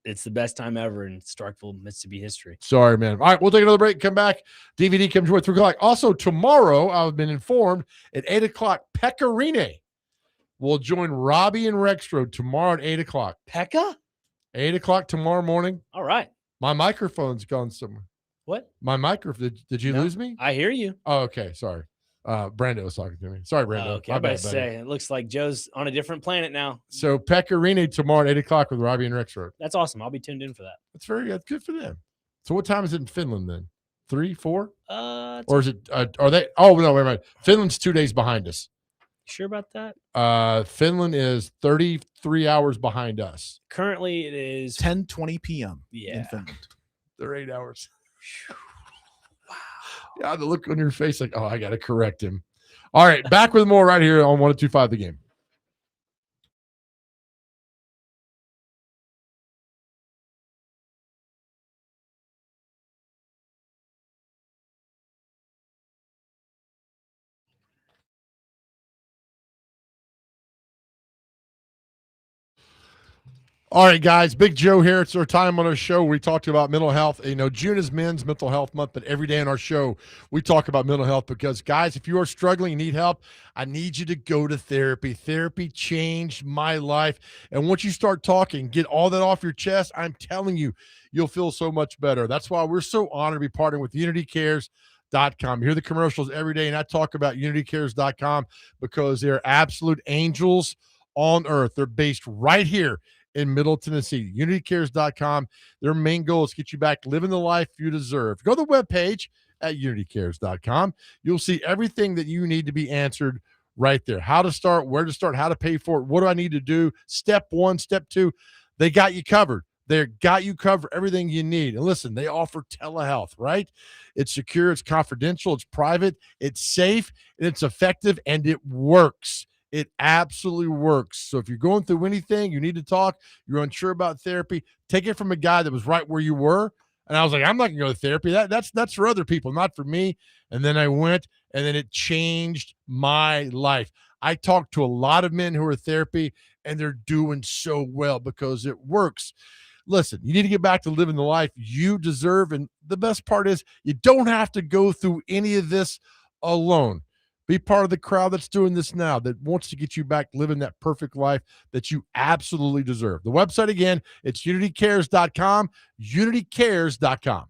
It's the best time ever in Starkville, Mississippi history. Sorry, man. All right, we'll take another break. Come back. DVD comes with 3 o'clock. Also, tomorrow, I've been informed at 8 o'clock, Pecorine will join Robbie and Rexroad tomorrow at 8 o'clock. Pekka? 8 o'clock tomorrow morning. All right. My microphone's gone somewhere. What? My microphone. Did you No, lose me? I hear you. Oh, okay. Sorry. Brando was talking to me. Sorry, Brando. Oh, okay. My I better bad, buddy. say, it looks like Joe's on a different planet now. So Pecorine tomorrow at 8 o'clock with Robbie and Rexroad. That's awesome. I'll be tuned in for that. That's very good. Good for them. So what time is it in Finland then? 3, 4? It's Or is it, are they, oh, no, wait a minute. Finland's 2 days behind us. sure about that? Finland is 33 hours behind us. Currently, it is 10:20 p.m. Yeah. in Finland. They're 8 hours. Wow. Yeah, the look on your face like, oh, I got to correct him. All right, back with more right here on 102.5 The Game. All right, guys, Big Joe here. It's our time on our show. We talked about mental health. You know, June is Men's Mental Health Month, but every day in our show, we talk about mental health because, guys, if you are struggling, you need help, I need you to go to therapy. Therapy changed my life. And once you start talking, get all that off your chest, I'm telling you, you'll feel so much better. That's why we're so honored to be partnering with UnityCares.com. You hear the commercials every day, and I talk about UnityCares.com because they're absolute angels on earth. They're based right here in Middle Tennessee. UnityCares.com. Their main goal is to get you back living the life you deserve. Go to the webpage at UnityCares.com. You'll see everything that you need to be answered right there. How to start, where to start, how to pay for it, what do I need to do? Step 1, step 2. They got you covered. They got you covered everything you need. And listen, they offer telehealth, right? It's secure, it's confidential, it's private, it's safe, and it's effective, and it works. It absolutely works. So if you're going through anything, you need to talk, you're unsure about therapy, take it from a guy that was right where you were. And I was like, I'm not going to go to therapy. That's for other people, not for me. And then I went, and then it changed my life. I talked to a lot of men who are in therapy, and they're doing so well because it works. Listen, you need to get back to living the life you deserve. And the best part is you don't have to go through any of this alone. Be part of the crowd that's doing this now, that wants to get you back living that perfect life that you absolutely deserve. The website, again, it's unitycares.com, unitycares.com.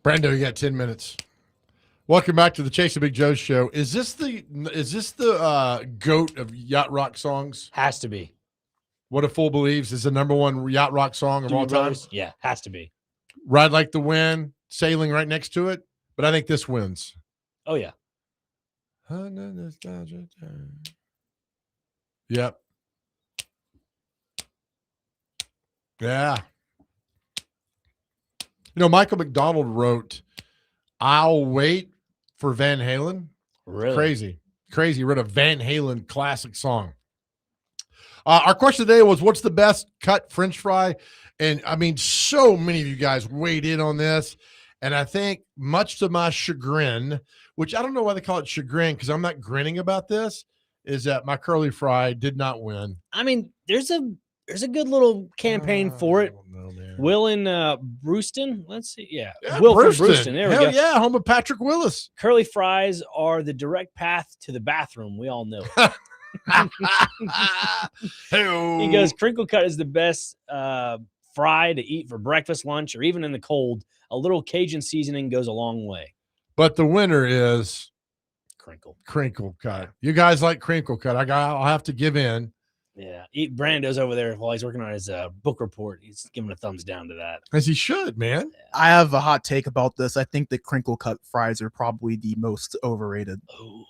Brando, you got 10 minutes. Welcome back to the Chase and Big Joe show. Is this the GOAT of yacht rock songs? Has to be. What a Fool Believes is the number one yacht rock song of all time. Brothers? Yeah, has to be. Ride Like the Wind, Sailing right next to it. But I think this wins. Oh, yeah. Yep. Yeah. You know, Michael McDonald wrote, I'll Wait for Van Halen. Really? Crazy. He wrote a Van Halen classic song. Our question today was, what's the best cut French fry? And I mean, so many of you guys weighed in on this. And I think much to my chagrin, which I don't know why they call it chagrin, because I'm not grinning about this, is that my curly fry did not win. I mean, there's a good little campaign for it. No, man. Will in Brewston. Let's see. Yeah. Will from Brewston. Brewston. There we Hell go. yeah, home of Patrick Willis. Curly fries are the direct path to the bathroom. We all know it. He goes, crinkle cut is the best fry to eat for breakfast, lunch, or even in the cold. A little Cajun seasoning goes a long way. But the winner is Crinkle cut. You guys like crinkle cut. I'll have to give in. Yeah. Brando's over there while he's working on his book report. He's giving a thumbs down to that. As he should, man. I have a hot take about this. I think the crinkle cut fries are probably the most overrated. Oh,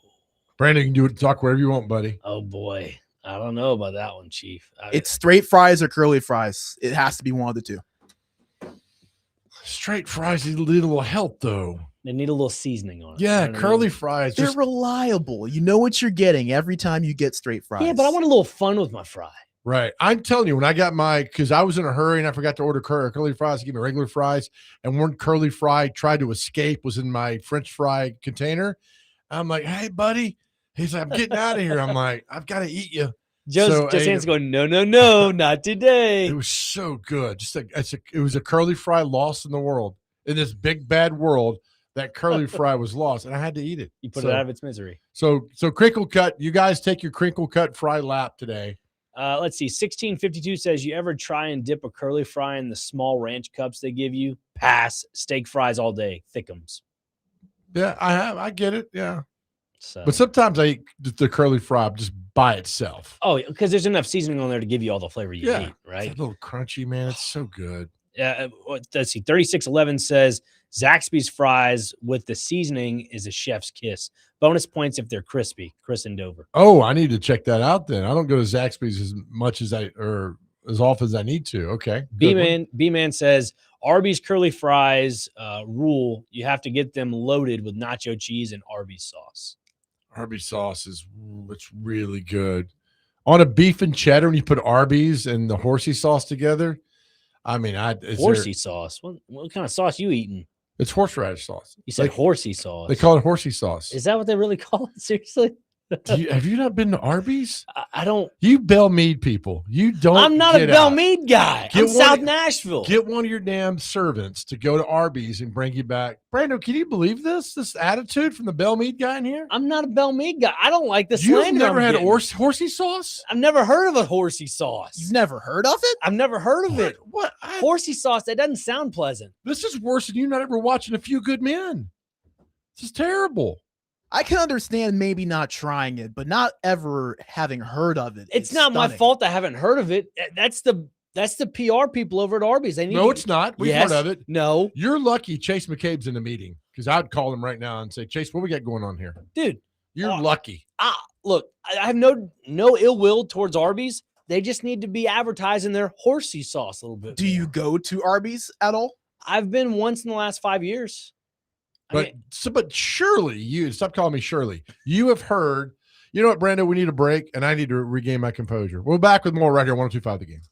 Brandon, you can talk wherever you want, buddy. oh boy. I don't know about that one, Chief. It's straight fries or curly fries. It has to be one of the two. Straight fries need a little help, though. They need a little seasoning on it. Yeah, You know what I curly mean? fries. They're Just, reliable. You know what you're getting every time you get straight fries. Yeah, but I want a little fun with my fry. right. I'm telling you, when I got because I was in a hurry and I forgot to order curly fries to give me regular fries, and one curly fry tried to escape, was in my French fry container. I'm like, hey, buddy. He's like, I'm getting out of here. I'm like, I've got to eat you. Just ate hands it. going, no, not today. It was so good. It was a curly fry lost in the world. In this big bad world, that curly fry was lost, and I had to eat it. You put it out of its misery. So crinkle cut. You guys take your crinkle cut fry lap today. Let's see. 1652 says, you ever try and dip a curly fry in the small ranch cups they give you? Pass. Steak fries all day. Thickums. Yeah, I have. I get it. Yeah, So. but sometimes I eat the curly fry just by itself. Oh, because there's enough seasoning on there to give you all the flavor you need, right? It's a little crunchy, man. It's so good. Let's see. 3611 says Zaxby's fries with the seasoning is a chef's kiss. Bonus points if they're crispy. Chris and Dover. Oh, I need to check that out then. I don't go to Zaxby's as much as as often as I need to. Okay. B-Man says Arby's curly fries rule. You have to get them loaded with nacho cheese and Arby's sauce. Arby's sauce it's really good. On a beef and cheddar, when you put Arby's and the horsey sauce together, I mean, horsey sauce. What kind of sauce you eating? It's horseradish sauce. You said horsey sauce. They call it horsey sauce. Is that what they really call it? Seriously? Have you not been to Arby's? I don't. You Belle Meade people. You don't. I'm not a Belle Meade guy. I'm South Nashville. Get one of your damn servants to go to Arby's and bring you back. Brando, can you believe this? This attitude from the Belle Meade guy in here? I'm not a Belle Meade guy. I don't like this. You've never had horsey sauce? I've never heard of a horsey sauce. You've never heard of it? I've never heard of it. What? Horsey sauce, that doesn't sound pleasant. This is worse than you not ever watching A Few Good Men. This is terrible. I can understand maybe not trying it, but not ever having heard of it. It's not my fault I haven't heard of it. That's the PR people over at Arby's. It's not. We've heard of it. No. You're lucky Chase McCabe's in the meeting, because I'd call him right now and say, Chase, what we got going on here? Dude. You're lucky. Look, I have no ill will towards Arby's. They just need to be advertising their horsey sauce a little bit. Do you go to Arby's at all? I've been once in the last 5 years. But surely you stop calling me Shirley. You have heard. You know what, Brando? We need a break, and I need to regain my composure. We're back with more right here, 102.5 The Game.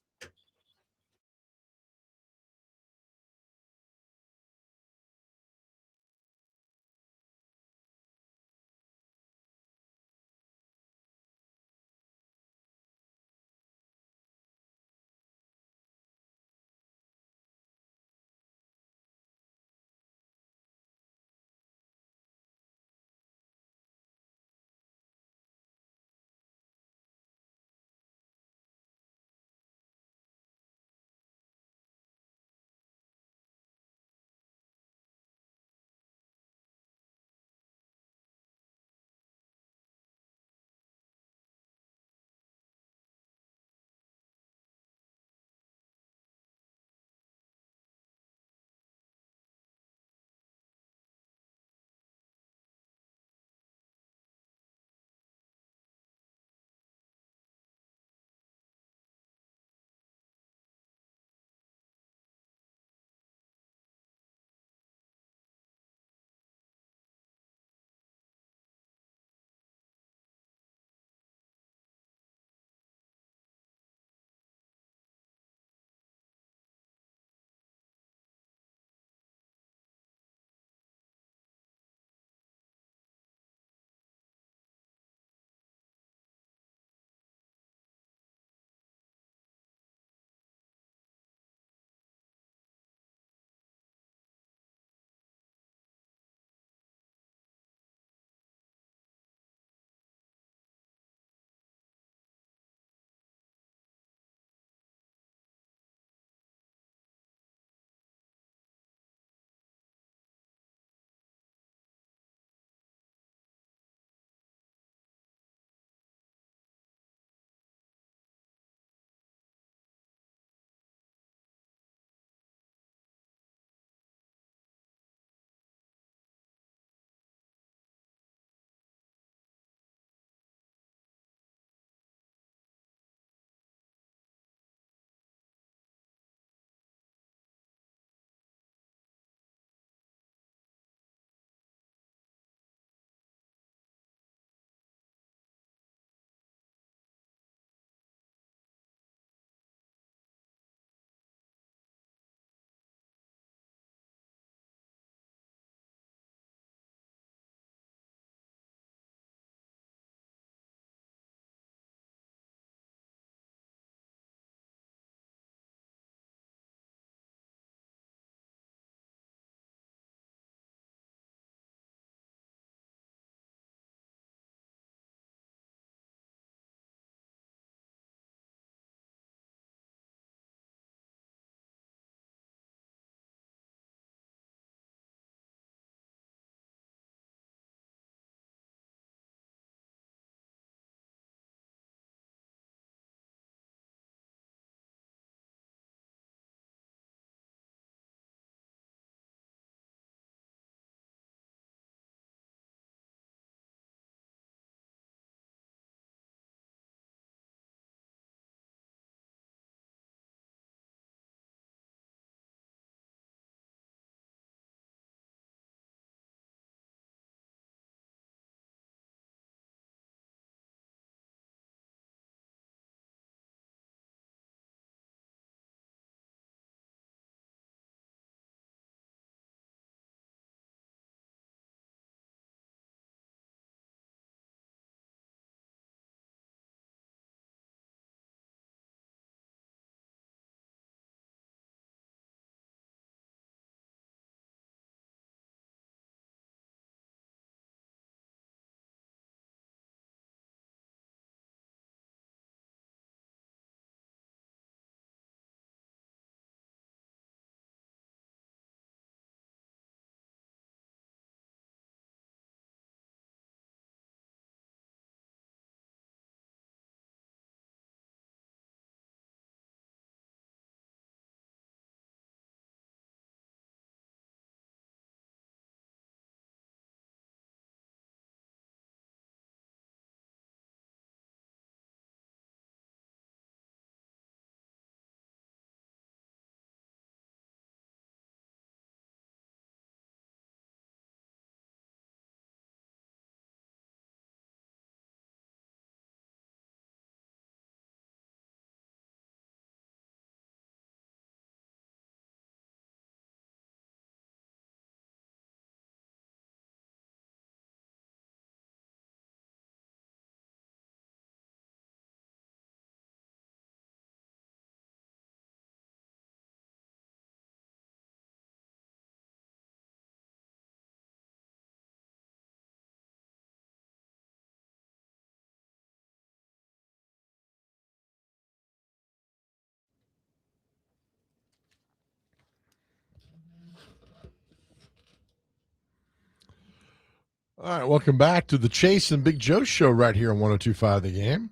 All right, welcome back to the Chase and Big Joe show right here on 102.5 The Game.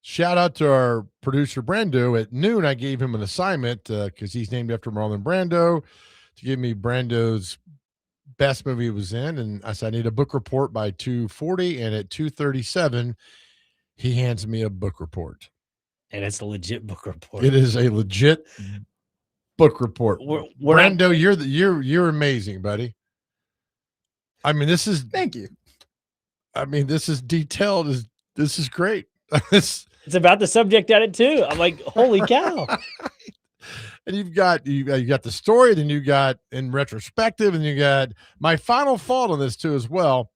Shout out to our producer, Brando. At noon, I gave him an assignment because he's named after Marlon Brando to give me Brando's best movie he was in. And I said, I need a book report by 2:40. And at 2:37, he hands me a book report. And it's a legit book report. It is a legit book report. We're Brando, you're amazing, buddy. I mean, this is Thank you. I mean, this is detailed. This is great. It's about the subject at it too. I'm like, holy cow. And you got the story, then you got in retrospective, and you got my final thought on this too as well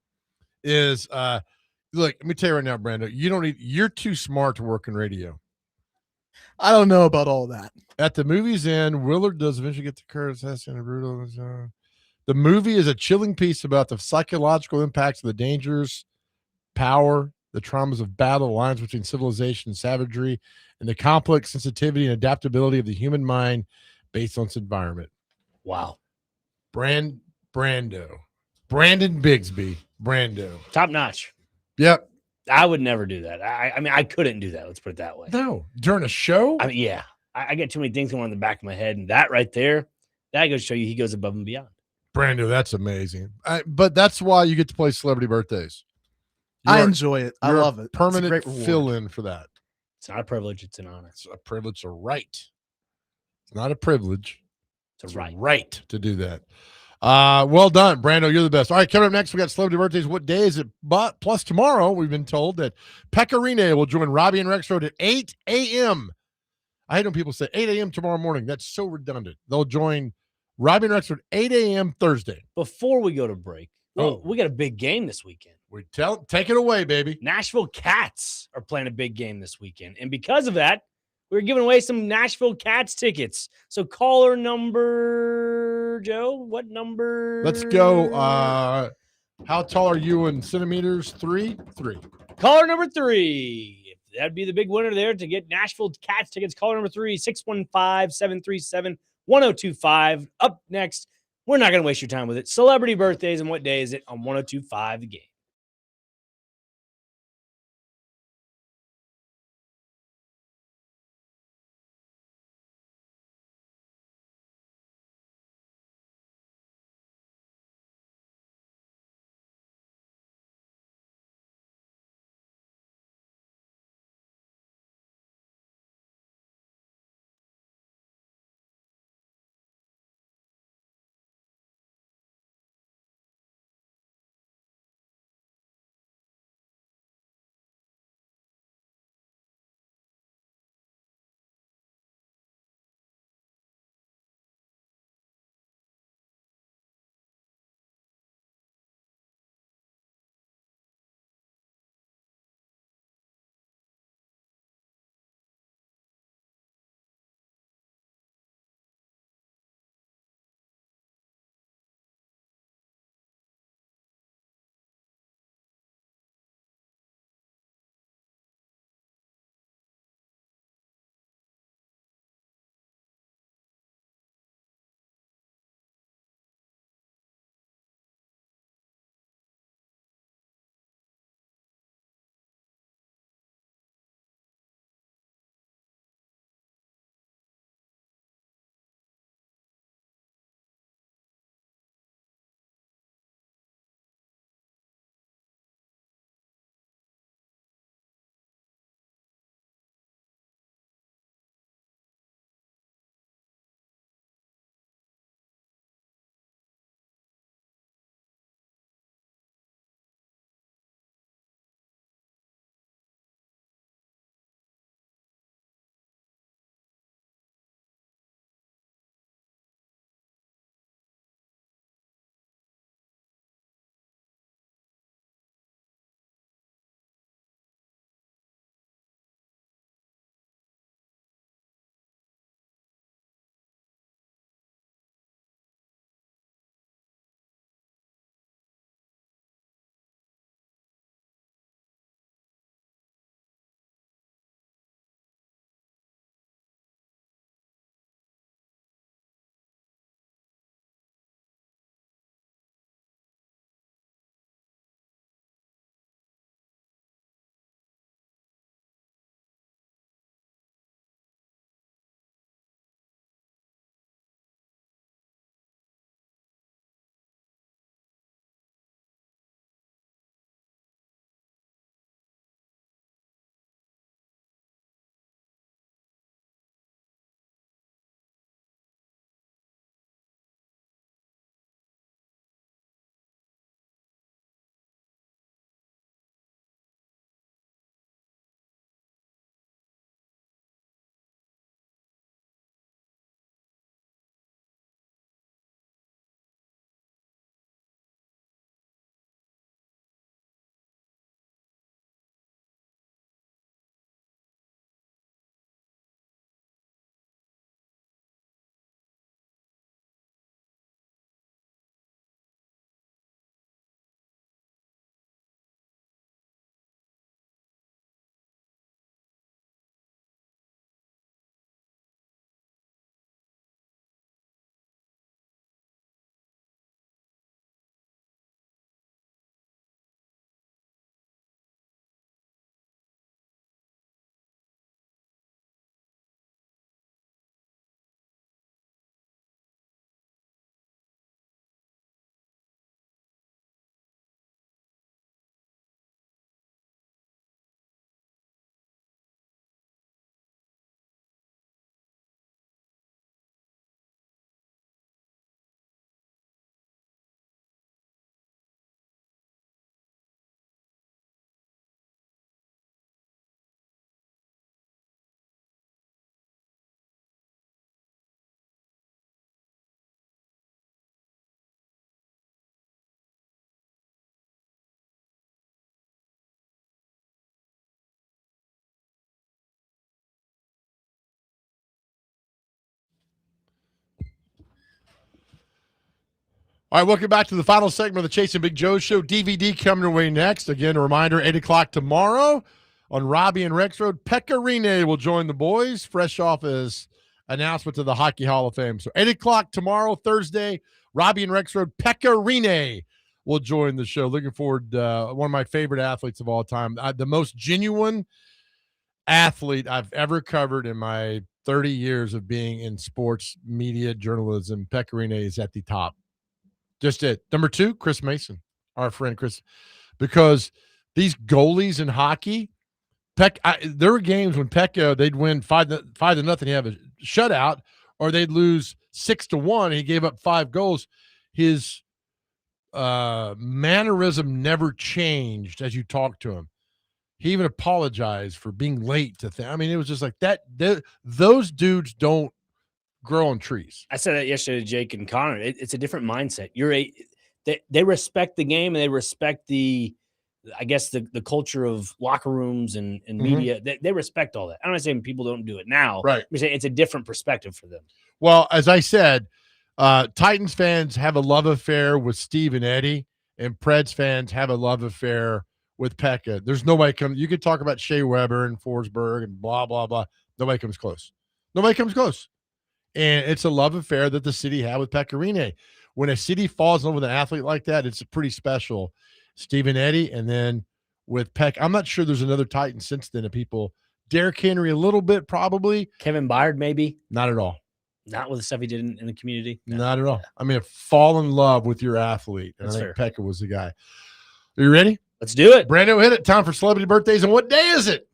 is look, let me tell you right now, Brando, you're too smart to work in radio. I don't know about all that. At the movie's end, Willard does eventually get to Curtis and brutal. The movie is a chilling piece about the psychological impacts of the dangers, power, the traumas of battle, the lines between civilization and savagery, and the complex sensitivity and adaptability of the human mind based on its environment. Wow. Brandon Bigsby, Brando. Top notch. Yep. I would never do that. I mean, I couldn't do that. Let's put it that way. No, during a show? I mean, yeah. I get too many things going on in the back of my head, and that right there, that goes to show you he goes above and beyond. Brando, that's amazing. But that's why you get to play celebrity birthdays. I enjoy it. I love it. Permanent fill-in for that. It's not a privilege. It's an honor. It's a privilege, a right. It's not a privilege. It's a right. Right to do that. Well done, Brando. You're the best. All right, coming up next, we got celebrity birthdays. What day is it? But plus tomorrow, we've been told that Pecorine will join Robbie and Rex Road at 8 a.m. I hate when people say 8 a.m. tomorrow morning. That's so redundant. They'll join Robbie and Rex Road 8 a.m. Thursday. Before we go to break, we got a big game this weekend. Take it away, baby. Nashville Cats are playing a big game this weekend. And because of that, we're giving away some Nashville Cats tickets. So caller number, Joe, what number? Let's go. How tall are you in centimeters? 3. Caller number 3. That'd be the big winner there to get Nashville Cats tickets. Caller number 3, 615-737-1025. Up next, we're not going to waste your time with it. Celebrity birthdays and what day is it on 1025 The Game. All right, welcome back to the final segment of the Chase and Big Joe Show. DVD coming your way next. Again, a reminder, 8 o'clock tomorrow on Robbie and Rex Road. Pekka Rinne will join the boys, fresh off his announcement to the Hockey Hall of Fame. So 8 o'clock tomorrow, Thursday, Robbie and Rex Road. Pekka Rinne will join the show. Looking forward to one of my favorite athletes of all time. The most genuine athlete I've ever covered in my 30 years of being in sports media journalism. Pekka Rinne is at the top. Just it. Number 2, Chris Mason, our friend Chris, because these goalies in hockey, there were games when Pekka, they'd win 5-0, he'd have a shutout, or they'd lose 6-1. He gave up 5 goals. His mannerism never changed as you talked to him. He even apologized for being late to things. I mean, it was just like that. Those dudes don't grow on trees. I said that yesterday to Jake and Connor. It's a different mindset. They respect the game, and they respect the culture of locker rooms and media. They respect all that. I'm not saying people don't do it now. Right. I'm saying it's a different perspective for them. Well, as I said, Titans fans have a love affair with Steve and Eddie, and Preds fans have a love affair with Pekka. There's nobody comes. You could talk about Shea Weber and Forsberg and blah, blah, blah. Nobody comes close. Nobody comes close. And it's a love affair that the city had with Pekka Rinne. When a city falls in love with an athlete like that, it's pretty special. Steve and Eddie, and then with Peck, I'm not sure there's another Titan since then of people. Derrick Henry a little bit, probably. Kevin Byard, maybe. Not at all. Not with the stuff he did in the community. No. Not at all. I mean, fall in love with your athlete. And That's I think fair. Pekka was the guy. Are you ready? Let's do it. Brando, hit it. Time for celebrity birthdays. And what day is it?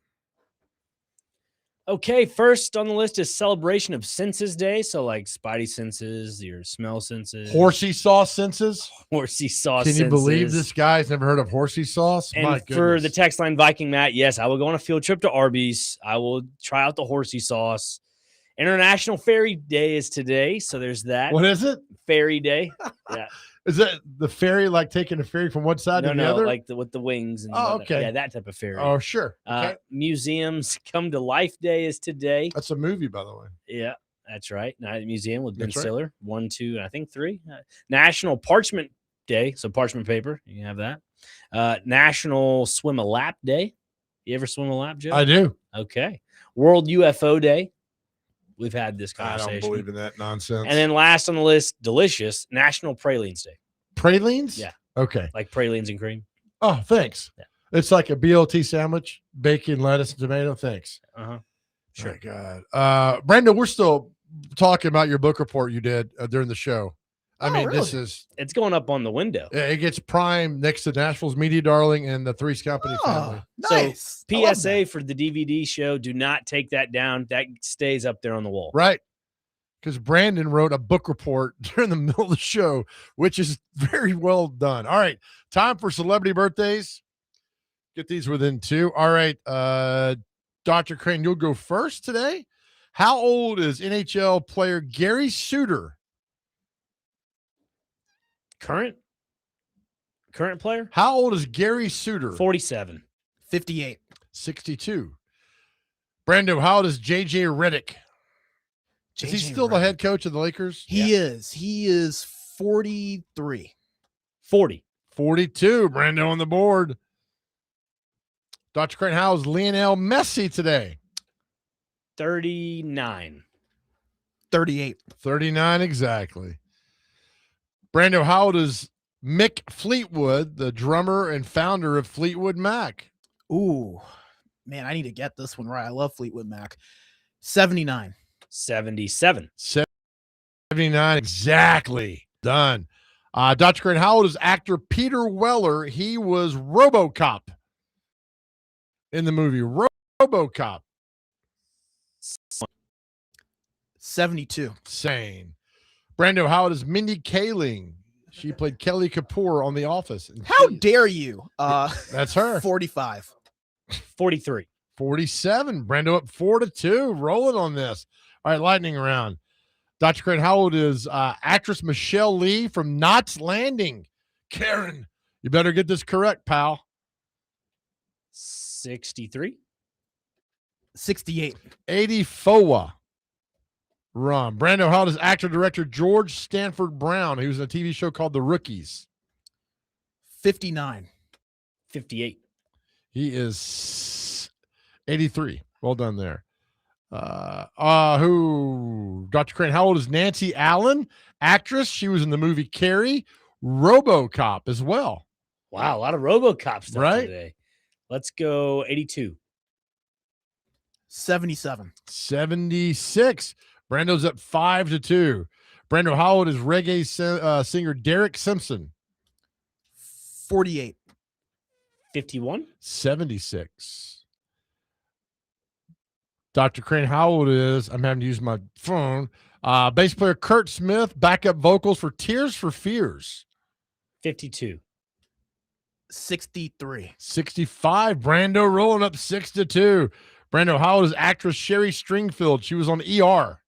Okay, first on the list is celebration of senses day. So like spidey senses, your smell senses. Horsey sauce senses. Horsey sauce Can you senses. believe this guy's never heard of horsey sauce? And My for goodness. the text line Viking Matt, yes, I will go on a field trip to Arby's. I will try out the horsey sauce. International Fairy Day is today, so there's that. What is it? Fairy Day. Yeah. Is that the ferry, like taking a ferry from one side to the other? Like with the wings. And Oh, whatnot. okay. Yeah, that type of fairy. Oh, sure. Okay. Museums Come to Life Day is today. That's a movie, by the way. Yeah, that's right. Night at the Museum with Ben That's right. Stiller. 1, 2, and I think 3. National Parchment Day. So parchment paper. You can have that. National Swim a Lap Day. You ever swim a lap, Joe? I do. Okay. World UFO Day. We've had this I conversation. don't believe in that nonsense. And then last on the list, delicious, National Pralines Day. pralines? Yeah. Okay. Like pralines and cream. Oh, thanks. Yeah. It's like a BLT sandwich, bacon, lettuce, and tomato. Thanks. Uh-huh. Sure. My God. Brandon, we're still talking about your book report you did during the show. I mean, really? this is, It's going up on the window. it gets prime next to Nashville's Media Darling and the Three's Company family. Nice. I love PSA that. for the DVD show, do not take that down. That stays up there on the wall. Right. Because Brandon wrote a book report during the middle of the show, which is very well done. All right. Time for celebrity birthdays. Get these within 2. All right. Dr. Crane, you'll go first today. How old is NHL player Gary Suter? Current player? How old is Gary Suter? 47. 58. 62. Brando, how old is JJ Redick? Is he still the head coach of the Lakers? He is. He is 43. 40. 42. Brando on the board. Dr. Crane, how is Lionel Messi today? 39. 38. 39 exactly. Brando, how old is Mick Fleetwood, the drummer and founder of Fleetwood Mac? Ooh, man, I need to get this one right. I love Fleetwood Mac. 79. 77. 79 exactly. Done. Dr. Crane, how old is actor Peter Weller? He was RoboCop in the movie RoboCop. 72. Sane. Brando, how old is Mindy Kaling? She played Kelly Kapoor on The Office. And How dare you? that's her. 45. 43. 47. Brando up 4-2. Rolling on this. All right, lightning round. Dr. Crane, how old is actress Michelle Lee from Knots Landing? Karen, you better get this correct, pal. 63. 68. 84. Ron. Brando, how old is actor director George Stanford Brown? He was in a TV show called The Rookies. 59. 58. He is 83. Well done there. Dr. Crane, how old is Nancy Allen? Actress. She was in the movie Carrie, RoboCop as well. Wow, a lot of RoboCop stuff Right? today. Let's go 82. 77. 76. Brando's up 5-2. Brando, how old is reggae singer Derek Simpson? 48. 51. 76. Dr. Crane, how old is, I'm having to use my phone, bass player Kurt Smith, backup vocals for Tears for Fears? 52. 63. 65. Brando rolling up 6-2. Brando, how old is actress Sherry Stringfield? She was on ER.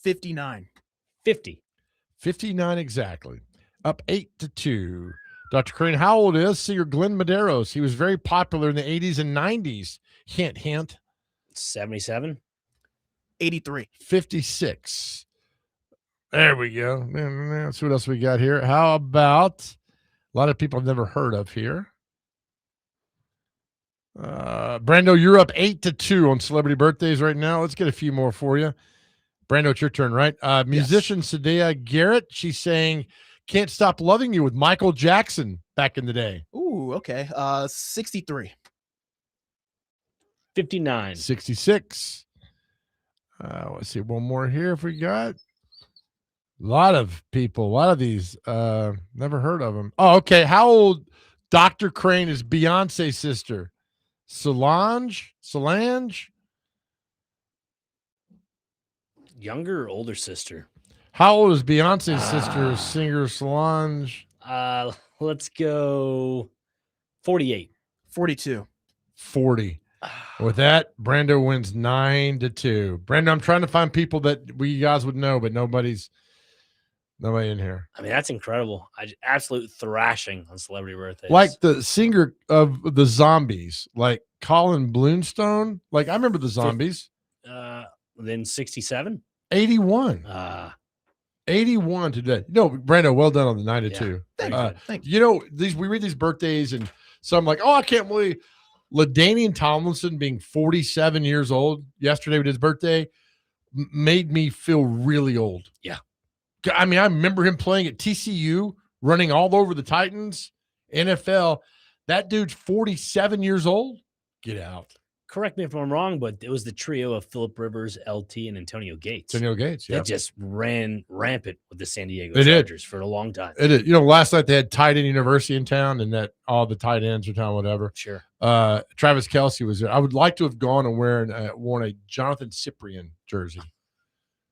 59. 50. 59 exactly. Up 8-2. Dr. Crane, how old is singer Glenn Medeiros? He was very popular in the 80s and 90s. Hint, hint. 77. 83. 56. There we go. Let's see what else we got here. How about a lot of people I've never heard of here. Brando, you're up 8-2 on celebrity birthdays right now. Let's get a few more for you. Brando, it's your turn, right? Musician Sadea Garrett, she's saying Can't Stop Loving You with Michael Jackson back in the day. Ooh, okay. 63. 59. 66. Let's see, one more here if we got. A lot of people, a lot of these, never heard of them. Oh, okay. How old Dr. Crane is Beyonce's sister? Solange? Younger or older sister? How old is Beyonce's sister, singer Solange? Let's go 48. 42. 40. With that, Brando wins 9-2. Brando, I'm trying to find people that we guys would know, but nobody in here. I mean, that's incredible. Absolute thrashing on celebrity birthdays. Like the singer of the Zombies, like Colin Blunstone. Like I remember the Zombies. Then 67. 81. 81 today. No, Brando, well done on the 9-2. Thank you. You know, we read these birthdays, and so I'm like, oh, I can't believe LaDainian Tomlinson being 47 years old yesterday with his birthday made me feel really old. Yeah. I mean, I remember him playing at TCU, running all over the Titans, NFL. That dude's 47 years old. Get out. Correct me if I'm wrong, but it was the trio of Phillip Rivers, LT, and Antonio Gates. Antonio Gates, yeah. That just ran rampant with the San Diego It did. Chargers for a long time. It is. You know, last night they had tight end university in town, and that all the tight ends are town, whatever. Sure. Travis Kelce was there. I would like to have gone and worn a Jonathan Cyprian jersey.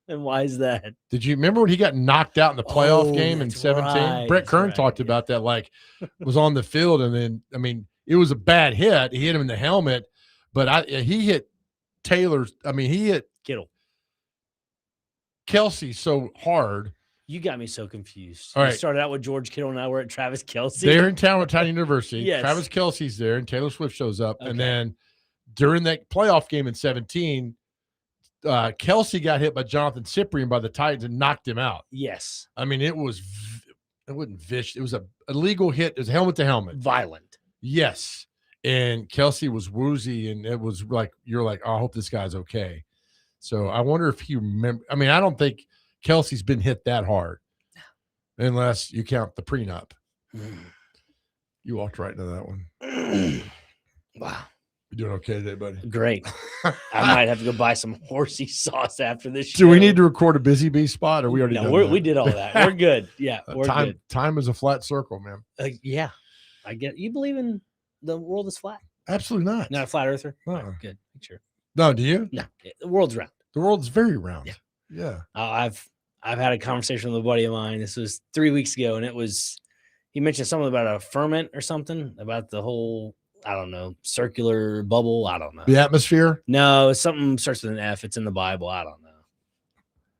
And why is that? Did you remember when he got knocked out in the playoff game in that's 17? right, Brett that's Kern right, talked yeah. about that, like was on the field, and then I mean it was a bad hit. He hit him in the helmet, but he hit Taylor's. I mean he hit Kittle. Kelce so hard. You got me so confused. All You right. started out with George Kittle, now we're at Travis Kelce. They're in town at Town University. Yes. Travis Kelce's there, and Taylor Swift shows up, Okay. and then during that playoff game in 17. Kelce got hit by Jonathan Cyprian by the Titans and knocked him out. Yes. I mean, it wasn't vicious. It was a illegal hit. It was helmet to helmet. Violent. Yes. And Kelce was woozy, and it was like, you're like, oh, I hope this guy's okay. So I wonder if he remember. I mean, I don't think Kelce's been hit that hard unless you count the prenup. You walked right into that one. Wow. You doing okay today, buddy? Great. I might have to go buy some horsey sauce after this show. Do we need to record a busy bee spot, or we already No, done that? we did all that. We're good. Yeah, we're good. Time is a flat circle, man. Yeah, I get. You believe in the world is flat? Absolutely not. Not a flat earther. Uh-uh. All right, good. Sure. No, do you? No, the world's round. The world's very round. Yeah. Yeah. I've had a conversation with a buddy of mine. This was 3 weeks ago, and he mentioned something about a ferment or something about the whole, I don't know, circular bubble. I don't know. The atmosphere. No, it's something starts with an F. It's in the Bible. I don't know.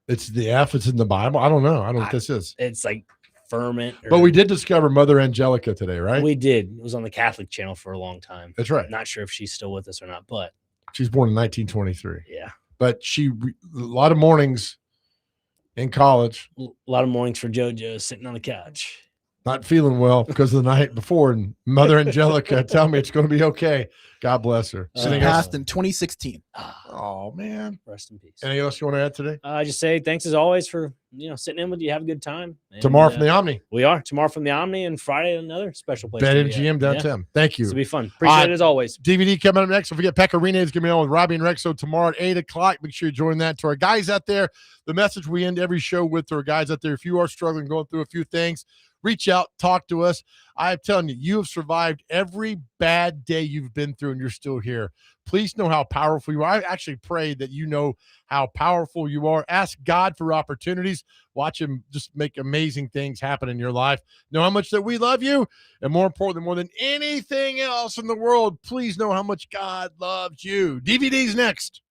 It's the F. It's in the Bible. I don't know. I don't know what this is. It's like ferment. But we did discover Mother Angelica today, right? We did. It was on the Catholic channel for a long time. That's right. Not sure if she's still with us or not, but She's born in 1923. yeah. But a lot of mornings in college, A lot of mornings for JoJo sitting on the couch. not feeling well because of the night before, and Mother Angelica tell me it's going to be okay. God bless her. She Anything else? passed in 2016. Oh man! Rest in peace. Anything else you want to add today? Just say thanks as always for sitting in with you. Have a good time. And, Tomorrow from the Omni. We are tomorrow from the Omni, and Friday another special place. BetMGM downtown. Thank you. This will be fun. Appreciate it as always. DVD coming up next. Don't forget Pecorino is going to be on with Robbie and Rexo tomorrow at 8:00. Make sure you join that. To our guys out there, the message we end every show with to our guys out there: if you are struggling, going through a few things, reach out, talk to us. I'm telling you, you have survived every bad day you've been through, and you're still here. Please know how powerful you are. I actually pray that you know how powerful you are. Ask God for opportunities. Watch him just make amazing things happen in your life. Know how much that we love you. And more importantly, more than anything else in the world, please know how much God loves you. DVD's next.